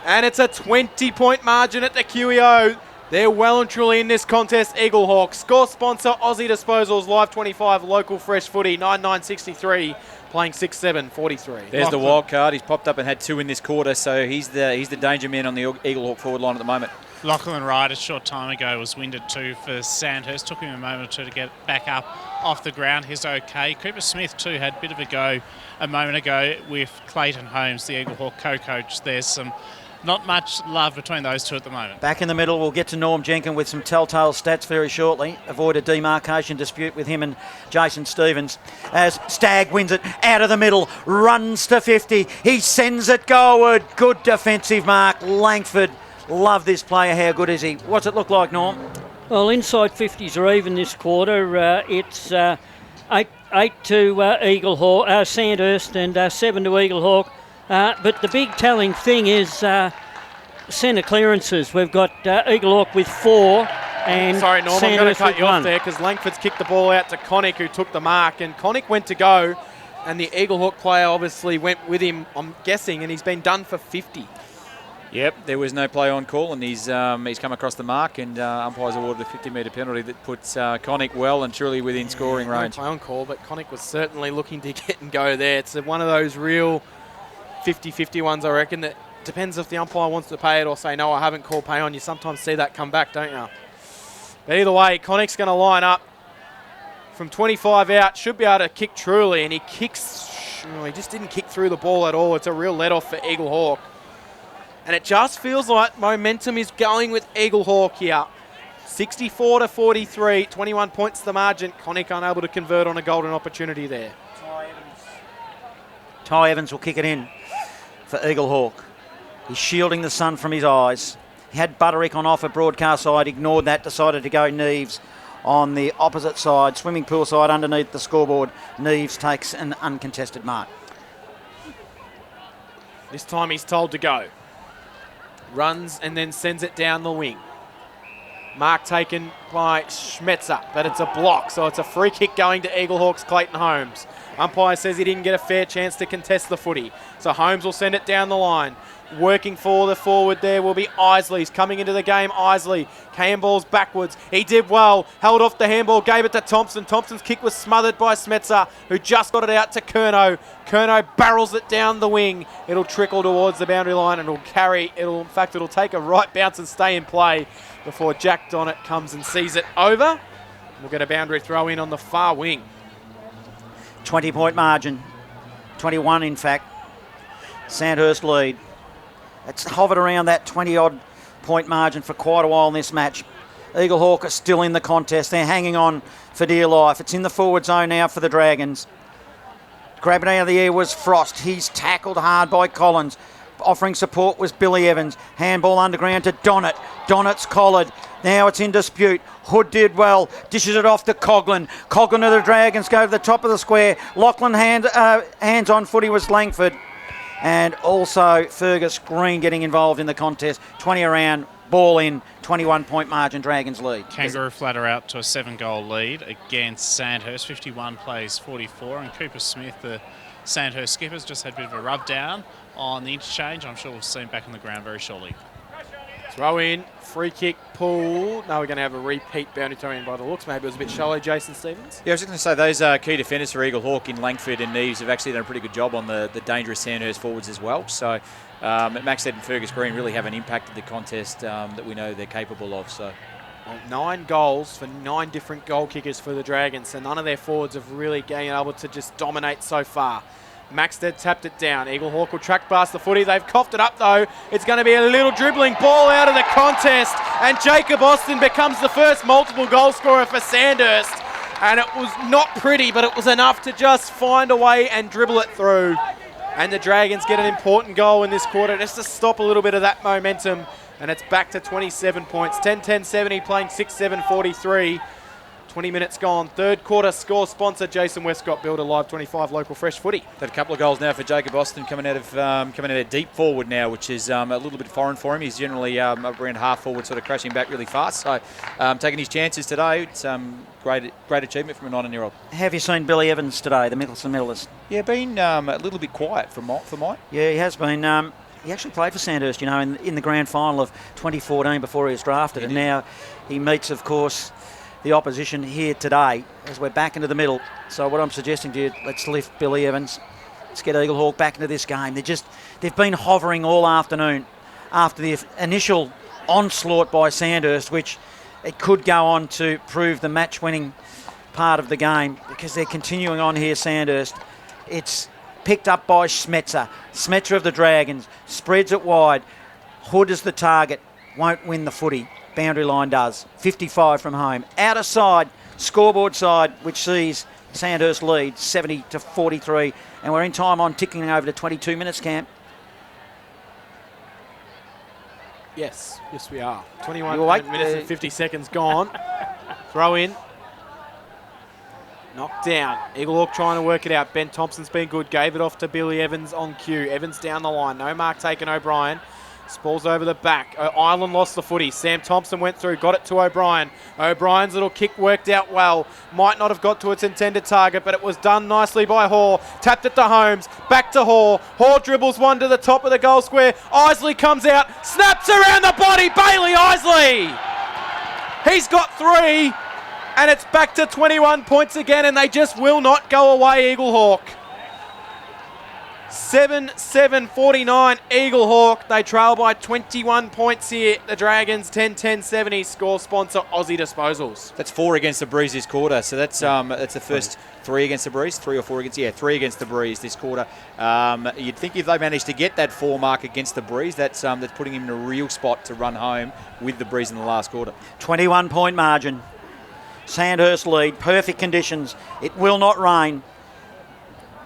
and it's a 20-point margin at the QEO. They're well and truly in this contest, Eaglehawk. Score sponsor, Aussie Disposals, Live 25, local fresh footy, 9963, playing 6-7-43. There's the wild card. He's popped up and had two in this quarter, so he's the danger man on the Eaglehawk forward line at the moment. Lachlan Wright a short time ago was winded too for Sandhurst. Took him a moment or two to get back up off the ground. He's okay. Cooper Smith too had a bit of a go a moment ago with Clayton Holmes, the Eaglehawk co-coach. There's not much love between those two at the moment. Back in the middle, we'll get to Norm Jenkin with some telltale stats very shortly. Avoid a demarcation dispute with him and Jason Stevens. As Stagg wins it out of the middle, runs to 50. He sends it goalward. Good defensive mark. Langford. Love this player. How good is he? What's it look like, Norm? Well, inside 50s are even this quarter. It's 8 to Eaglehawk, Sandhurst, and 7 to Eaglehawk. But the big telling thing is centre clearances. We've got Eaglehawk with 4 and sorry, Norm, Sandhurst I'm going to cut you with off there because Langford's kicked the ball out to Connick, who took the mark, and Connick went to go, and the Eaglehawk player obviously went with him, I'm guessing, and he's been done for 50. Yep, there was no play on call, and he's come across the mark, and umpires awarded a 50-metre penalty that puts Connick well and truly within scoring range. No play on call, but Connick was certainly looking to get and go there. It's one of those real 50-50 ones, I reckon, that depends if the umpire wants to pay it or say, no, I haven't called pay on. You sometimes see that come back, don't you? But either way, Connick's going to line up from 25 out, should be able to kick truly, and he kicks, he just didn't kick through the ball at all. It's a real let-off for Eaglehawk. And it just feels like momentum is going with Eaglehawk here. 64 to 43, 21 points to the margin. Connick unable to convert on a golden opportunity there. Ty Evans will kick it in for Eaglehawk. He's shielding the sun from his eyes. He had Butterick on offer broadcast side, ignored that, decided to go Neves on the opposite side, swimming pool side underneath the scoreboard. Neves takes an uncontested mark. This time he's told to go. Runs and then sends it down the wing. Mark taken by Schmetzer, but it's a block, so it's a free kick going to Eaglehawks' Clayton Holmes. Umpire says he didn't get a fair chance to contest the footy, so Holmes will send it down the line. Working for the forward there will be Isley's coming into the game. Isley, handballs backwards. He did well, held off the handball, gave it to Thompson. Thompson's kick was smothered by Smetzer, who just got it out to Curnow. Curnow barrels it down the wing. It'll trickle towards the boundary line and it'll take a right bounce and stay in play before Jack Donnett comes and sees it over. We'll get a boundary throw in on the far wing. 20-point margin. 21, in fact. Sandhurst lead. It's hovered around that 20-odd point margin for quite a while in this match. Eaglehawk are still in the contest. They're hanging on for dear life. It's in the forward zone now for the Dragons. Grabbing out of the air was Frost. He's tackled hard by Collins. Offering support was Billy Evans. Handball underground to Donnett. Donnett's collared. Now it's in dispute. Hood did well. Dishes it off to Coughlin. Coughlin to the Dragons. Go to the top of the square. Lachlan hands on footy was Langford. And also Fergus Green getting involved in the contest. 20 around, ball in, 21-point margin, Dragons lead. Kangaroo flatter out to a 7-goal lead against Sandhurst. 51 plays 44, and Cooper Smith, the Sandhurst skippers, just had a bit of a rub down on the interchange. I'm sure we'll see him back on the ground very shortly. Throw in, free kick, pull. Now we're going to have a repeat boundary throw in by the looks. Maybe it was a bit shallow, Jason Stevens. Yeah, I was just going to say those key defenders for Eaglehawk in Langford and Neves have actually done a pretty good job on the dangerous Sandhurst forwards as well. So Max Ed and Fergus Green really haven't impacted the contest that we know they're capable of. So. Well, 9 goals for 9 different goal kickers for the Dragons, so none of their forwards have really been able to just dominate so far. Maxted tapped it down. Eaglehawk will track past the footy. They've coughed it up though. It's going to be a little dribbling ball out of the contest, and Jacob Austin becomes the first multiple goal scorer for Sandhurst. And it was not pretty, but it was enough to just find a way and dribble it through. And the Dragons get an important goal in this quarter just to stop a little bit of that momentum. And it's back to 27 points. 10-10-70 playing 6-7-43. 20 minutes gone. Third quarter score sponsor Jason Westcott, Builder Live 25 local fresh footy. Had a couple of goals now for Jacob Austin coming out of deep forward now, which is a little bit foreign for him. He's generally around half forward, sort of crashing back really fast. So taking his chances today. It's great achievement from a 19-year-old. Have you seen Billy Evans today, the Mickelson medalist? Yeah, been a little bit quiet for Mike. Yeah, he has been. He actually played for Sandhurst, in the grand final of 2014 before he was drafted, and now he meets, of course, the opposition here today as we're back into the middle. So what I'm suggesting to you, let's lift Billy Evans. Let's get Eaglehawk back into this game. They've been hovering all afternoon after the initial onslaught by Sandhurst, which it could go on to prove the match-winning part of the game, because they're continuing on here, Sandhurst. It's picked up by Smetzer. Smetzer of the Dragons spreads it wide. Hood is the target. Won't win the footy. Boundary line does. 55 from home. Outer side, scoreboard side, which sees Sandhurst lead 70-43. And we're in time on ticking over to 22 minutes, Camp. Yes, we are. 21 minutes and 50 seconds gone. Throw in. Knocked down. Eaglehawk trying to work it out. Ben Thompson's been good. Gave it off to Billy Evans on cue. Evans down the line. No mark taken, O'Brien. Spalls over the back. Island lost the footy. Sam Thompson went through, got it to O'Brien. O'Brien's little kick worked out well. Might not have got to its intended target, but it was done nicely by Hoare. Tapped it to Holmes. Back to Hoare. Hoare dribbles one to the top of the goal square. Isley comes out. Snaps around the body. Bailey Isley. He's got 3. And it's back to 21 points again, and they just will not go away, Eaglehawk. 7-7-49 Eaglehawk. They trail by 21 points here. The Dragons 10-10-70. Score sponsor Aussie Disposals. That's 4 against the Breeze this quarter. So that's the first 3 against the Breeze, 3 or 4 against 3 against the Breeze this quarter. You'd think if they managed to get that 4 mark against the Breeze, that's putting him in a real spot to run home with the Breeze in the last quarter. 21-point margin. Sandhurst lead. Perfect conditions. It will not rain.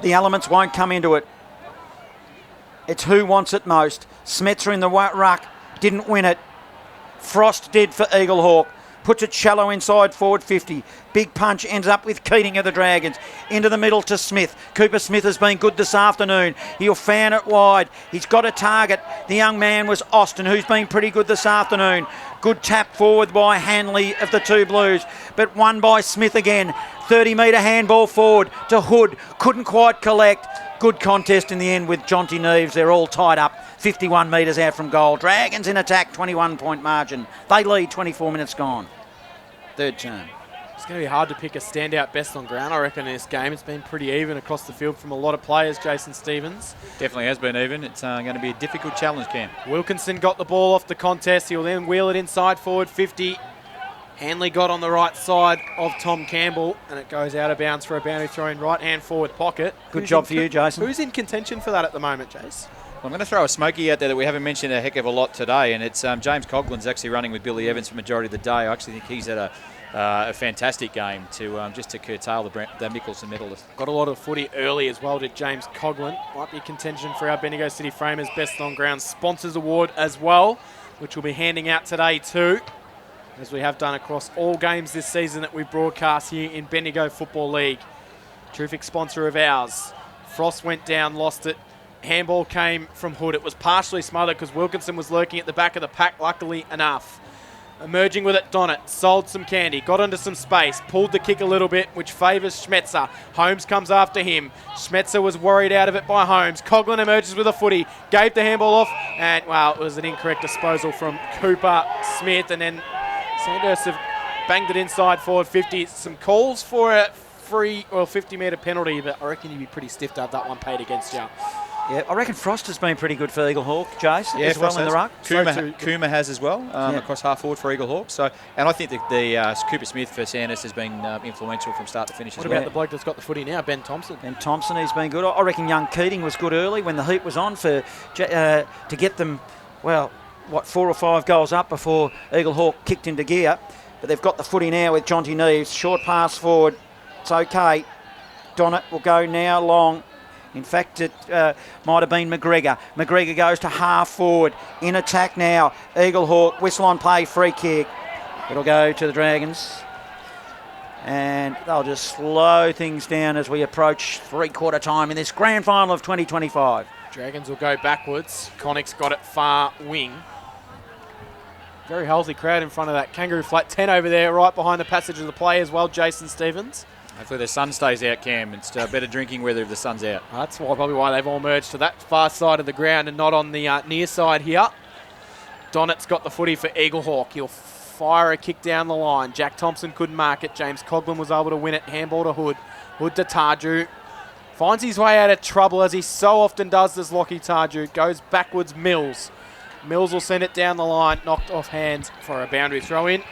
The elements won't come into it. It's who wants it most. Smetzer in the ruck. Didn't win it. Frost did for Eaglehawk. Puts it shallow inside forward 50. Big punch ends up with Keating of the Dragons. Into the middle to Smith. Cooper Smith has been good this afternoon. He'll fan it wide. He's got a target. The young man was Austin, who's been pretty good this afternoon. Good tap forward by Hanley of the 2 Blues, but won by Smith again. 30-metre handball forward to Hood. Couldn't quite collect. Good contest in the end with Jonty Neves. They're all tied up 51 metres out from goal. Dragons in attack, 21-point margin. They lead, 24 minutes gone. Third term. It's going to be hard to pick a standout best on ground, I reckon, in this game. It's been pretty even across the field from a lot of players, Jason Stevens. Definitely has been even. It's going to be a difficult challenge, Cam. Wilkinson got the ball off the contest. He'll then wheel it inside forward 50. Hanley got on the right side of Tom Campbell, and it goes out of bounds for a boundary throw in right-hand forward pocket. Good job for you, Jason. Who's in contention for that at the moment, Jace? I'm going to throw a smoky out there that we haven't mentioned a heck of a lot today, and it's James Coughlin's actually running with Billy Evans for the majority of the day. I actually think he's had a fantastic game to just to curtail the Mickelson medalist. Got a lot of footy early as well, did James Coughlin. Might be contention for our Bendigo City Framers Best on Ground Sponsors Award as well, which we'll be handing out today too, as we have done across all games this season that we broadcast here in Bendigo Football League. Terrific sponsor of ours. Frost went down, lost it. Handball came from Hood. It was partially smothered because Wilkinson was lurking at the back of the pack, luckily enough. Emerging with it, Donnet sold some candy, got into some space, pulled the kick a little bit, which favours Schmetzer. Holmes comes after him. Schmetzer was worried out of it by Holmes. Coughlin emerges with a footy, gave the handball off, and, well, it was an incorrect disposal from Cooper Smith, and then Sandhurst have banged it inside forward 50. Some calls for a free or 50-metre penalty, but I reckon you'd be pretty stiff to have that one paid against you. Yeah, I reckon Frost has been pretty good for Eaglehawk, Jace, yeah, as well in the ruck. Kuma has as well, across half forward for Eaglehawk. So, and I think the Cooper Smith for Sandhurst has been influential from start to finish what as well. What about the bloke that's got the footy now, Ben Thompson? Ben Thompson, he's been good. I reckon young Keating was good early when the heat was on to get them, well, 4 or 5 goals up before Eaglehawk kicked into gear. But they've got the footy now with Jonty Neves. Short pass forward. It's okay. Donnet will go now long. In fact, it might have been McGregor. McGregor goes to half forward. In attack now. Eaglehawk, whistle on play, free kick. It'll go to the Dragons. And they'll just slow things down as we approach three-quarter time in this grand final of 2025. Dragons will go backwards. Connick's got it far wing. Very healthy crowd in front of that Kangaroo Flat 10 over there, right behind the passage of the play as well, Jason Stevens. Hopefully the sun stays out, Cam. It's better drinking weather if the sun's out. That's probably why they've all merged to that far side of the ground and not on the near side here. Donnet's got the footy for Eaglehawk. He'll fire a kick down the line. Jack Thompson couldn't mark it. James Coughlin was able to win it. Handball to Hood. Hood to Tarju. Finds his way out of trouble as he so often does, this Lockie Tarju. Goes backwards, Mills. Mills will send it down the line. Knocked off hands for a boundary throw in.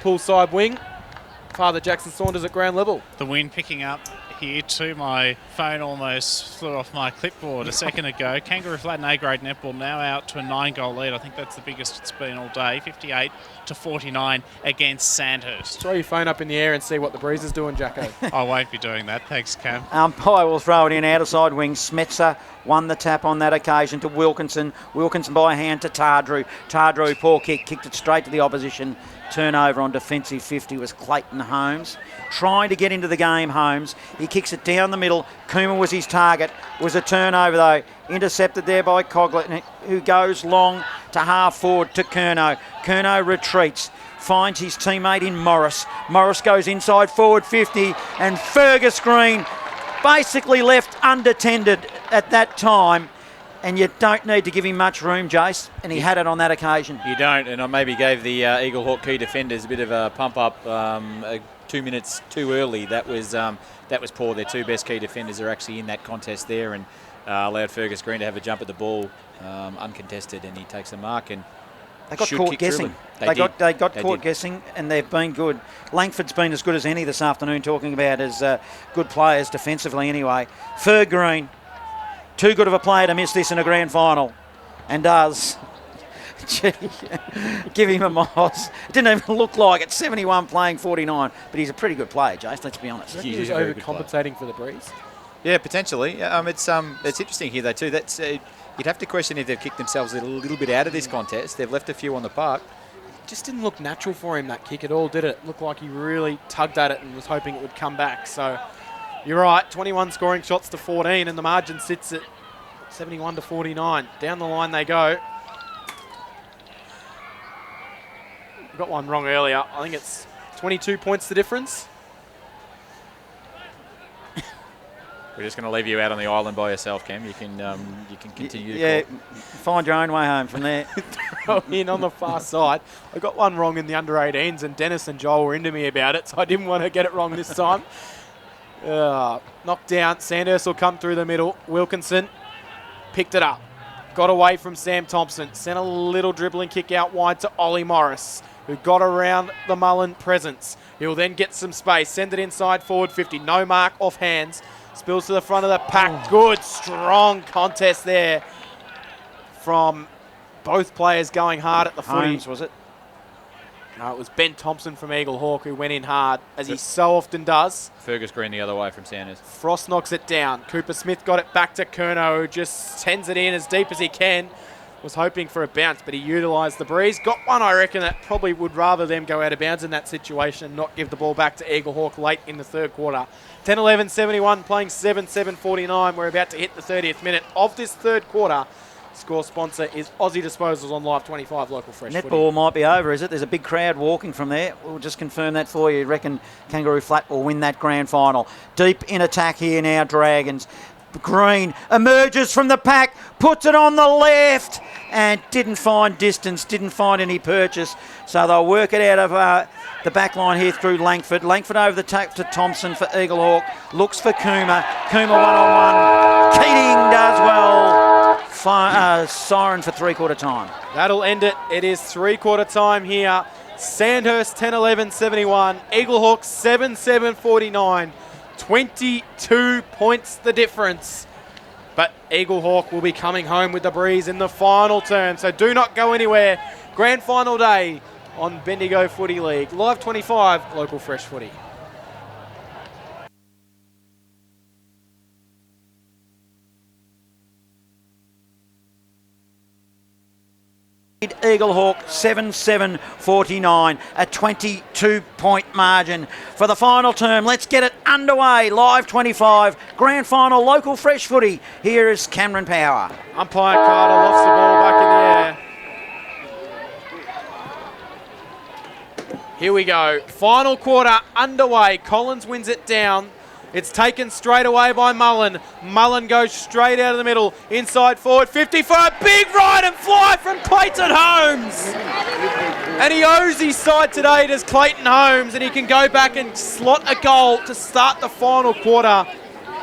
Pull side wing. Father Jackson Saunders at ground level. The wind picking up here too. My phone almost flew off my clipboard a second ago. Kangaroo Flat and A-grade netball now out to a 9-goal lead. I think that's the biggest it's been all day. 58-49 against Sandhurst. Throw your phone up in the air and see what the breeze is doing, Jacko. I won't be doing that. Thanks, Cam. Umpire will throw it in outer side wing. Smetzer won the tap on that occasion to Wilkinson. Wilkinson by hand to Tardrew. Tardrew, poor kick, kicked it straight to the opposition. Turnover on defensive 50 was Clayton Holmes. Trying to get into the game, Holmes. He kicks it down the middle. Kuma was his target. Was a turnover though. Intercepted there by Coughlin, who goes long to half forward to Curnow. Curnow retreats. Finds his teammate in Morris. Morris goes inside forward 50 and Fergus Green basically left unattended at that time. And you don't need to give him much room, Jace, and he had it on that occasion. You don't, and I maybe gave the Eaglehawk key defenders a bit of a pump up 2 minutes too early. That was poor. Their two best key defenders are actually in that contest there, and allowed Fergus Green to have a jump at the ball uncontested, and he takes a mark and they got caught guessing. They got caught guessing, and they've been good. Langford's been as good as any this afternoon, talking about as good players defensively anyway. Fer Green. Too good of a player to miss this in a grand final. And does. Gee, give him a moss. It didn't even look like it. 71 playing 49. But he's a pretty good player, Jace, let's be honest. He's overcompensating for the breeze. Yeah, potentially. It's interesting here, though, too. That's you'd have to question if they've kicked themselves a little bit out of this contest. They've left a few on the park. It just didn't look natural for him, that kick at all, did it? It looked like he really tugged at it and was hoping it would come back. So... You're right, 21 scoring shots to 14, and the margin sits at 71-49. Down the line they go. Got one wrong earlier. I think it's 22 points the difference. We're just going to leave you out on the island by yourself, Cam. You can continue. Yeah, find your own way home from there. Throw in on the far side. I got one wrong in the under-18s, and Dennis and Joel were into me about it, so I didn't want to get it wrong this time. Knocked down. Sandhurst will come through the middle. Wilkinson picked it up. Got away from Sam Thompson. Sent a little dribbling kick out wide to Ollie Morris, who got around the Mullen presence. He'll then get some space. Send it inside forward 50. No mark off hands. Spills to the front of the pack. Good, strong contest there from both players going hard at the footy. Holmes, was it? No, it was Ben Thompson from Eaglehawk who went in hard, as he so often does. Fergus Green the other way from Sanders. Frost knocks it down. Cooper Smith got it back to Curnow, who just sends it in as deep as he can. Was hoping for a bounce, but he utilised the breeze. Got one, I reckon, that probably would rather them go out of bounds in that situation and not give the ball back to Eaglehawk late in the third quarter. 10-11-71, playing 7-7-49. We're about to hit the 30th minute of this third quarter. Score sponsor is Aussie Disposals on Live 25 Local Fresh Netball Footy. might be over, is it? There's a big crowd walking from there. We'll just confirm that for you. Reckon Kangaroo Flat will win that grand final. Deep in attack here now, Dragons. Green emerges from the pack, puts it on the left, and didn't find distance, didn't find any purchase. So they'll work it out of the back line here through Langford. Langford over the tap to Thompson for Eaglehawk. Looks for Coomer. Coomer one-on-one. Keating does well. Siren for three-quarter time. That'll end it. It is three-quarter time here. Sandhurst 10-11-71. Eaglehawk 7-7-49. 22 points the difference. But Eaglehawk will be coming home with the breeze in the final term. So do not go anywhere. Grand final day on Bendigo Footy League. Live 25, Local Fresh Footy. Eaglehawk 7-7-49, a 22-point margin for the final term. Let's get it underway. Live 25, grand final, Local Fresh Footy. Here is Cameron Power. Umpire Carter lofts the ball back in the air. Here we go. Final quarter underway. Collins wins it down. It's taken straight away by Mullen. Mullen goes straight out of the middle. Inside forward 50 for a big ride and fly from Clayton Holmes. And he owes his side today, does Clayton Holmes, and he can go back and slot a goal to start the final quarter.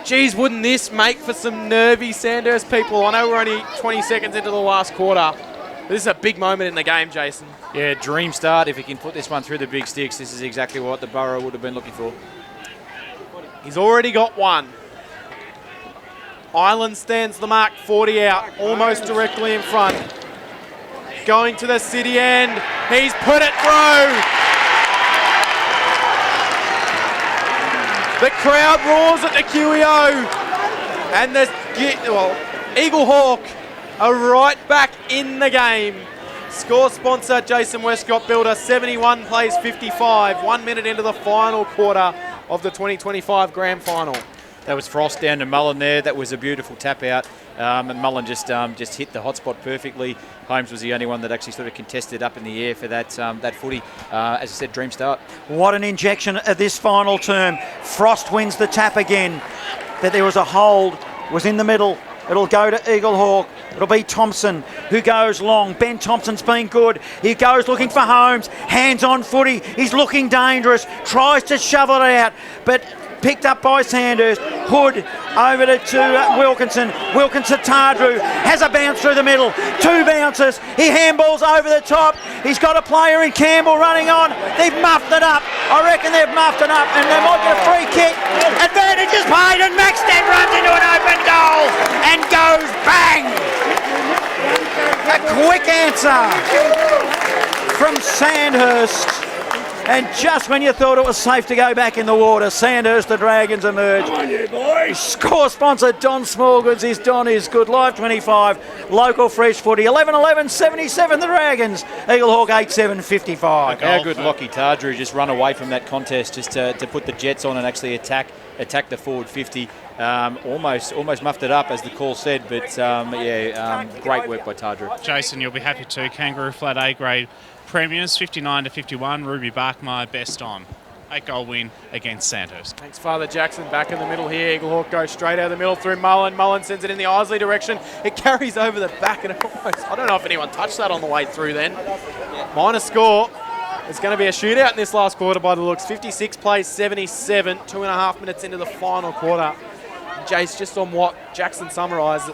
Geez, wouldn't this make for some nervy Sandhurst people? I know we're only 20 seconds into the last quarter. This is a big moment in the game, Jason. Yeah, dream start. If he can put this one through the big sticks, this is exactly what the Borough would have been looking for. He's already got one. Island stands the mark, 40 out, almost directly in front. Going to the city end. He's put it through. The crowd roars at the QEO. And the Eaglehawk are right back in the game. Score sponsor, Jason Westcott Builder, 71 plays 55. 1 minute into the final quarter of the 2025 grand final. That was Frost down to Mullen there. That was a beautiful tap out. And Mullen just hit the hot spot perfectly. Holmes was the only one that actually sort of contested up in the air for that footy. As I said, dream start. What an injection of this final term. Frost wins the tap again. That there was a hold, was in the middle. It'll go to Eaglehawk. It'll be Thompson who goes long. Ben Thompson's been good. He goes looking for Holmes. Hands on footy. He's looking dangerous. Tries to shovel it out, but picked up by Sandhurst. Hood over to Wilkinson. Wilkinson Tardrew has a bounce through the middle. Two bounces. He handballs over the top. He's got a player in Campbell running on. They've muffed it up. I reckon they've muffed it up, and they might get a free kick. Advantage is played, and Maxted runs into an open goal and goes bang. A quick answer from Sandhurst. And just when you thought it was safe to go back in the water, Sandhurst, the Dragons emerge. Come on, you boys. Score sponsor, Don Smallgoods. Is Don is good. Live 25, Local Fresh Footy. 11-11-77, the Dragons. Eaglehawk 8-7-55. How good Lockie Tardrew just run away from that contest just to put the Jets on and actually attack the forward 50. Almost muffed it up, as the call said, but great work by Tardrew. Jason, you'll be happy too. Kangaroo Flat A grade premiers, 59-51. Ruby Barkmeyer best on. 8-goal win against Sandhurst. Thanks, Father Jackson. Back in the middle here. Eaglehawk goes straight out of the middle through Mullen. Mullen sends it in the Isley direction. It carries over the back and it almost, I don't know if anyone touched that on the way through then. Minor score. It's going to be a shootout in this last quarter by the looks. 56 plays 77, 2.5 minutes into the final quarter. Jace, just on what Jackson summarised,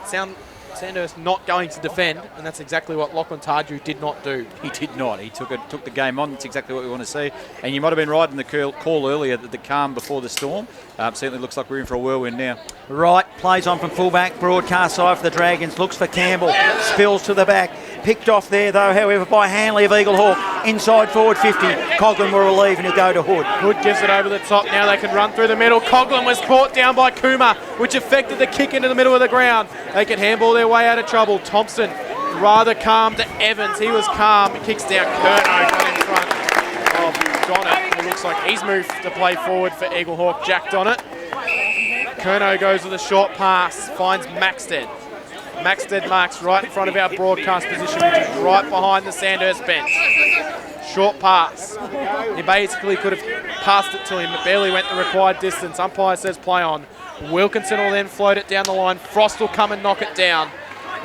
Sandhurst not going to defend, and that's exactly what Lachlan Tardew did not do. He did not. He took the game on. That's exactly what we want to see. And you might have been right in the call earlier that the calm before the storm. Certainly looks like we're in for a whirlwind now. Right, plays on from fullback, broadcast side for the Dragons, looks for Campbell, spills to the back. Picked off there, though, however, by Hanley of Eaglehawk. Inside forward 50. Coghlan will relieve and he'll go to Hood. Hood gives it over the top. Now they can run through the middle. Coghlan was caught down by Kuma, which affected the kick into the middle of the ground. They can handball their way out of trouble. Thompson rather calm to Evans. He was calm. He kicks down Curnow, got in front of Donnet. It looks like he's moved to play forward for Eaglehawk. Jack Donnet. Curnow goes with a short pass, finds Maxted. Maxted marks right in front of our broadcast position, which is right behind the Sandhurst bench. Short pass. He basically could have passed it to him, but barely went the required distance. Umpire says play on. Wilkinson will then float it down the line. Frost will come and knock it down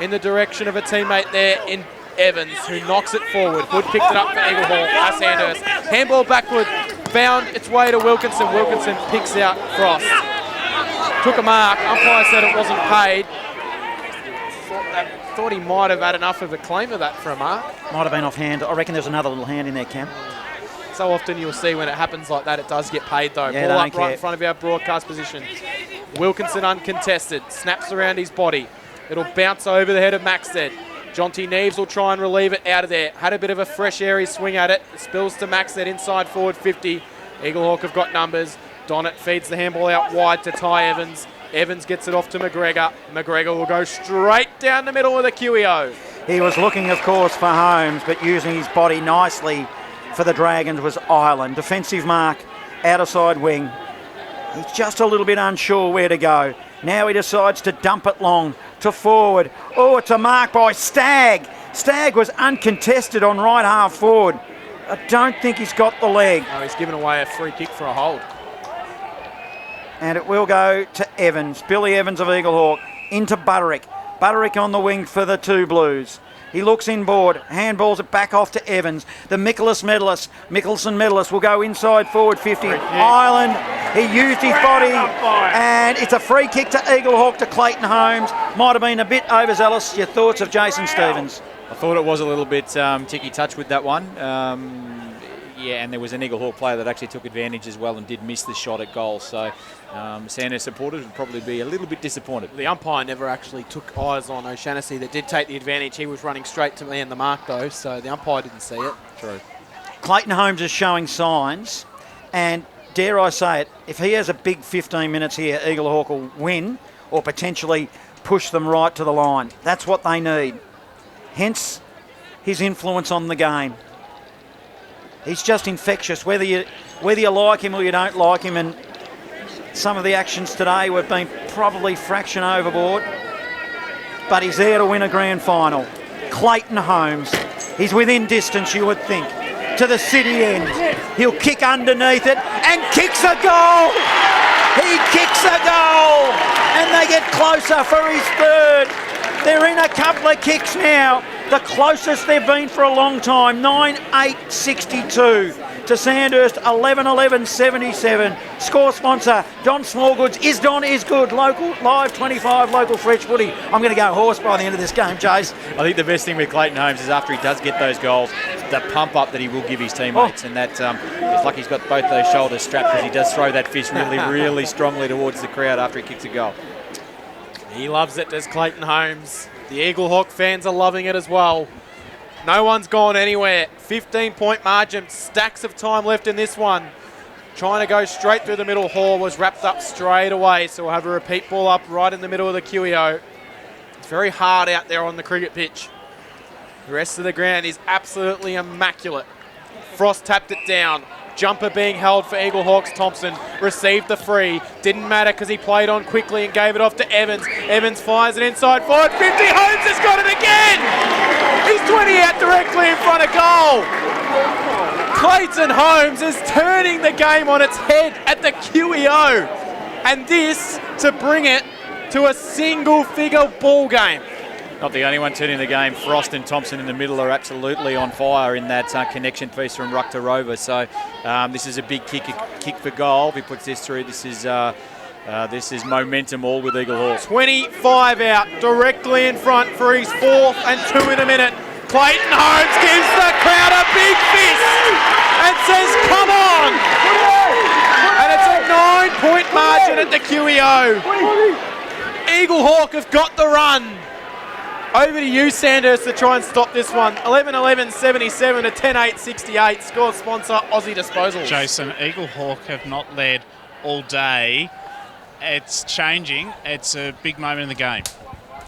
in the direction of a teammate there in Evans, who knocks it forward. Hood picks it up for Eaglehawk, Sandhurst. Handball backward, found its way to Wilkinson. Wilkinson picks out Frost. Took a mark. Umpire said it wasn't paid. Thought he might have had enough of a claim of that for a mark. Might have been off hand. I reckon there's another little hand in there, Cam. So often you'll see when it happens like that, it does get paid though. Yeah, Ball up right in front of our broadcast position. Wilkinson uncontested, snaps around his body. It'll bounce over the head of Maxted. Jonty Neves will try and relieve it out of there. Had a bit of a fresh airy swing at it. It spills to Maxted inside forward 50. Eaglehawk have got numbers. Donnet feeds the handball out wide to Ty Evans. Evans gets it off to McGregor. McGregor will go straight down the middle with a QEO. He was looking, of course, for Holmes, but using his body nicely for the Dragons was Ireland. Defensive mark, outer side wing. He's just a little bit unsure where to go. Now he decides to dump it long to forward. Oh, it's a mark by Stagg. Stagg was uncontested on right half forward. I don't think he's got the leg. No, he's given away a free kick for a hold. And it will go to Evans. Billy Evans of Eaglehawk into Butterick. Butterick on the wing for the two Blues. He looks inboard, handballs it back off to Evans. The Mickelson medalist will go inside forward 50. Ireland, he used his body, and it's a free kick to Eaglehawk to Clayton Holmes. Might have been a bit overzealous. Your thoughts of Jason Stevens? I thought it was a little bit ticky-touch with that one. Yeah, and there was an Eaglehawk player that actually took advantage as well and did miss the shot at goal. So Sandhurst supporters would probably be a little bit disappointed. The umpire never actually took eyes on O'Shannessy that did take the advantage. He was running straight to me in the mark though, so the umpire didn't see it. True. Clayton Holmes is showing signs, and dare I say it, if he has a big 15 minutes here, Eaglehawk will win or potentially push them right to the line. That's what they need. Hence his influence on the game. He's just infectious, whether you like him or you don't like him, and some of the actions today have been probably fraction overboard, but he's there to win a grand final. Clayton Holmes, he's within distance, you would think, to the city end. He'll kick underneath it and kicks a goal! He kicks a goal! And they get closer for his third. They're in a couple of kicks now. The closest they've been for a long time, 9-8-62 to Sandhurst, 11-11-77. Score sponsor, Don Smallgoods. Is Don is good. Local, live 25, local fresh footy. I'm going to go horse by the end of this game, Jace. I think the best thing with Clayton Holmes is after he does get those goals, the pump up that he will give his teammates. And that it's like he's got both those shoulders strapped because he does throw that fist really, really strongly towards the crowd after he kicks a goal. He loves it, does Clayton Holmes. The Eaglehawk fans are loving it as well. No one's gone anywhere. 15-point margin. Stacks of time left in this one. Trying to go straight through the middle. Hall was wrapped up straight away. So we'll have a repeat ball up right in the middle of the QEO. It's very hard out there on the cricket pitch. The rest of the ground is absolutely immaculate. Frost tapped it down. Jumper being held for Eaglehawks. Thompson received the free. Didn't matter because he played on quickly and gave it off to Evans. Evans fires it inside forward. 50. Holmes has got it again. He's 20 out directly in front of goal. Clayton Holmes is turning the game on its head at the QEO. And this to bring it to a single-figure ball game. Not the only one turning the game. Frost and Thompson in the middle are absolutely on fire in that connection piece from ruck to rover. So this is a big kick for goal. If he puts this through, this is momentum all with Eaglehawk. 25 out, directly in front for his 4th and 2 in a minute. Clayton Holmes gives the crowd a big fist and says, come on! And it's a 9-point margin at the QEO. Eaglehawk have got the run. Over to you, Sandhurst, to try and stop this one. 11-11-77 to 10-8-68. Score sponsor, Aussie Disposals. Jason, Eaglehawk have not led all day. It's changing. It's a big moment in the game.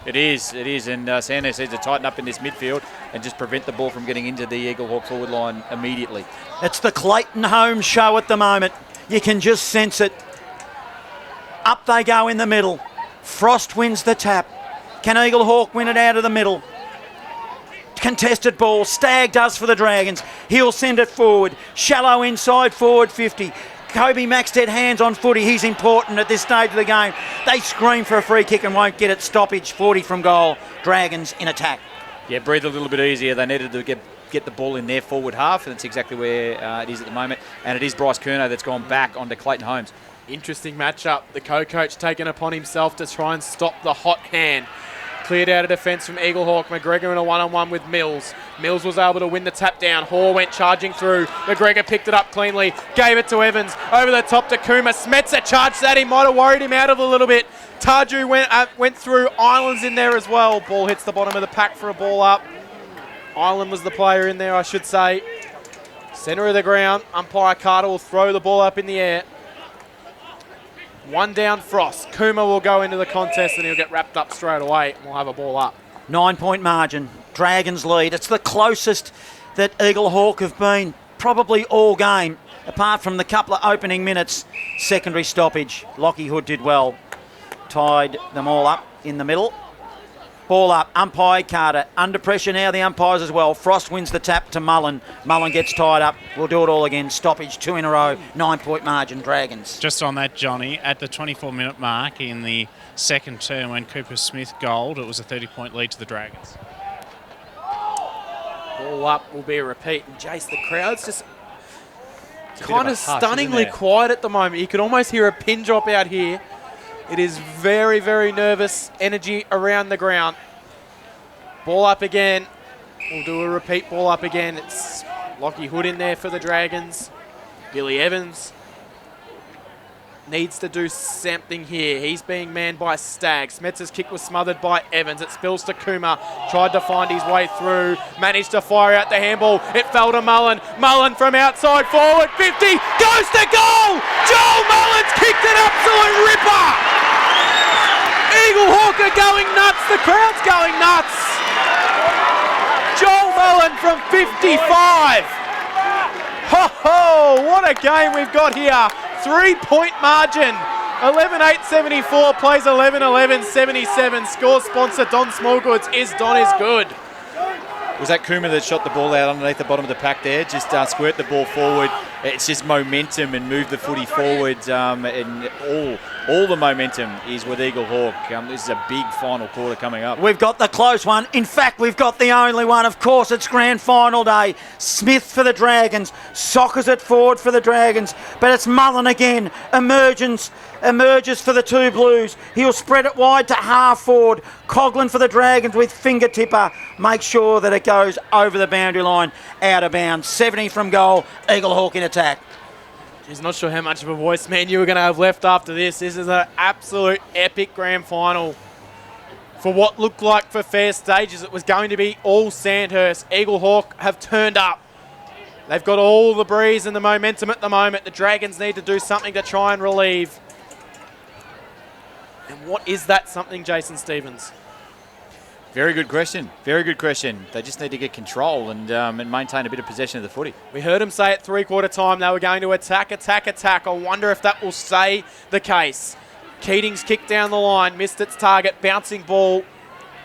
It is, and Sandhurst needs to tighten up in this midfield and just prevent the ball from getting into the Eaglehawk forward line immediately. It's the Clayton Holmes show at the moment. You can just sense it. Up they go in the middle. Frost wins the tap. Can Eaglehawk win it out of the middle? Contested ball. Stagg does for the Dragons. He'll send it forward. Shallow inside, forward 50. Kobe Maxted hands on footy. He's important at this stage of the game. They scream for a free kick and won't get it. Stoppage, 40 from goal. Dragons in attack. Yeah, breathe a little bit easier. They needed to get the ball in their forward half, and that's exactly where it is at the moment. And it is Bryce Curnow that's gone back onto Clayton Holmes. Interesting matchup. The co-coach taking upon himself to try and stop the hot hand. Cleared out of defence from Eaglehawk. McGregor in a one-on-one with Mills. Mills was able to win the tap down. Hoare went charging through. McGregor picked it up cleanly. Gave it to Evans. Over the top to Kuma. Smetzer charged that. He might have worried him out of a little bit. Taju went through. Island's in there as well. Ball hits the bottom of the pack for a ball up. Island was the player in there, I should say. Centre of the ground. Umpire Carter will throw the ball up in the air. One down Frost. Kuma will go into the contest and he'll get wrapped up straight away and we'll have a ball up. 9-point margin. Dragons lead. It's the closest that Eaglehawk have been probably all game, apart from the couple of opening minutes. Secondary stoppage. Lockie Hood did well. Tied them all up in the middle. Ball up. Umpire Carter. Under pressure now, the umpires as well. Frost wins the tap to Mullen. Mullen gets tied up. We'll do it all again. Stoppage, 2 in a row. 9-point margin, Dragons. Just on that, Johnny, at the 24-minute mark in the second term when Cooper Smith goaled, it was a 30-point lead to the Dragons. Ball up will be a repeat. And Jace, the crowd's just kind of stunningly quiet at the moment. You can almost hear a pin drop out here. It is very, very nervous energy around the ground. Ball up again. We'll do a repeat ball up again. It's Lockie Hood in there for the Dragons. Billy Evans needs to do something here. He's being manned by Stagg. Smetzer's kick was smothered by Evans. It spills to Kuma. Tried to find his way through. Managed to fire out the handball. It fell to Mullen. Mullen from outside forward. 50. Goes to goal. Joel Mullen's kicked an absolute ripper. Eaglehawk are going nuts. The crowd's going nuts. Joel Mullen from 55. Ho ho! What a game we've got here. 3-point margin. 11-8-74 plays 11-11-77. Score sponsor Don Smallgoods. Is Don is good. Was that Kuma that shot the ball out underneath the bottom of the pack there? Just squirt the ball forward. It's just momentum and move the footy forward. And all the momentum is with Eaglehawk. This is a big final quarter coming up. We've got the close one. In fact, we've got the only one. Of course, it's grand final day. Smith for the Dragons. Sockers it forward for the Dragons. But it's Mullen again. Emerges for the two Blues. He'll spread it wide to half forward. Coughlin for the Dragons with finger tipper. Make sure that it goes over the boundary line, out of bounds. 70 from goal. Eaglehawk in attack. He's not sure how much of a voice, man, you were going to have left after this. This is an absolute epic grand final. For what looked like for fair stages, it was going to be all Sandhurst. Eaglehawk have turned up. They've got all the breeze and the momentum at the moment. The Dragons need to do something to try and relieve. And what is that something, Jason Stevens? Very good question. Very good question. They just need to get control and maintain a bit of possession of the footy. We heard them say at three-quarter time they were going to attack. I wonder if that will stay the case. Keating's kick down the line, missed its target, bouncing ball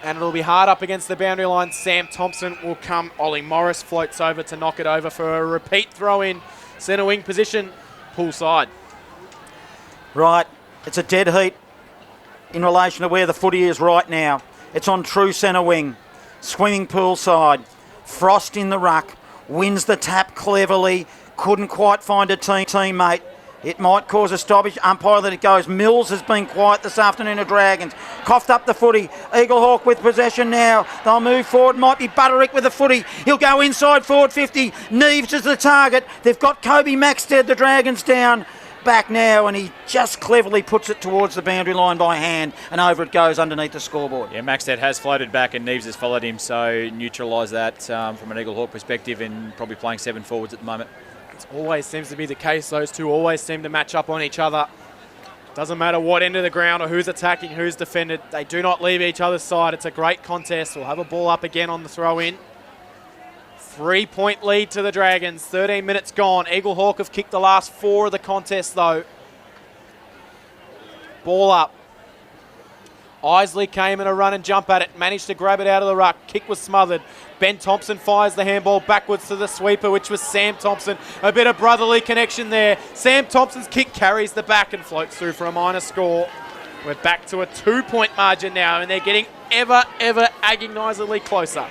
And it'll be hard up against the boundary line. Sam Thompson will come. Ollie Morris floats over to knock it over for a repeat throw in. Centre wing position, pull side. Right, it's a dead heat in relation to where the footy is right now. It's on true centre wing. Swimming pool side. Frost in the ruck. Wins the tap cleverly. Couldn't quite find a teammate. It might cause a stoppage. Umpire that it goes. Mills has been quiet this afternoon of Dragons. Coughed up the footy. Eaglehawk with possession now. They'll move forward. Might be Butterick with the footy. He'll go inside forward 50. Neves is the target. They've got Kobe Maxted, the Dragons down. Back now, and he just cleverly puts it towards the boundary line by hand, and over it goes underneath the scoreboard. Yeah, Maxted has floated back and Neves has followed him, so neutralise that from an Eaglehawk perspective, and probably playing 7 forwards at the moment. It always seems to be the case. Those two always seem to match up on each other. Doesn't matter what end of the ground or who's attacking, who's defended. They do not leave each other's side. It's a great contest. We'll have a ball up again on the throw-in. 3-point lead to the Dragons. 13 minutes gone. Eaglehawk have kicked the last 4 of the contest, though. Ball up. Isley came in a run and jump at it. Managed to grab it out of the ruck. Kick was smothered. Ben Thompson fires the handball backwards to the sweeper, which was Sam Thompson. A bit of brotherly connection there. Sam Thompson's kick carries the back and floats through for a minor score. We're back to a 2-point margin now, and they're getting ever agonisingly closer.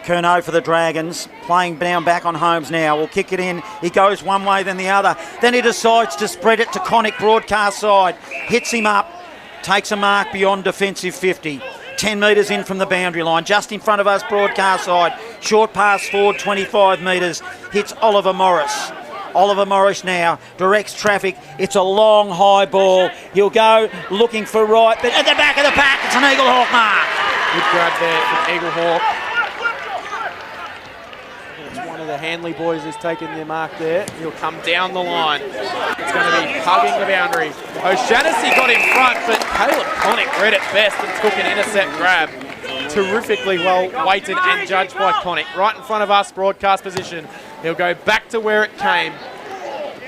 Curnow for the Dragons, playing down back on Holmes now. Will kick it in. He goes one way, then the other. Then he decides to spread it to Connick broadcast side. Hits him up. Takes a mark beyond defensive 50. 10 metres in from the boundary line. Just in front of us broadcast side. Short pass forward 25 metres. Hits Oliver Morris. Oliver Morris now directs traffic. It's a long high ball. He'll go looking for right, but at the back of the pack, it's an Eaglehawk mark. Good grab there from Eaglehawk. The Hanley boys has taken their mark there. He'll come down the line. It's going to be hugging the boundary. O'Shannessy got in front, but Caleb Connick read it best and took an intercept grab. Terrifically well weighted and judged by Connick. Right in front of us, broadcast position. He'll go back to where it came.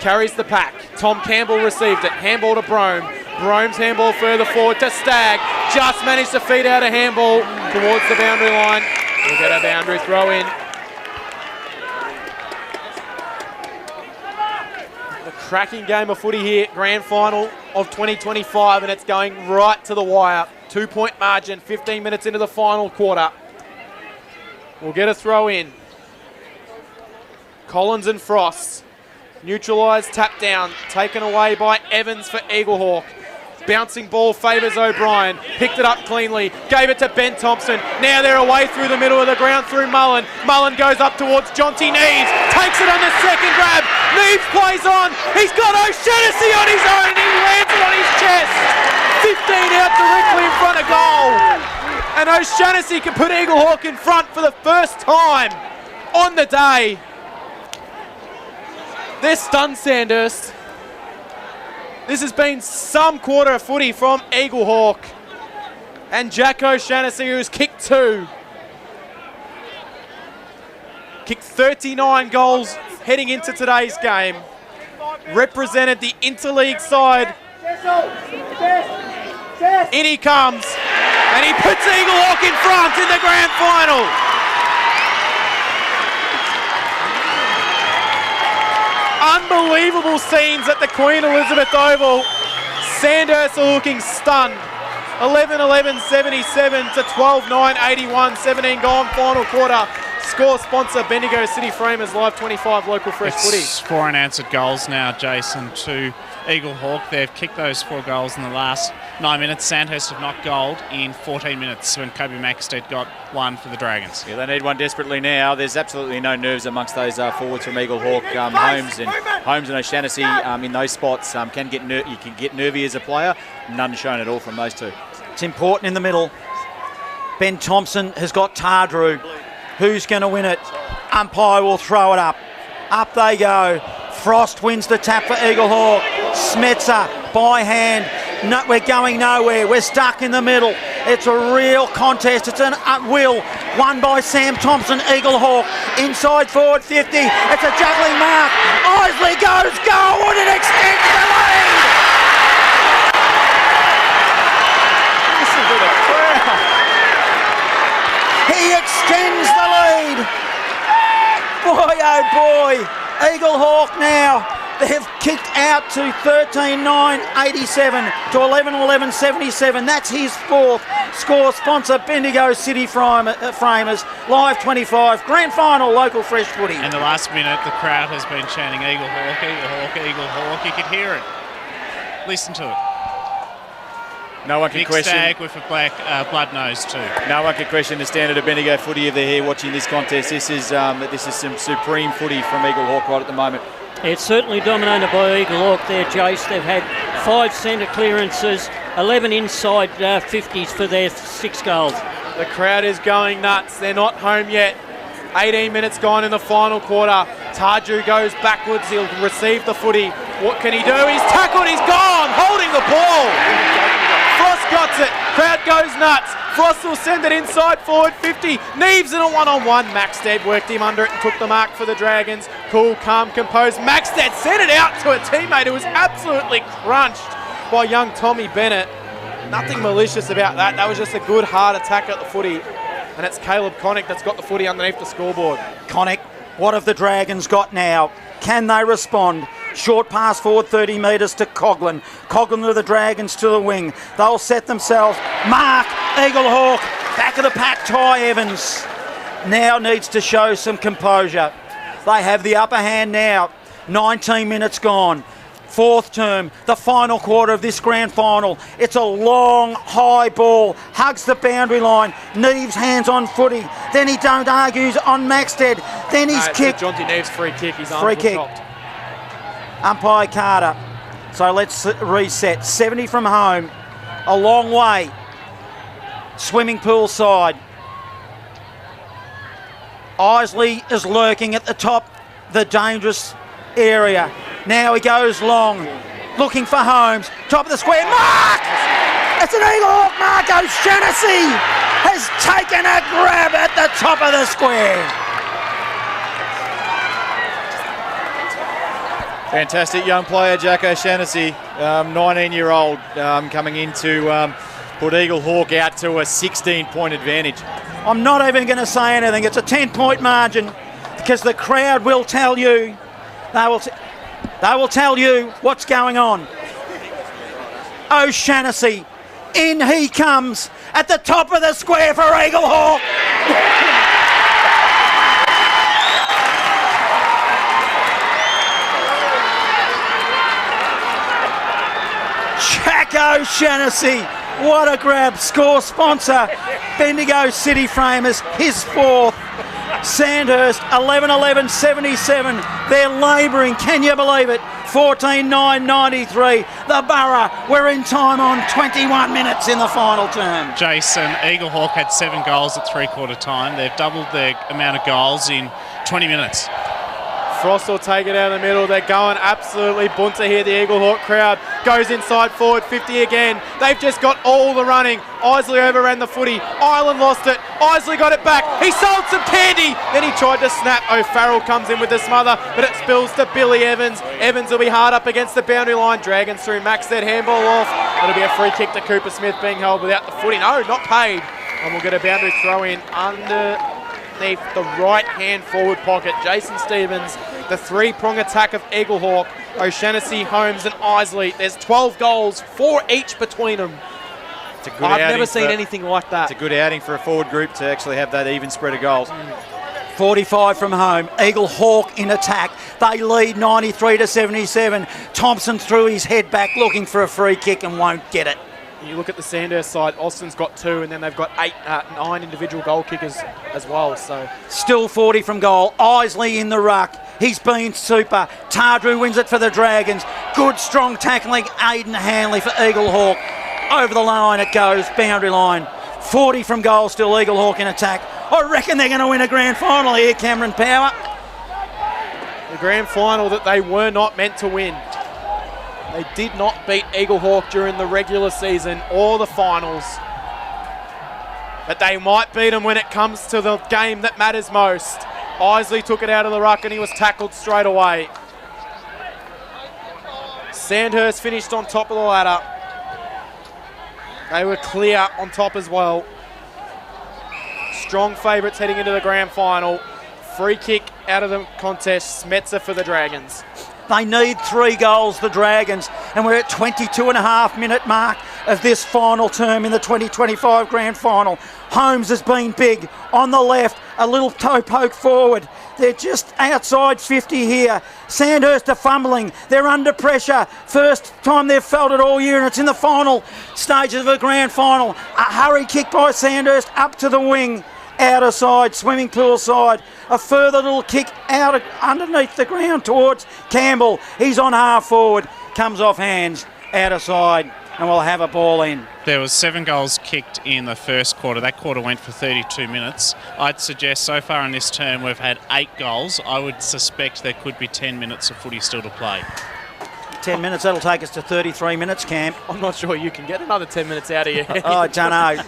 Carries the pack. Tom Campbell received it. Handball to Brome. Brome's handball further forward to Stagg. Just managed to feed out a handball towards the boundary line. We'll get a boundary throw in. Cracking game of footy here, grand final of 2025, and it's going right to the wire. 2-point margin, 15 minutes into the final quarter. We'll get a throw in. Collins and Frost. Neutralised, tap down, taken away by Evans for Eaglehawk. Bouncing ball favours O'Brien. Picked it up cleanly. Gave it to Ben Thompson. Now they're away through the middle of the ground through Mullen. Mullen goes up towards Jonty Neves. Takes it on the second grab. Neves plays on. He's got O'Shannessy on his own. He lands it on his chest. 15 out directly in front of goal. And O'Shannessy can put Eaglehawk in front for the first time on the day. They're stunned, Sandhurst. This has been some quarter of footy from Eaglehawk. And Jack O'Shannessy, who's kicked 2. Kicked 39 goals heading into today's game. Represented the interleague side. In he comes. And he puts Eaglehawk in front in the grand final. Unbelievable scenes at the Queen Elizabeth Oval. Sandhurst are looking stunned. 11-11-77 to 12-9-81. 17 gone final quarter. Score sponsor Bendigo City Framers, Live 25 local fresh footy. It's 4 unanswered goals now, Jason, to Eaglehawk. They've kicked those 4 goals in the last 9 minutes. Sandhurst have knocked gold in 14 minutes when Kobe Maxted got 1 for the Dragons. Yeah, they need one desperately now. There's absolutely no nerves amongst those forwards from Eaglehawk. Holmes and O'Shannessy in those spots you can get nervy as a player. None shown at all from those two. It's important in the middle. Ben Thompson has got Tardrew. Who's going to win it? Umpire will throw it up. Up they go. Frost wins the tap for Eaglehawk. Smetzer by hand. No, we're going nowhere. We're stuck in the middle. It's a real contest. It's an will won by Sam Thompson. Eaglehawk inside forward 50. It's a juggling mark. Isley goes goal and it extends the lead. Listen to the crowd. He extends the lead. Boy, oh boy. Eaglehawk now. They've kicked out to 13-9-87 to 11-11-77. That's his fourth. Score sponsor Bendigo City Framers. Live 25. Grand final local fresh footy. In the last minute, the crowd has been chanting Eaglehawk, Eaglehawk, Eaglehawk. You could hear it. Listen to it. No one can question. Stag with a black blood nose too. No one can question the standard of Bendigo footy if they're here watching this contest. This is some supreme footy from Eaglehawk right at the moment. It's certainly dominated by Eaglehawk there, Jace. They've had 5 centre clearances, 11 inside 50s for their 6 goals. The crowd is going nuts. They're not home yet. 18 minutes gone in the final quarter. Tarju goes backwards. He'll receive the footy. What can he do? He's tackled. He's gone. Holding the ball. Frost got it. Crowd goes nuts. Frost will send it inside forward 50. Neves in a one-on-one. Maxted worked him under it and took the mark for the Dragons. Cool, calm, composed. Maxted sent it out to a teammate who was absolutely crunched by young Tommy Bennett. Nothing malicious about that. That was just a good, hard attack at the footy. And it's Caleb Connick that's got the footy underneath the scoreboard. Connick, what have the Dragons got now? Can they respond? Short pass forward 30 metres to Coughlin. Coughlin to the Dragons to the wing. They'll set themselves. Mark, Eaglehawk, back of the pack, Ty Evans. Now needs to show some composure. They have the upper hand now. 19 minutes gone. Fourth term, the final quarter of this grand final. It's a long, high ball. Hugs the boundary line. Neves hands on footy. Then he don't argues on Maxted. Then he's kicked. Jonty Neves free kick. His arm free kick. Chopped. Umpire Carter. So let's reset. 70 from home. A long way. Swimming pool side. Isley is lurking at the top, the dangerous area. Now he goes long, looking for Holmes. Top of the square, Mark! It's an Eaglehawk mark. O'Shaughnessy has taken a grab at the top of the square. Fantastic young player, Jack O'Shaughnessy, 19-year-old, coming in to put Eaglehawk out to a 16-point advantage. I'm not even going to say anything. It's a 10-point margin because the crowd will tell you. They will tell you what's going on. O'Shaughnessy, in he comes at the top of the square for Eaglehawk. Jack O'Shaughnessy, what a grab. Score sponsor, Bendigo City Framers, his fourth. Sandhurst, 11-11-77. They're labouring, can you believe it? 14-9-93. The Borough, we're in time on 21 minutes in the final term. Jason, Eaglehawk had 7 goals at three-quarter time. They've doubled their amount of goals in 20 minutes. Frost will take it out of the middle. They're going absolutely bunter here. The Eaglehawk crowd goes inside forward 50 again. They've just got all the running. Isley overran the footy. Ireland lost it. Isley got it back. He sold some candy. Then he tried to snap. O'Farrell comes in with the smother, but it spills to Billy Evans. Evans will be hard up against the boundary line. Dragons through. Maxted handball off. It'll be a free kick to Cooper Smith being held without the footy. No, not paid. And we'll get a boundary throw in underneath the right-hand forward pocket. Jason Stevens, the 3-prong attack of Eaglehawk. O'Shaughnessy, Holmes and Isley. There's 12 goals, 4 each between them. It's a good I've outing never seen anything like that. It's a good outing for a forward group to actually have that even spread of goals. 45 from home. Eaglehawk in attack. They lead 93-77. Thompson threw his head back looking for a free kick and won't get it. You look at the Sandhurst side, Austin's got 2, and then they've got 9 individual goal kickers as well. So still 40 from goal. Isley in the ruck. He's been super. Tardrew wins it for the Dragons. Good strong tackling. Aidan Hanley for Eaglehawk. Over the line it goes, boundary line. 40 from goal, still Eaglehawk in attack. I reckon they're going to win a grand final here, Cameron Power. The grand final that they were not meant to win. They did not beat Eaglehawk during the regular season or the finals. But they might beat them when it comes to the game that matters most. Isley took it out of the ruck and he was tackled straight away. Sandhurst finished on top of the ladder. They were clear on top as well. strong favourites heading into the grand final. Free kick out of the contest, Smetzer for the Dragons. They need 3 goals, the Dragons, and we're at 22.5-minute mark of this final term in the 2025 grand final. Holmes has been big on the left, a little toe poke forward. They're just outside 50 here. Sandhurst are fumbling. They're under pressure. First time they've felt it all year, and it's in the final stages of the grand final. A hurry kick by Sandhurst up to the wing. Outer side, swimming pool side. A further little kick out underneath the ground towards Campbell. He's on half forward. Comes off hands. Outer side. And we'll have a ball in. There was 7 goals kicked in the first quarter. That quarter went for 32 minutes. I'd suggest so far in this term we've had 8 goals. I would suspect there could be 10 minutes of footy still to play. 10 minutes, that'll take us to 33 minutes, Cam. I'm not sure you can get another 10 minutes out of you. I don't know.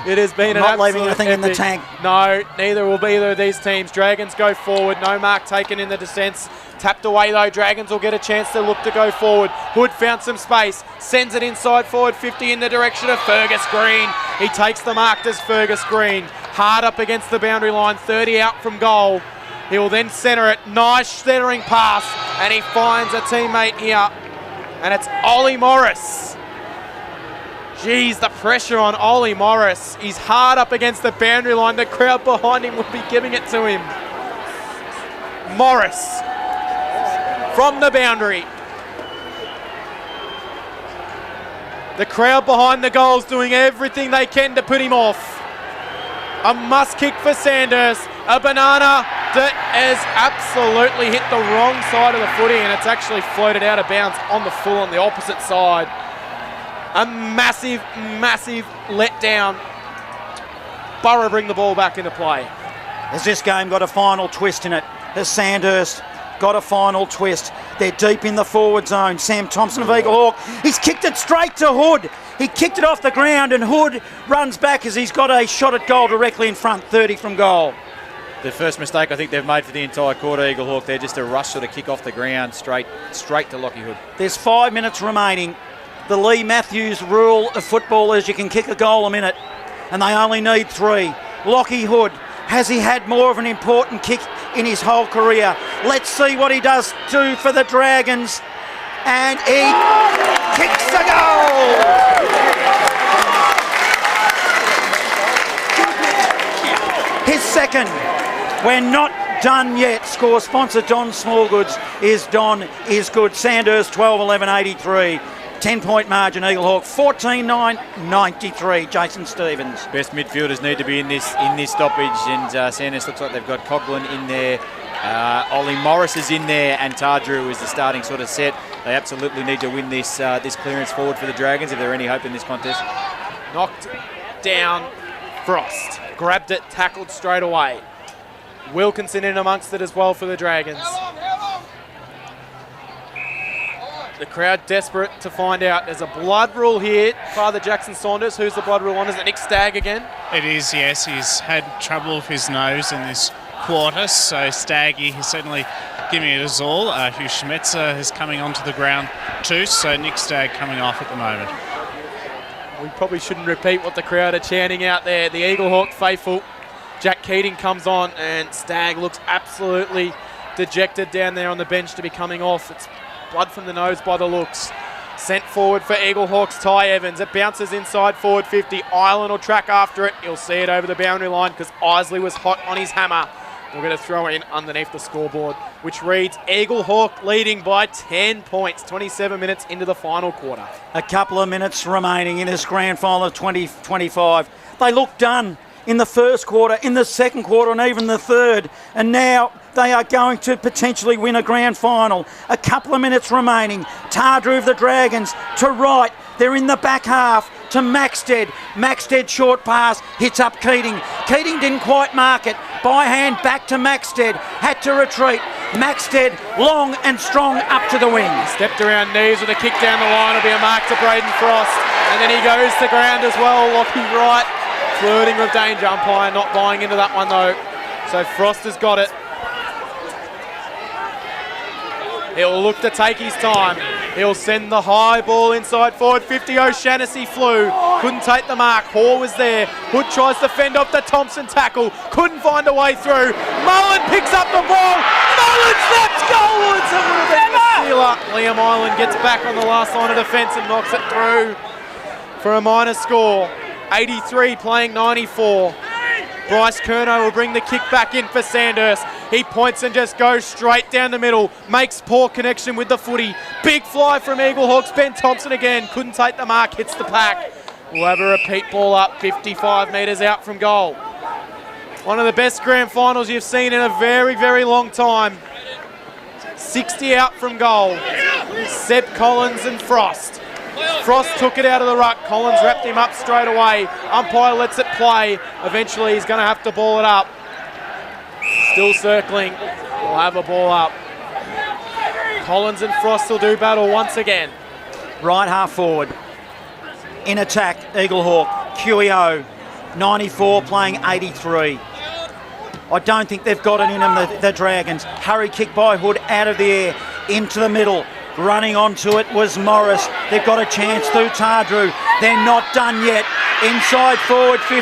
It has been I'm not leaving anything in the tank. No, neither will be either of these teams. Dragons go forward. No mark taken in the descents. Tapped away though. Dragons will get a chance to look to go forward. Hood found some space. Sends it inside forward 50 in the direction of Fergus Green. He takes the mark as Fergus Green. Hard up against the boundary line. 30 out from goal. He will then centre it. Nice centering pass. And he finds a teammate here. And it's Ollie Morris. Geez, the pressure on Ollie Morris. He's hard up against the boundary line. The crowd behind him will be giving it to him. Morris from the boundary. The crowd behind the goals doing everything they can to put him off. A must kick for Sandhurst. A banana that has absolutely hit the wrong side of the footy, and it's actually floated out of bounds on the full on the opposite side. A massive, massive letdown. Borough bring the ball back into play. Has this game got a final twist in it? Has Sandhurst got a final twist? They're deep in the forward zone. Sam Thompson of Eaglehawk. He's kicked it straight to Hood. He kicked it off the ground, and Hood runs back as he's got a shot at goal directly in front, 30 from goal. The first mistake I think they've made for the entire quarter, Eaglehawk. They're just a rush sort of kick off the ground straight to Lockie Hood. There's 5 minutes remaining. The Lee Matthews rule of football is you can kick a goal a minute, and they only need 3. Lockie Hood, has he had more of an important kick in his whole career? Let's see what he does do for the Dragons. And he kicks the goal! His second. We're not done yet. Score sponsor Don Smallgoods is Don is good. Sandhurst 12-11-83. 10-point margin, Eaglehawk 14-9-93. Jason Stevens. Best midfielders need to be in this stoppage, and Sandhurst looks like they've got Coughlin in there. Ollie Morris is in there, and Tardrew is the starting sort of set. They absolutely need to win this clearance forward for the Dragons if there are any hope in this contest. Knocked down Frost. Grabbed it, tackled straight away. Wilkinson in amongst it as well for the Dragons. The crowd desperate to find out. There's a blood rule here. Father Jackson Saunders, who's the blood rule on? Is it Nick Stagg again? It is, yes. He's had trouble with his nose in this quarter, so Staggy is certainly giving it his all. Hugh Schmetzer is coming onto the ground too, so Nick Stagg coming off at the moment. We probably shouldn't repeat what the crowd are chanting out there. The Eaglehawk faithful. Jack Keating comes on, and Stagg looks absolutely dejected down there on the bench to be coming off. It's blood from the nose by the looks. Sent forward for Eaglehawks, Ty Evans. It bounces inside forward 50. Island will track after it. He'll see it over the boundary line because Isley was hot on his hammer. We're going to throw in underneath the scoreboard, which reads Eaglehawk leading by 10 points, 27 minutes into the final quarter. A couple of minutes remaining in this grand final of 2025. They look done in the first quarter, in the second quarter, and even the third. And now they are going to potentially win a grand final. A couple of minutes remaining. Tardrew of the Dragons to right. They're in the back half to Maxted. Maxted short pass, hits up Keating. Keating didn't quite mark it. By hand back to Maxted. Had to retreat. Maxted long and strong up to the wing. Stepped around knees with a kick down the line. It'll be a mark to Braden Frost. And then he goes to ground as well. Lockie right. Flirting with danger. Umpire not buying into that one though. So Frost has got it. He'll look to take his time. He'll send the high ball inside forward 50. O'Shaughnessy flew. couldn't take the mark. Hoare was there. Hood tries to fend off the Thompson tackle, couldn't find a way through. Mullen picks up the ball. Mullen snaps goalwards. It would have been a sealer. Liam Island gets back on the last line of defence and knocks it through for a minor score. 83 playing 94. Bryce Curnow will bring the kick back in for Sandhurst. He points and just goes straight down the middle. Makes poor connection with the footy. Big fly from Eaglehawks. Ben Thompson again. Couldn't take the mark. Hits the pack. We'll have a repeat ball up 55 metres out from goal. One of the best grand finals you've seen in a very, very long time. 60 out from goal. Seb Collins and Frost. Frost took it out of the ruck. Collins wrapped him up straight away. Umpire lets it play. Eventually he's going to have to ball it up. Still circling. We'll have a ball up. Collins and Frost will do battle once again. Right half forward. In attack, Eaglehawk. QEO, 94 playing 83. I don't think they've got it in them, the Dragons. Hurry kick by Hood out of the air, into the middle. Running onto it was Morris. They've got a chance through Tardrew. They're not done yet. Inside forward 50.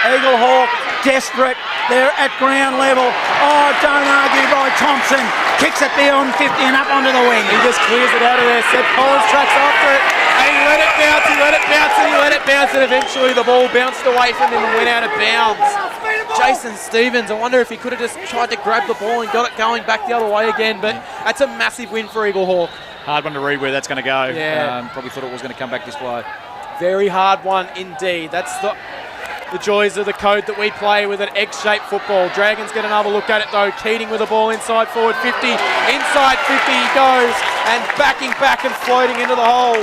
Eaglehawk desperate. They're at ground level. Oh, don't argue by Thompson. Kicks it beyond 50 and up onto the wing. He just clears it out of there. Seth Collins tracks after it. And he let it bounce, he let it bounce, and he let it bounce. And eventually the ball bounced away from him and went out of bounds. Jason Stevens, I wonder if he could have just tried to grab the ball and got it going back the other way again. But that's a massive win for Eaglehawk. Hard one to read where that's going to go. Yeah. Probably thought it was going to come back this way. Very hard one indeed. That's the joys of the code that we play with an X-shaped football. Dragons get another look at it though. Keating with the ball inside forward 50. Inside 50 he goes, and backing back and floating into the hole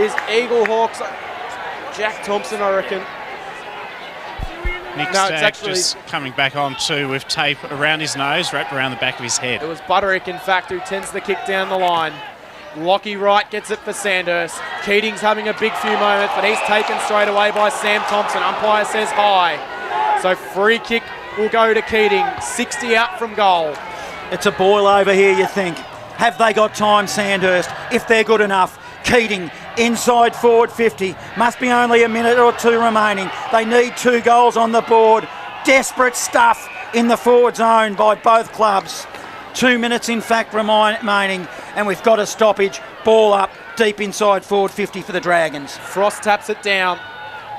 is Eaglehawks. Jack Thompson, I reckon. Nick Stagg just coming back on too with tape around his nose, wrapped around the back of his head. It was Butterick, in fact, who tends the kick down the line. Lockie Wright gets it for Sandhurst. Keating's having a big few moments, but he's taken straight away by Sam Thompson. Umpire says high. So free kick will go to Keating. 60 out from goal. It's a boil over here, you think. Have they got time, Sandhurst? If they're good enough. Keating inside forward 50. Must be only a minute or two remaining. They need 2 goals on the board. Desperate stuff in the forward zone by both clubs. 2 minutes, in fact, remaining, and we've got a stoppage. Ball up, deep inside forward 50 for the Dragons. Frost taps it down.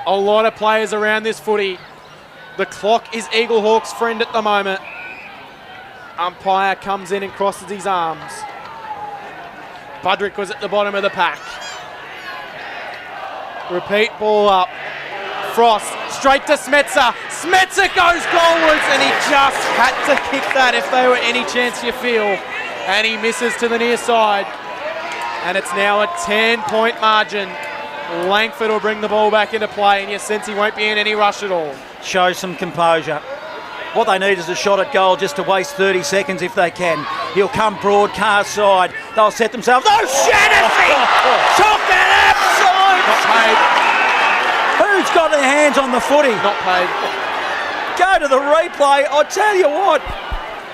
A lot of players around this footy. The clock is Eaglehawk's friend at the moment. Umpire comes in and crosses his arms. Budrick was at the bottom of the pack. Repeat ball up. Frost straight to Smetzer. Smetzer goes goalwards, and he just had to kick that if there were any chance you feel. And he misses to the near side. And it's now a 10-point margin. Langford will bring the ball back into play, and you sense he won't be in any rush at all. Show some composure. What they need is a shot at goal just to waste 30 seconds if they can. He'll come broadcast side. They'll set themselves. Oh, Shaughnessy! Took an absolute... Not paid. Who's got their hands on the footy? Not paid. Go to the replay. I tell you what,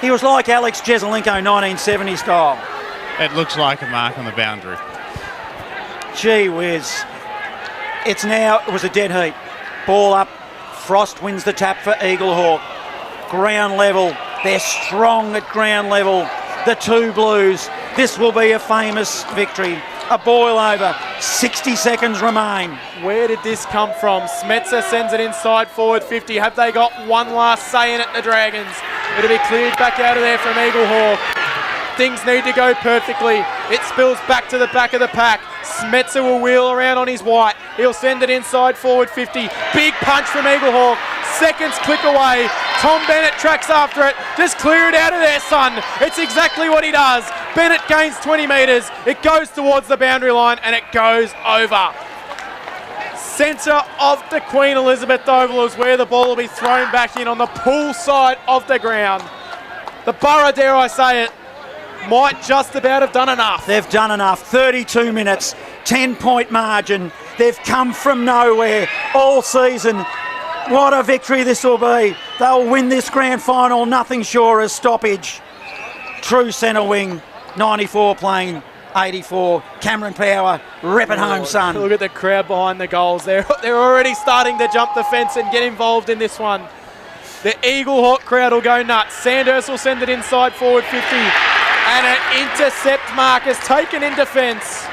he was like Alex Jezelenko, 1970 style. It looks like a mark on the boundary. Gee whiz. It was a dead heat. Ball up. Frost wins the tap for Eaglehawk. Ground level. They're strong at ground level. The 2 Blues. This will be a famous victory. A boil over. 60 seconds remain. Where did this come from? Smetzer sends it inside forward 50. Have they got one last say in it, the Dragons? It'll be cleared back out of there from Eaglehawk. Things need to go perfectly. It spills back to the back of the pack. Smetzer will wheel around on his white. He'll send it inside forward 50. Big punch from Eaglehawk. Seconds click away. Tom Bennett tracks after it. Just clear it out of there, son. It's exactly what he does. Bennett gains 20 metres. It goes towards the boundary line and it goes over. Centre of the Queen Elizabeth Oval is where the ball will be thrown back in on the pool side of the ground. The Borough, dare I say it, might just about have done enough. They've done enough. 32 minutes, 10-point margin. They've come from nowhere all season. What a victory this will be. They'll win this grand final, nothing sure as stoppage. True centre wing, 94 playing 84. Cameron Power, rep it home, son. Look at the crowd behind the goals. They're already starting to jump the fence and get involved in this one. The Eaglehawk crowd will go nuts. Sandhurst will send it inside forward 50. And an intercept mark is taken in defence.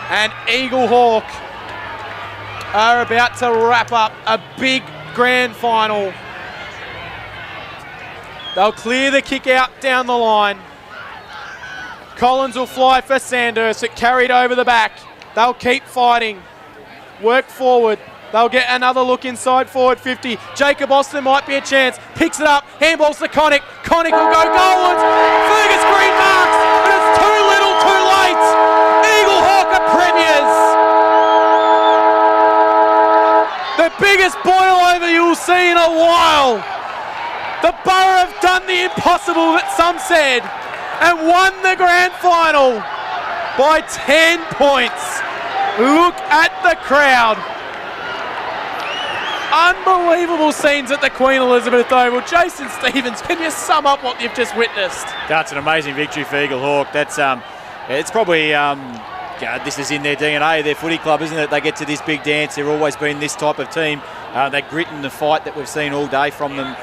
And Eaglehawk are about to wrap up a big grand final. They'll clear the kick out down the line. Collins will fly for Sandhurst. It carried over the back. They'll keep fighting. Work forward. They'll get another look inside forward 50. Jacob Austin might be a chance. Picks it up. Handballs to Connick. Connick will go goalwards. Fergus Green marks. But it's too little, too late. Eaglehawk are premiers. The biggest boil over you'll see in a while. The Borough have done the impossible that some said and won the grand final by 10 points. Look at the crowd. Unbelievable scenes at the Queen Elizabeth Oval. Jason Stevens, can you sum up what you've just witnessed? That's an amazing victory for Eaglehawk. That's it's probably this is in their DNA, their footy club, isn't it? They get to this big dance. They've always been this type of team. That grit and the fight that we've seen all day from them.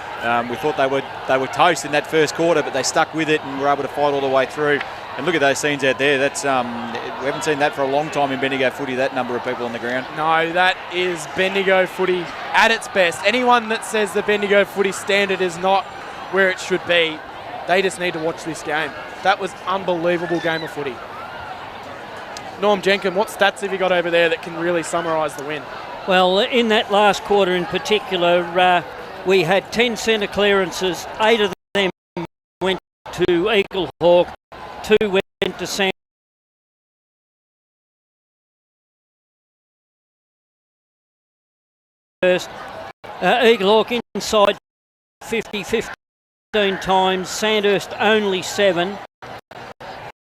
We thought they were toast in that first quarter, but they stuck with it and were able to fight all the way through. And look at those scenes out there. That's we haven't seen that for a long time in Bendigo footy, that number of people on the ground. No, that is Bendigo footy at its best. Anyone that says the Bendigo footy standard is not where it should be, they just need to watch this game. That was unbelievable game of footy. Norm Jenkin, what stats have you got over there that can really summarise the win? Well, in that last quarter in particular, we had 10 centre clearances. 8 of them went to Eaglehawk. 2 went to Sandhurst. Eaglehawk inside 15 times. Sandhurst only 7.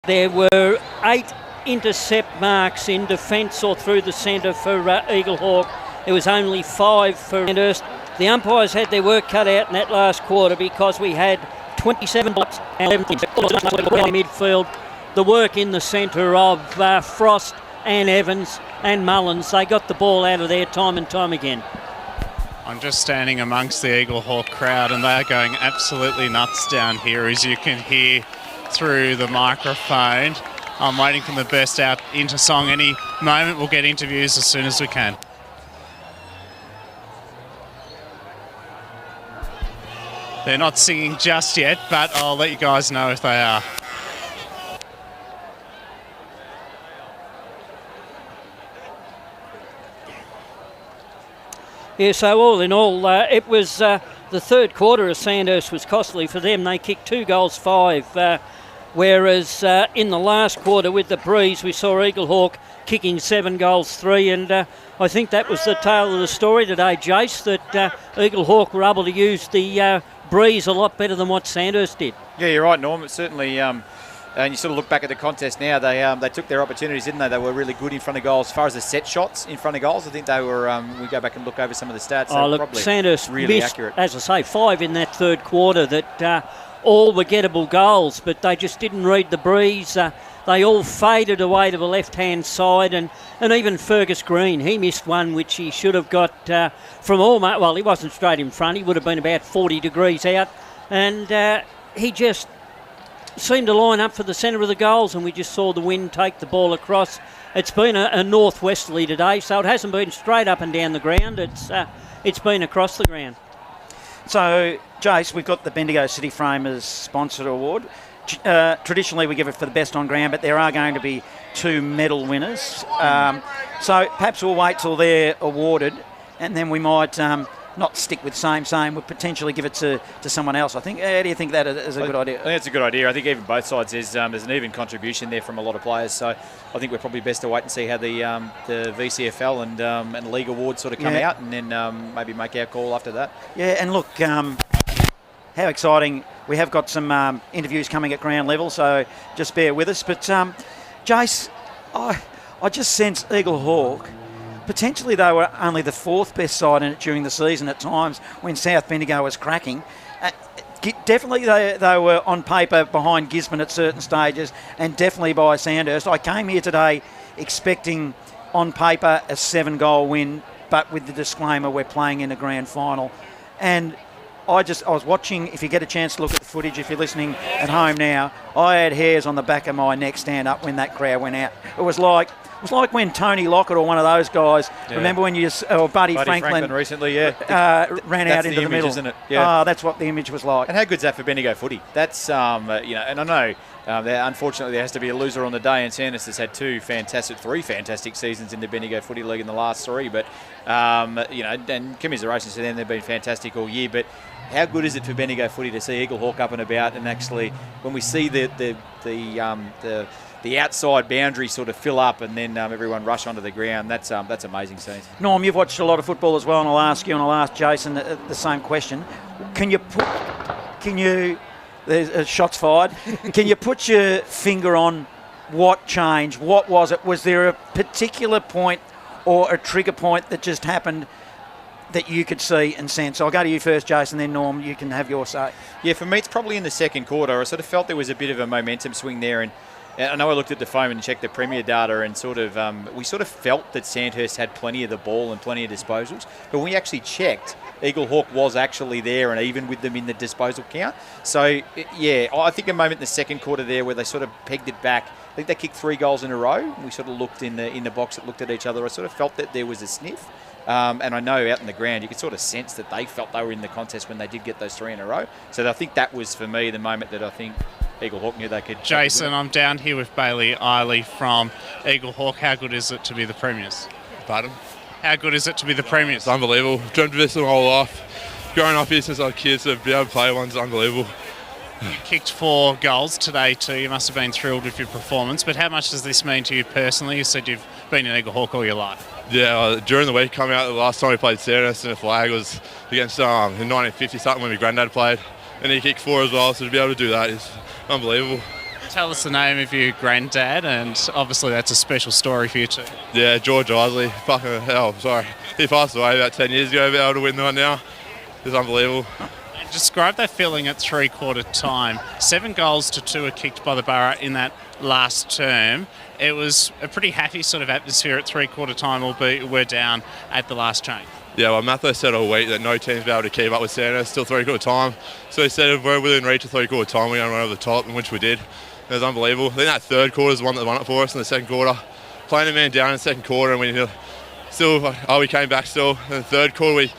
There were 8 intercept marks in defence or through the centre for Eaglehawk. There was only 5 for Sandhurst. The umpires had their work cut out in that last quarter because we had 27 blocks and 11 midfield. The work in the centre of Frost and Evans and Mullins. They got the ball out of there time and time again. I'm just standing amongst the Eaglehawk crowd and they're going absolutely nuts down here, as you can hear through the microphone. I'm waiting for the burst out into song any moment. We'll get interviews as soon as we can. They're not singing just yet, but I'll let you guys know if they are. Yeah, so all in all, it was the third quarter of Sandhurst was costly for them. They kicked 2 goals 5, whereas in the last quarter with the breeze, we saw Eaglehawk kicking 7 goals 3, and I think that was the tale of the story today, Jace, that Eaglehawk were able to use the breeze a lot better than what Sandhurst did. Yeah, you're right, Norm. It certainly, and you sort of look back at the contest now, they took their opportunities, didn't they? They were really good in front of goals. As far as the set shots in front of goals, I think they were, we go back and look over some of the stats, look, Sandhurst really missed, accurate. As I say, 5 in that third quarter that all were gettable goals, but they just didn't read the breeze. They all faded away to the left-hand side, and even Fergus Green, he missed one which he should have got from almost, well, he wasn't straight in front, he would have been about 40 degrees out, and he just seemed to line up for the centre of the goals, and we just saw the wind take the ball across. It's been a northwesterly today, so it hasn't been straight up and down the ground, it's been across the ground. So, Jace, we've got the Bendigo City Framers Sponsored Award. Traditionally, we give it for the best on ground, but there are going to be 2 medal winners. So perhaps we'll wait till they're awarded, and then we might not stick with same. We'll potentially give it to someone else. I think. How do you think that is a good idea? I think it's a good idea. I think even both sides, there's an even contribution there from a lot of players. So I think we're probably best to wait and see how the VCFL and League Awards sort of come out, and then maybe make our call after that. Yeah, and look, how exciting. We have got some interviews coming at ground level, so just bear with us. But, Jace, I just sense Eaglehawk, potentially they were only the 4th best side in it during the season at times when South Bendigo was cracking. definitely they were on paper behind Gisborne at certain stages, and definitely by Sandhurst. I came here today expecting on paper a 7-goal win, but with the disclaimer we're playing in a grand final. And I was watching, if you get a chance to look at the footage, if you're listening at home now, I had hairs on the back of my neck stand up when that crowd went out. It was like when Tony Lockett or one of those guys, remember when or Buddy Franklin recently, ran out into the middle, isn't it? Yeah. That's what the image was like. And how good's that for Bendigo footy? That's and I know unfortunately there has to be a loser on the day, and Sandhurst has had three fantastic seasons in the Bendigo Footy League in the last 3. But and commiserations to them, they've been fantastic all year. But how good is it for Bendigo footy to see Eaglehawk up and about, and actually when we see the outside boundary sort of fill up and then everyone rush onto the ground, that's amazing scenes. Norm, you've watched a lot of football as well, and I'll ask you and I'll ask Jason the same question. There's shots fired. Can you put your finger on what changed? What was it? Was there a particular point or a trigger point that just happened that you could see and sense? I'll go to you first, Jason, then Norm, you can have your say. Yeah, for me it's probably in the second quarter. I sort of felt there was a bit of a momentum swing there, and I know I looked at the phone and checked the Premier data, and we sort of felt that Sandhurst had plenty of the ball and plenty of disposals. But when we actually checked, Eaglehawk was actually there and even with them in the disposal count. So, I think a moment in the second quarter there where they sort of pegged it back. I think they kicked 3 goals in a row. We sort of looked in the box that looked at each other. I sort of felt that there was a sniff. And I know out in the ground you could sort of sense that they felt they were in the contest when they did get those 3 in a row. So I think that was, for me, the moment that I think Eaglehawk knew they could. Jason, I'm down here with Bailey Eiley from Eaglehawk. How good is it to be the premiers? Pardon? How good is it to be the premiers? It's unbelievable. Dreamt of this my whole life. Growing up here since I was a kid, so to be able to play one's unbelievable. You kicked 4 goals today too. You must have been thrilled with your performance. But how much does this mean to you personally? You said you've been in Eaglehawk all your life. Yeah, during the week coming out, the last time we played Sandhurst in a flag was against in 1950 something when my granddad played, and he kicked 4 as well. So to be able to do that is unbelievable. Tell us the name of your granddad, and obviously that's a special story for you too. Yeah, George Isley. Fucking hell, sorry. He passed away about 10 years ago. To be able to win that now is unbelievable. And describe that feeling at 3/4 time. 7 goals to 2 are kicked by the Borough in that last term. It was a pretty happy sort of atmosphere at 3/4 time, albeit we're down at the last change. Yeah, well, Matho said all week that no team's been able to keep up with Sandhurst till 3/4 time. So he said if we're within reach of 3/4 time, we're going to run over the top, and which we did. It was unbelievable. I think that third quarter is the one that won it for us in the second quarter. Playing a man down in the second quarter, and we came back still. In the third quarter, we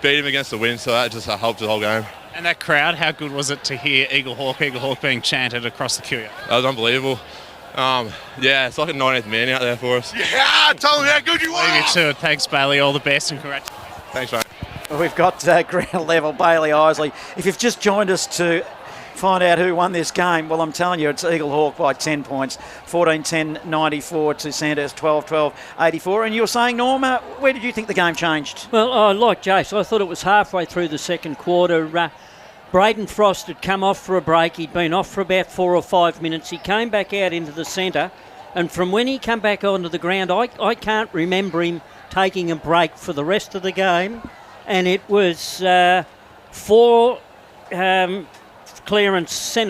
beat him against the wind, so that just helped the whole game. And that crowd, how good was it to hear Eaglehawk being chanted across the queue? That was unbelievable. It's like a 90th man out there for us. Yeah, tell them how good you are. Leave you to it. Thanks, Bailey. All the best and congratulations. Thanks, mate. We've got ground level Bailey Isley. If you've just joined us to find out who won this game, well, I'm telling you, it's Eaglehawk by 10 points. 14-10-94 to Sandhurst 12-12-84. And you were saying, Norma, where did you think the game changed? Well, like Jace, I thought it was halfway through the second quarter. Braden Frost had come off for a break. He'd been off for about 4 or 5 minutes. He came back out into the centre. And from when he came back onto the ground, I can't remember him taking a break for the rest of the game. And it was 4 centre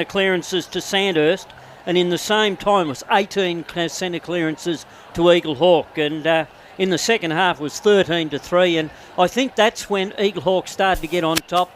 clearances to Sandhurst, and in the same time was 18 centre clearances to Eaglehawk, and in the second half was 13-3, and I think that's when Eaglehawk started to get on top.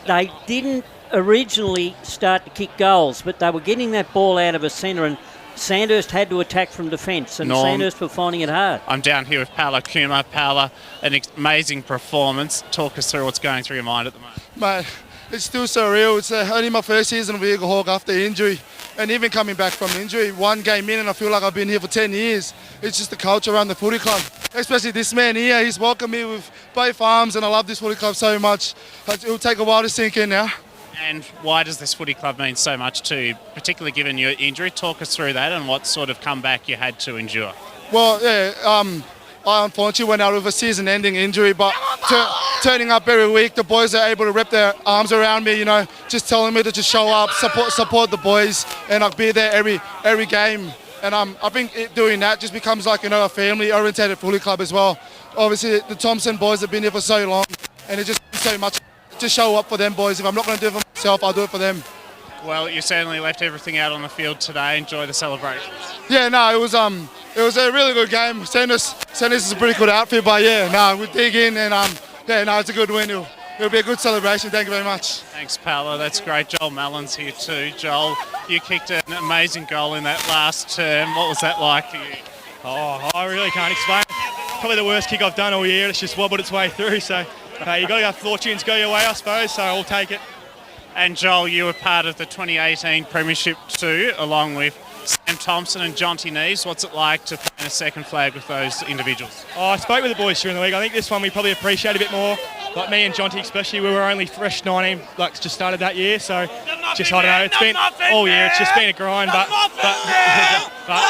They didn't originally start to kick goals, but they were getting that ball out of a centre, and Sandhurst had to attack from defence, and Sandhurst were finding it hard. I'm down here with Paolo Kuma. Paolo, an amazing performance. Talk us through what's going through your mind at the moment. Mate, it's still surreal. It's only my first season with Eaglehawk after injury, and even coming back from injury, 1 game in, and I feel like I've been here for 10 years. It's just the culture around the footy club, especially this man here. He's welcomed me with both arms, and I love this footy club so much. It'll take a while to sink in now. And why does this footy club mean so much to you, particularly given your injury? Talk us through that and what sort of comeback you had to endure. Well, I unfortunately went out with a season-ending injury, but turning up every week, the boys are able to wrap their arms around me, just telling me to just show up, support the boys, and I'll be there every game. And I think doing that just becomes like a family-orientated footy club as well. Obviously, the Thompson boys have been here for so long, and it just so much to show up for them boys. If I'm not going to do it for myself, I'll do it for them. Well, you certainly left everything out on the field today. Enjoy the celebrations. Yeah, no, it was a really good game. Sandhurst is a pretty good outfit, but we dig in and it's a good win. It'll be a good celebration. Thank you very much. Thanks, Paolo. That's great. Joel Mallon's here too. Joel, you kicked an amazing goal in that last term. What was that like for you? Oh, I really can't explain. Probably the worst kick I've done all year. It's just wobbled its way through. So you got to have fortunes go your way, I suppose. So I'll take it. And Joel, you were part of the 2018 Premiership too, along with Sam Thompson and Jonty Neves. What's it like to play in a second flag with those individuals? Oh, I spoke with the boys during the week. I think this one we probably appreciate a bit more. Like me and Jonty especially, we were only fresh 19, just started that year. So just, I don't know, it's been all year. It's just been a grind, but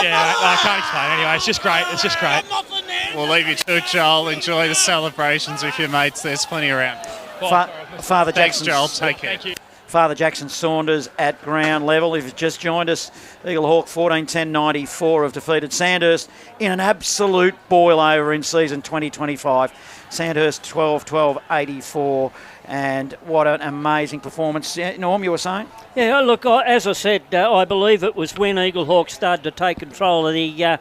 yeah, I can't explain anyway. It's just great. It's just great. We'll leave you to it, Joel. Enjoy the celebrations with your mates. There's plenty around. Father Thanks, Jackson. Joel. Take care. Thank you. Father Jackson Saunders at ground level. If you've just joined us, Eaglehawk 14-10-94 have defeated Sandhurst in an absolute boil over in season 2025. Sandhurst 12-12-84, and what an amazing performance. Norm, you were saying? Yeah, look, as I said, I believe it was when Eaglehawk started to take control of the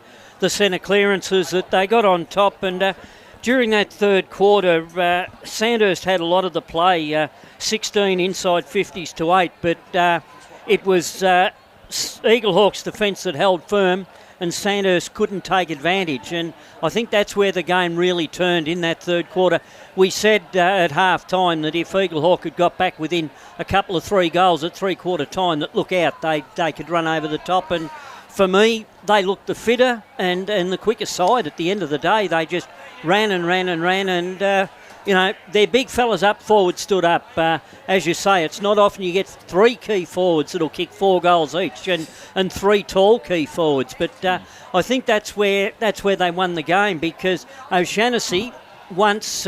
centre clearances that they got on top, and during that third quarter, Sandhurst had a lot of the play, 16 inside 50s to 8, but it was Eaglehawk's defence that held firm and Sandhurst couldn't take advantage, and I think that's where the game really turned in that third quarter. We said at half-time that if Eaglehawk had got back within a couple of 3 goals at three-quarter time, that look out, they could run over the top, and for me, they looked the fitter and the quicker side at the end of the day. They just ran, and their big fellas up forward stood up. As you say, it's not often you get 3 key forwards that'll kick 4 goals each, and 3 tall key forwards. But I think that's where they won the game, because O'Shannessy, once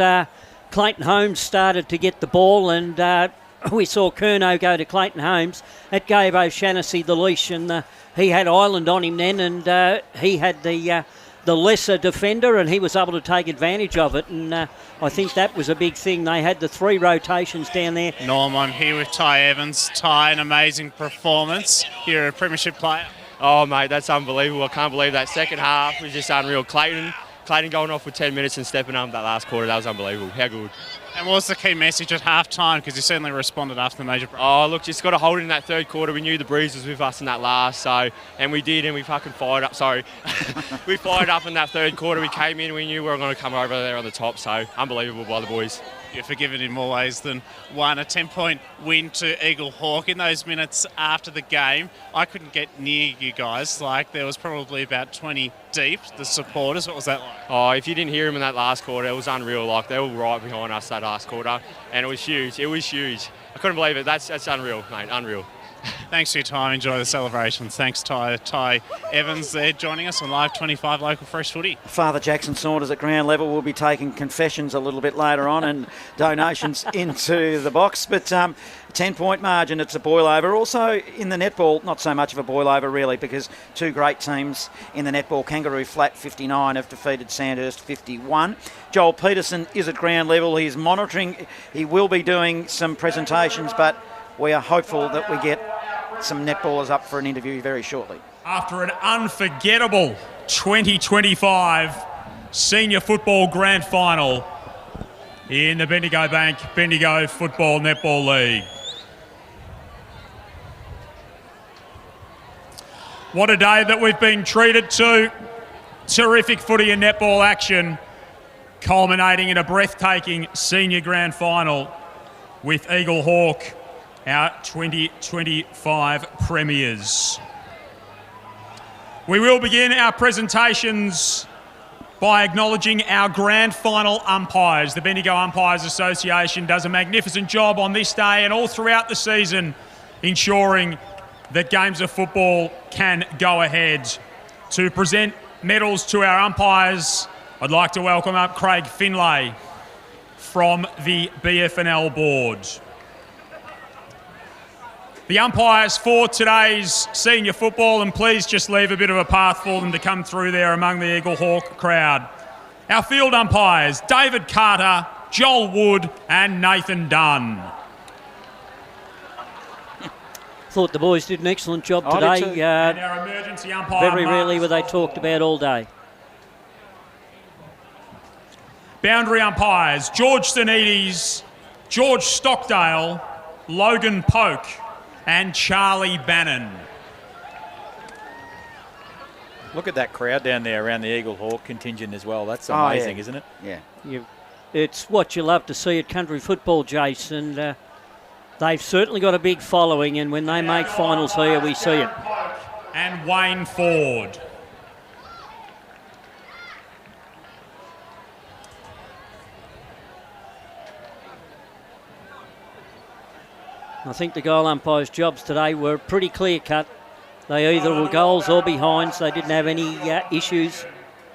Clayton Holmes started to get the ball, and we saw Curnow go to Clayton Holmes, it gave O'Shannessy the leash, and he had Ireland on him then, and he had the lesser defender, and he was able to take advantage of it, and I think that was a big thing. They had the 3 rotations down there. Norm, I'm here with Ty Evans. Ty, an amazing performance. You're a premiership player. Oh, mate, that's unbelievable. I can't believe that second half was just unreal. Clayton going off with 10 minutes and stepping up that last quarter, that was unbelievable. How good. And what was the key message at half-time? Because you certainly responded after the major break. Oh, look, just got to hold it in that third quarter. We knew the breeze was with us in that last, and we did, and we fucking fired up. Sorry. We fired up in that third quarter. We came in, we knew we were going to come over there on the top, so unbelievable by the boys. You're forgiven in more ways than one. A 10-point win to Eaglehawk. In those minutes after the game, I couldn't get near you guys. Like, there was probably about 20 deep, the supporters. What was that like? Oh, if you didn't hear them in that last quarter, it was unreal. Like, they were right behind us that last quarter, and it was huge. It was huge. I couldn't believe it. That's unreal, mate. Unreal. Thanks for your time. Enjoy the celebrations. Thanks, Ty. Ty Evans there joining us on Live 25 Local Fresh Footy. Father Jackson Saunders at ground level will be taking confessions a little bit later on and donations into the box. But 10-point margin, it's a boil over. Also in the netball, not so much of a boil over really, because 2 great teams in the netball. Kangaroo Flat 59 have defeated Sandhurst 51. Joel Peterson is at ground level. He's monitoring. He will be doing some presentations, but we are hopeful that we get some netballers up for an interview very shortly. After an unforgettable 2025 Senior Football Grand Final in the Bendigo Bank Bendigo Football Netball League. What a day that we've been treated to. Terrific footy and netball action, culminating in a breathtaking Senior Grand Final with Eaglehawk, our 2025 premiers. We will begin our presentations by acknowledging our grand final umpires. The Bendigo Umpires Association does a magnificent job on this day and all throughout the season, ensuring that games of football can go ahead. To present medals to our umpires, I'd like to welcome up Craig Finlay from the BFNL board. The umpires for today's senior football, and please just leave a bit of a path for them to come through there among the Eaglehawk crowd. Our field umpires, David Carter, Joel Wood and Nathan Dunn. Thought the boys did an excellent job I did today. too. And our emergency umpire, Very rarely were they talked about all day. Boundary umpires, George Stanides, George Stockdale, Logan Polk and Charlie Bannon. Look at that crowd down there around the Eaglehawk contingent as well. That's amazing, isn't it? Yeah. It's what you love to see at country football, Jason. They've certainly got a big following, and when they make finals here, we see it. And Wayne Ford. I think the goal umpires' jobs today were pretty clear-cut. They either were goals or behinds. They didn't have any issues.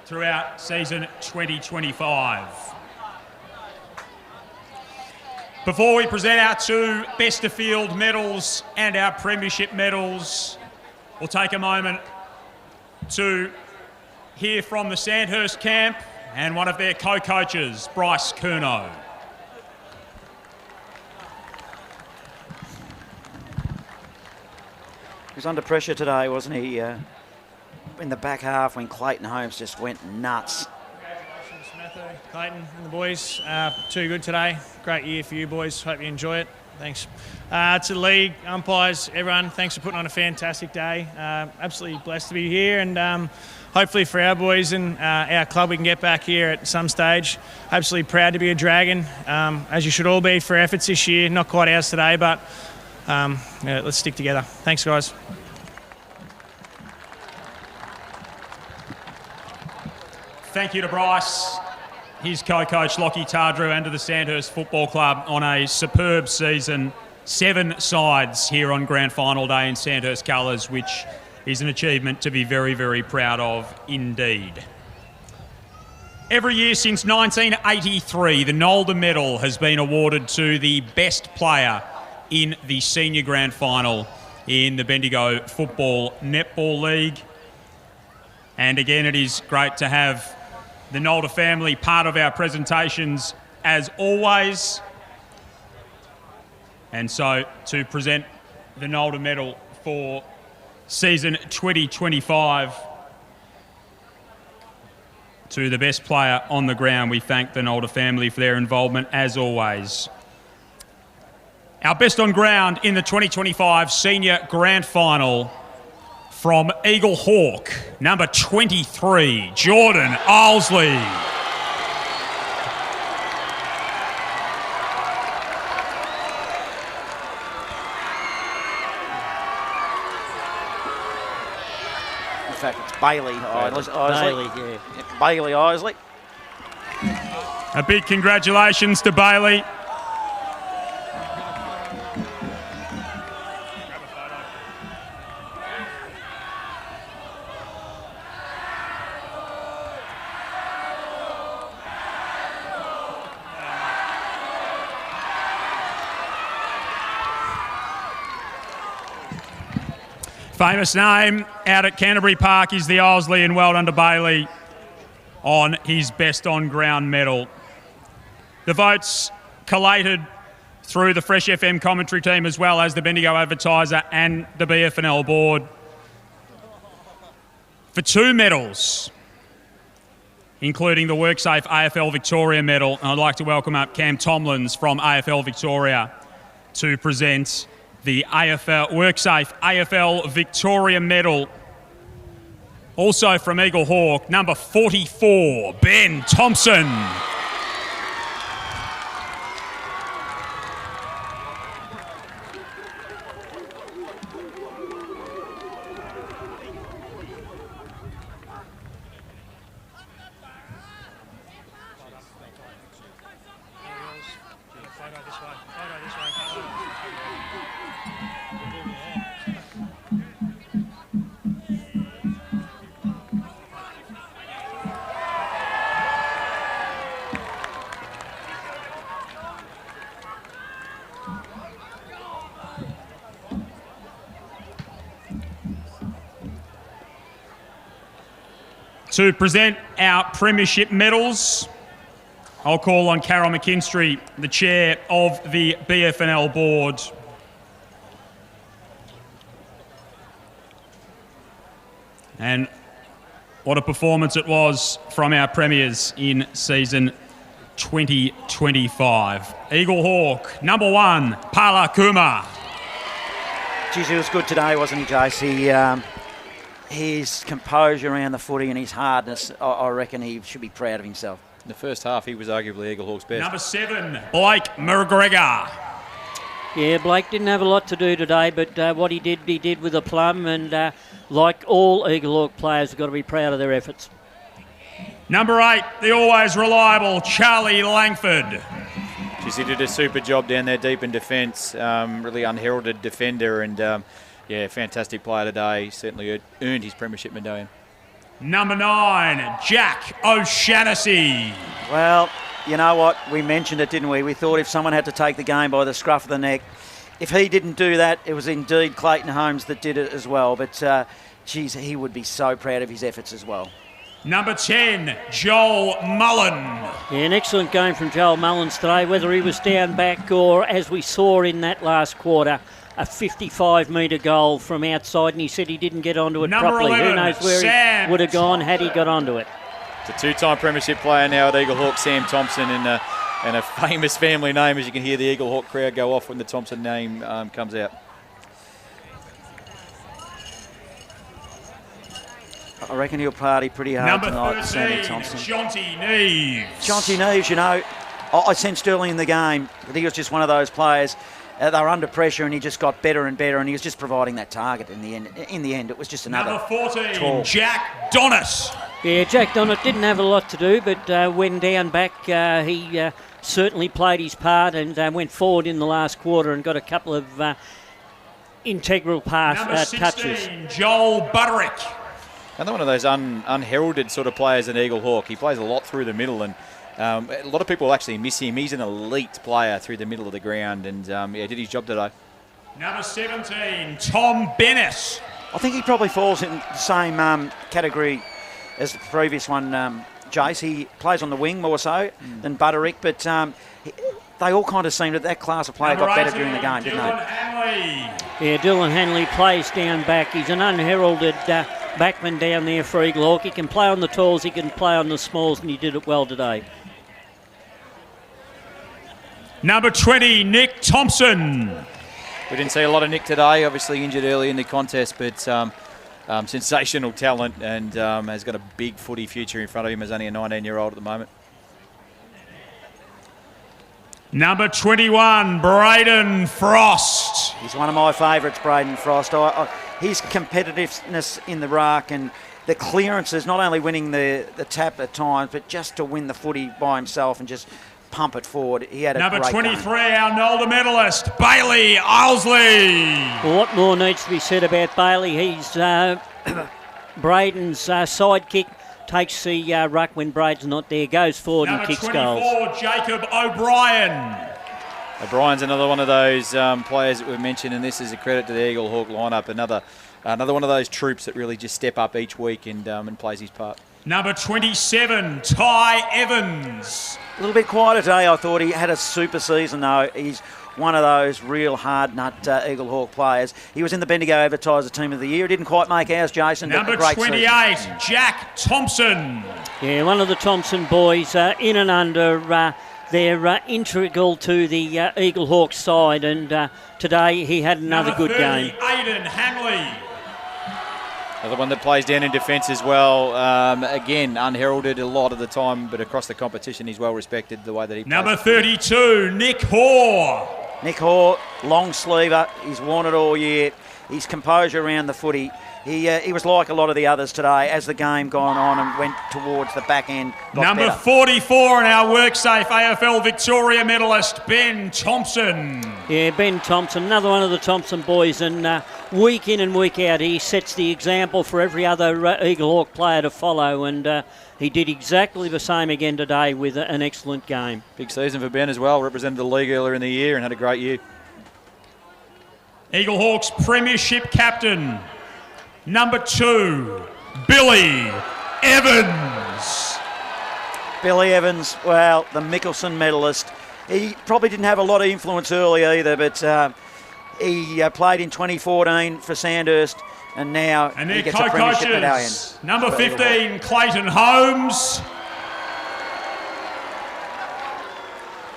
Throughout season 2025. Before we present our two Best of Field medals and our Premiership medals, we'll take a moment to hear from the Sandhurst camp and one of their co-coaches, Bryce Curnow. He was under pressure today, wasn't he? In the back half when Clayton Holmes just went nuts. Congratulations, Matthew, Clayton and the boys. Too good today. Great year for you boys. Hope you enjoy it. Thanks. To the league, umpires, everyone, thanks for putting on a fantastic day. Absolutely blessed to be here, and hopefully for our boys and our club we can get back here at some stage. Absolutely proud to be a Dragon, as you should all be for efforts this year. Not quite ours today, but let's stick together. Thanks, guys. Thank you to Bryce, his co-coach Lockie Tardrew, and to the Sandhurst Football Club on a superb season. 7 sides here on Grand Final Day in Sandhurst colours, which is an achievement to be very, very proud of indeed. Every year since 1983, the Nolder Medal has been awarded to the best player in the Senior Grand Final in the Bendigo Football Netball League. And again, it is great to have the Nolder family part of our presentations as always. And so to present the Nolder Medal for season 2025 to the best player on the ground, we thank the Nolder family for their involvement as always. Our best on ground in the 2025 Senior Grand Final from Eaglehawk, number 23, Jordan Ilesley. In fact, it's Bailey Isley. Bailey, yeah. Bailey Isley. A big congratulations to Bailey. Famous name out at Canterbury Park is the Ilesley, and well done to Bailey on his best on ground medal. The votes collated through the Fresh FM commentary team as well as the Bendigo Advertiser and the BFNL board for 2 medals, including the WorkSafe AFL Victoria medal. And I'd like to welcome up Cam Tomlins from AFL Victoria to present the AFL WorkSafe AFL Victoria medal. Also from Eaglehawk, number 44, Ben Thompson. To present our Premiership medals, I'll call on Carol McKinstry, the chair of the BFNL board. And what a performance it was from our premiers in season 2025. Eaglehawk, number 1, Pala Kuma. Geez, he was good today, wasn't he, Jace? His composure around the footy and his hardness, I reckon he should be proud of himself. In the first half, he was arguably Eaglehawk's best. Number 7, Blake McGregor. Yeah, Blake didn't have a lot to do today, but what he did with a plum, and like all Eaglehawk players, have got to be proud of their efforts. Number 8, the always reliable Charlie Langford. He did a super job down there deep in defence, really unheralded defender, and fantastic player today. Certainly earned his premiership medallion. Number 9, Jack O'Shannessy. Well, you know what? We mentioned it, didn't we? We thought if someone had to take the game by the scruff of the neck, if he didn't do that, it was indeed Clayton Holmes that did it as well. But, he would be so proud of his efforts as well. Number 10, Joel Mullen. Yeah, an excellent game from Joel Mullins today, whether he was down back or, as we saw in that last quarter, a 55-metre goal from outside, and he said he didn't get onto it Number properly. 11, Who knows where Sam he would have gone had he got onto it. It's a 2-time premiership player now at Eaglehawk, Sam Thompson, and a famous family name, as you can hear the Eaglehawk crowd go off when the Thompson name comes out. I reckon he'll party pretty hard Number tonight, 13, Sammy Thompson. Jonty Neves. Jonty Neves, you know, I sensed early in the game that he was just one of those players. They were under pressure and he just got better and better, and he was just providing that target in the end. In the end, it was just another Number 14, tall. Jack Donnis. Yeah, Jack Donnet didn't have a lot to do, but when down back, he certainly played his part and went forward in the last quarter and got a couple of integral Number 16, touches. Joel Butterick. Another one of those unheralded sort of players in Eaglehawk. He plays a lot through the middle, and a lot of people actually miss him. He's an elite player through the middle of the ground, and did his job today. Number 17, Tom Bennett. I think he probably falls in the same category as the previous one, Jace. He plays on the wing more so than Butterick, but they all kind of seemed that class of player Number got better 18, during the game, didn't Dylan they? Hanley. Yeah, Dylan Hanley plays down back. He's an unheralded backman down there for Eaglehawk. He can play on the talls, he can play on the smalls, and he did it well today. Number 20, Nick Thompson. We didn't see a lot of Nick today, obviously injured early in the contest, but sensational talent, and has got a big footy future in front of him as only a 19-year-old at the moment. Number 21, Braden Frost. He's one of my favourites, Braden Frost. His competitiveness in the ruck and the clearances, not only winning the tap at times, but just to win the footy by himself and just pump it forward. He had a Number great 23, game. our Nolda medalist, Bailey Ilesley. Well, what more needs to be said about Bailey? He's Braden's sidekick, takes the ruck when Braden's not there, goes forward and kicks goals. Number 24, Jacob O'Brien. O'Brien's another one of those players that we've mentioned, and this is a credit to the Eaglehawk lineup. Another one of those troops that really just step up each week and plays his part. Number 27, Ty Evans. A little bit quiet today, I thought. He had a super season, though. He's one of those real hard-nut Eaglehawk players. He was in the Bendigo Advertiser Team of the Year. Didn't quite make ours, Jason. Number but a great 28, season. Jack Thompson. Yeah, one of the Thompson boys in and under. They're integral to the Eaglehawk side, and today he had another Number good 30, game. Aidan Hanley. Another one that plays down in defence as well. Again, unheralded a lot of the time, but across the competition he's well respected the way that he plays. Number 32, Nick Hoare. Nick Hoare, long sleever. He's worn it all year. His composure around the footy. He was like a lot of the others today as the game gone on and went towards the back end. Number better. 44 and our WorkSafe AFL Victoria medalist, Ben Thompson. Yeah, Ben Thompson, another one of the Thompson boys, and week in and week out he sets the example for every other Eaglehawk player to follow, and he did exactly the same again today with an excellent game. Big season for Ben as well. Represented the league earlier in the year and had a great year. Eaglehawks premiership captain, number 2, Billy Evans. Billy Evans, well, the Mickelson medalist. He probably didn't have a lot of influence early either, but he played in 2014 for Sandhurst, and now and he their gets a premiership medallion. co-coaches, number 15, Clayton Holmes.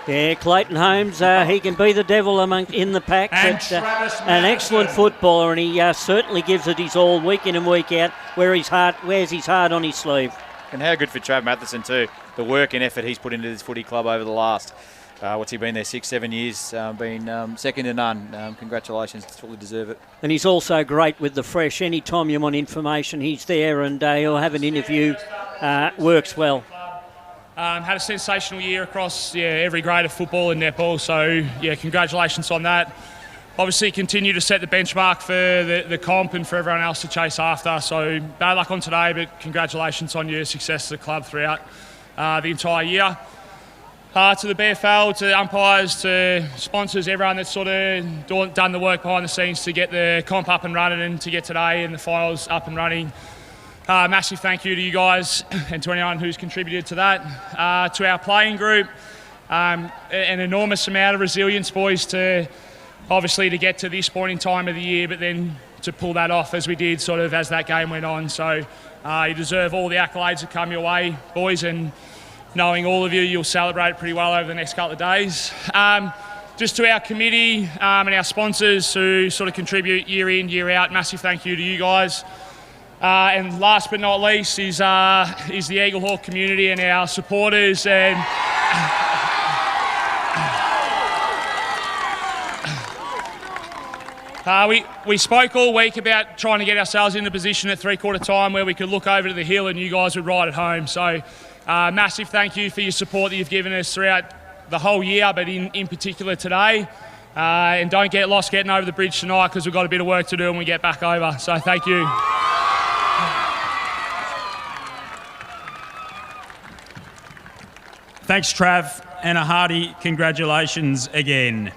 Yeah, Clayton Holmes, he can be the devil in the pack, and but an excellent footballer, and he certainly gives it his all week in and week out, wears his heart on his sleeve. And how good for Trav Matheson too, the work and effort he's put into this footy club over the last, what's he been there, 6-7 years, been second to none. Congratulations, fully deserve it. And he's also great with the fresh. Anytime you want information, he's there, and he'll have an interview, works well. Had a sensational year across every grade of football and netball, so congratulations on that. Obviously continue to set the benchmark for the comp and for everyone else to chase after, so bad luck on today, but congratulations on your success as a club throughout the entire year. To the BFL, to the umpires, to sponsors, everyone that's sort of done the work behind the scenes to get the comp up and running and to get today and the finals up and running. Massive thank you to you guys and to anyone who's contributed to that. To our playing group, an enormous amount of resilience, boys, to obviously to get to this point in time of the year, but then to pull that off as we did sort of as that game went on. So you deserve all the accolades that come your way, boys, and knowing all of you, you'll celebrate pretty well over the next couple of days. Just to our committee and our sponsors who sort of contribute year in, year out, massive thank you to you guys. And last but not least is the Eaglehawk community and our supporters. And we spoke all week about trying to get ourselves in the position at three-quarter time where we could look over to the hill and you guys would ride at home. So massive thank you for your support that you've given us throughout the whole year, but in particular today. And don't get lost getting over the bridge tonight because we've got a bit of work to do when we get back over. So thank you. Thanks, Trav, and a hearty congratulations again.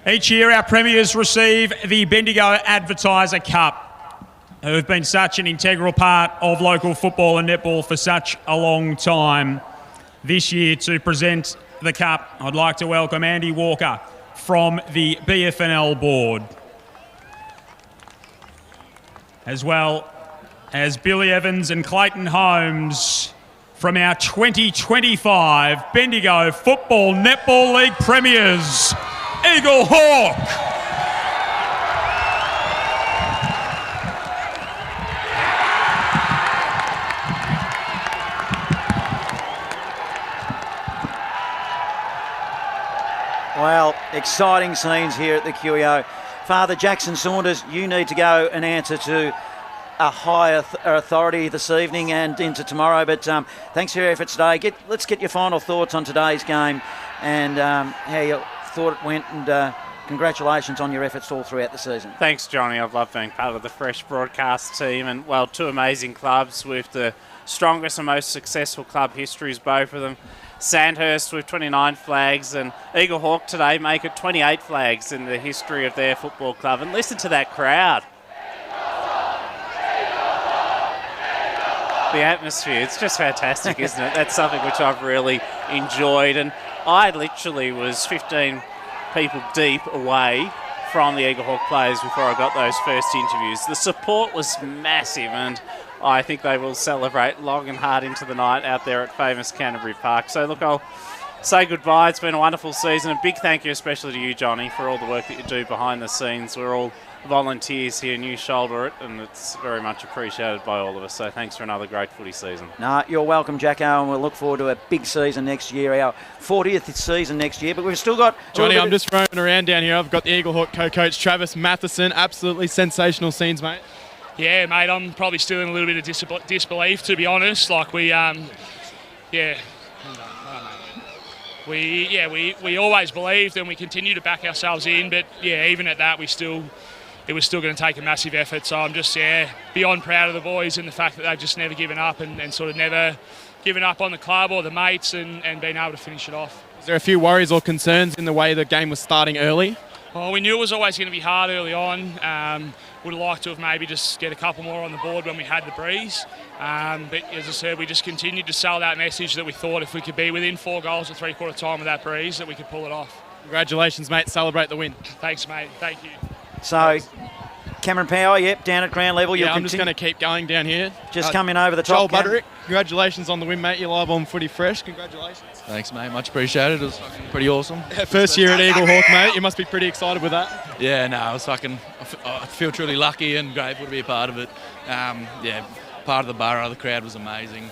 Each year our premiers receive the Bendigo Advertiser Cup, who have been such an integral part of local football and netball for such a long time. This year, to present the cup, I'd like to welcome Andy Walker from the BFNL board, as well as Billy Evans and Clayton Holmes from our 2025 Bendigo Football Netball League Premiers, Eaglehawk. Well, exciting scenes here at the QEO. Father Jackson Saunders, you need to go and answer to a higher authority this evening and into tomorrow, but thanks for your efforts today. Let's get your final thoughts on today's game and how you thought it went, and congratulations on your efforts all throughout the season. Thanks, Johnny. I've loved being part of the Fresh broadcast team, and well, two amazing clubs with the strongest and most successful club histories, both of them. Sandhurst with 29 flags, and Eaglehawk today make it 28 flags in the history of their football club. And listen to that crowd. The atmosphere, it's just fantastic, isn't it? That's something which I've really enjoyed, and I literally was 15 people deep away from the Eaglehawk players before I got those first interviews. The support was massive, and I think they will celebrate long and hard into the night out there at famous Canterbury Park. So look, I'll say goodbye. It's been a wonderful season. A big thank you especially to you, Johnny, for all the work that you do behind the scenes. We're all volunteers here and you shoulder it, and it's very much appreciated by all of us. So thanks for another great footy season. No, you're welcome, Jacko, and we'll look forward to a big season next year, our 40th season next year, but we've still got... Johnny, I'm just roaming around down here. I've got the Eaglehawk co-coach Travis Matheson. Absolutely sensational scenes, mate. Yeah, mate, I'm probably still in a little bit of disbelief, to be honest. Like we always believed and we continue to back ourselves in, but yeah, even at that, it was still going to take a massive effort. So I'm just beyond proud of the boys and the fact that they've just never given up and sort of never given up on the club or the mates and being able to finish it off. Is there a few worries or concerns in the way the game was starting early? Well, we knew it was always going to be hard early on. Would have liked to have maybe just get a couple more on the board when we had the breeze. But as I said, we just continued to sell that message that we thought if we could be within 4 goals at three-quarter time with that breeze, that we could pull it off. Congratulations, mate. Celebrate the win. Thanks, mate. Thank you. So, Cameron Power, down at ground level. Yeah, I'm just going to keep going down here. Just coming over the top. Joel Buderick, congratulations on the win, mate. You're live on Footy Fresh. Congratulations. Thanks, mate. Much appreciated. It was pretty awesome. First year at Eaglehawk, mate. You must be pretty excited with that. Yeah, no, I feel truly lucky and grateful to be a part of it. Part of the borough. The crowd was amazing.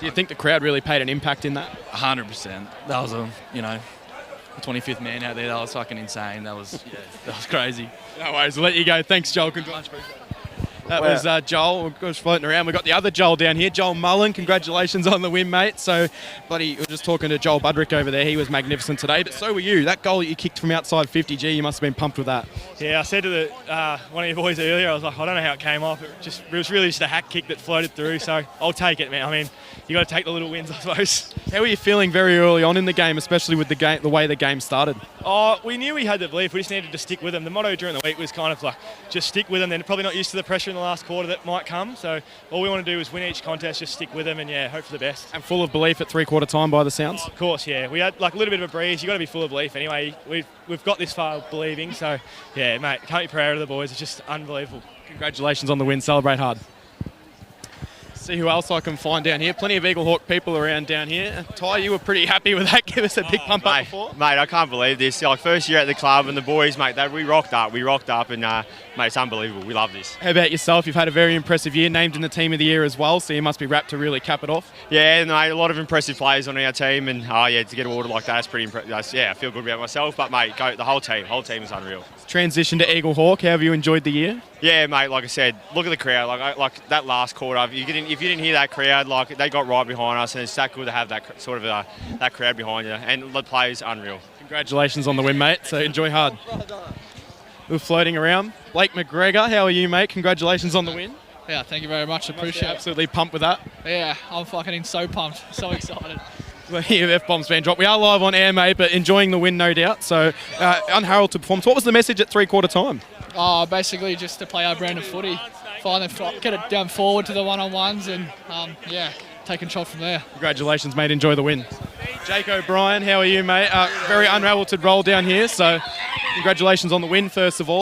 Do you think the crowd really paid an impact in that? 100%. That was the 25th man out there. That was fucking insane. That was crazy. No worries. We'll let you go. Thanks, Joel. That was Joel. We're just floating around. We've got the other Joel down here, Joel Mullen. Congratulations on the win, mate. So, we were just talking to Joel Buderick over there. He was magnificent today, but so were you. That goal that you kicked from outside 50, you must have been pumped with that. Yeah, I said to one of your boys earlier, I was like, I don't know how it came off. It was really just a hack kick that floated through, so I'll take it, man. I mean, you got to take the little wins, I suppose. How were you feeling very early on in the game, especially with the way the game started? Oh, we knew we had the belief. We just needed to stick with them. The motto during the week was kind of like, just stick with them. They're probably not used to the pressure in the last quarter that might come. So all we want to do is win each contest, just stick with them, and hope for the best. And full of belief at three-quarter time by the sounds? Of course, yeah. We had like a little bit of a breeze. You got to be full of belief anyway. We've got this far believing. So yeah, mate, can't be proud of the boys. It's just unbelievable. Congratulations on the win. Celebrate hard. See who else I can find down here. Plenty of Eaglehawk people around down here. Ty, you were pretty happy with that. Give us a big pump up before. Mate, I can't believe this. Like, first year at the club and the boys, mate, we rocked up. And, mate, it's unbelievable. We love this. How about yourself? You've had a very impressive year, named in the Team of the Year as well, so you must be wrapped to really cap it off. Yeah, mate, a lot of impressive players on our team, and, to get awarded like that is pretty impressive. I feel good about myself. But, mate, the whole team is unreal. Transition to Eaglehawk. How have you enjoyed the year? Yeah, mate, like I said, look at the crowd. Like that last quarter, if you didn't hear that crowd, they got right behind us, and it's that good to have that sort of that crowd behind you. And the players, unreal. Congratulations on the win, mate. So enjoy hard. We're floating around. Blake McGregor, how are you, mate? Congratulations on the win. Yeah, thank you very much. Appreciate it. Absolutely pumped with that. Yeah, I'm fucking so pumped. So excited. Well, here, F-bombs been dropped. We are live on air, mate, but enjoying the win, no doubt. So, unheralded performance. What was the message at three-quarter time? Basically just to play our brand of footy. Get it down forward to the one-on-ones and, take control from there. Congratulations, mate. Enjoy the win. Jake O'Brien, how are you, mate? Very unheralded role down here, so congratulations on the win, first of all.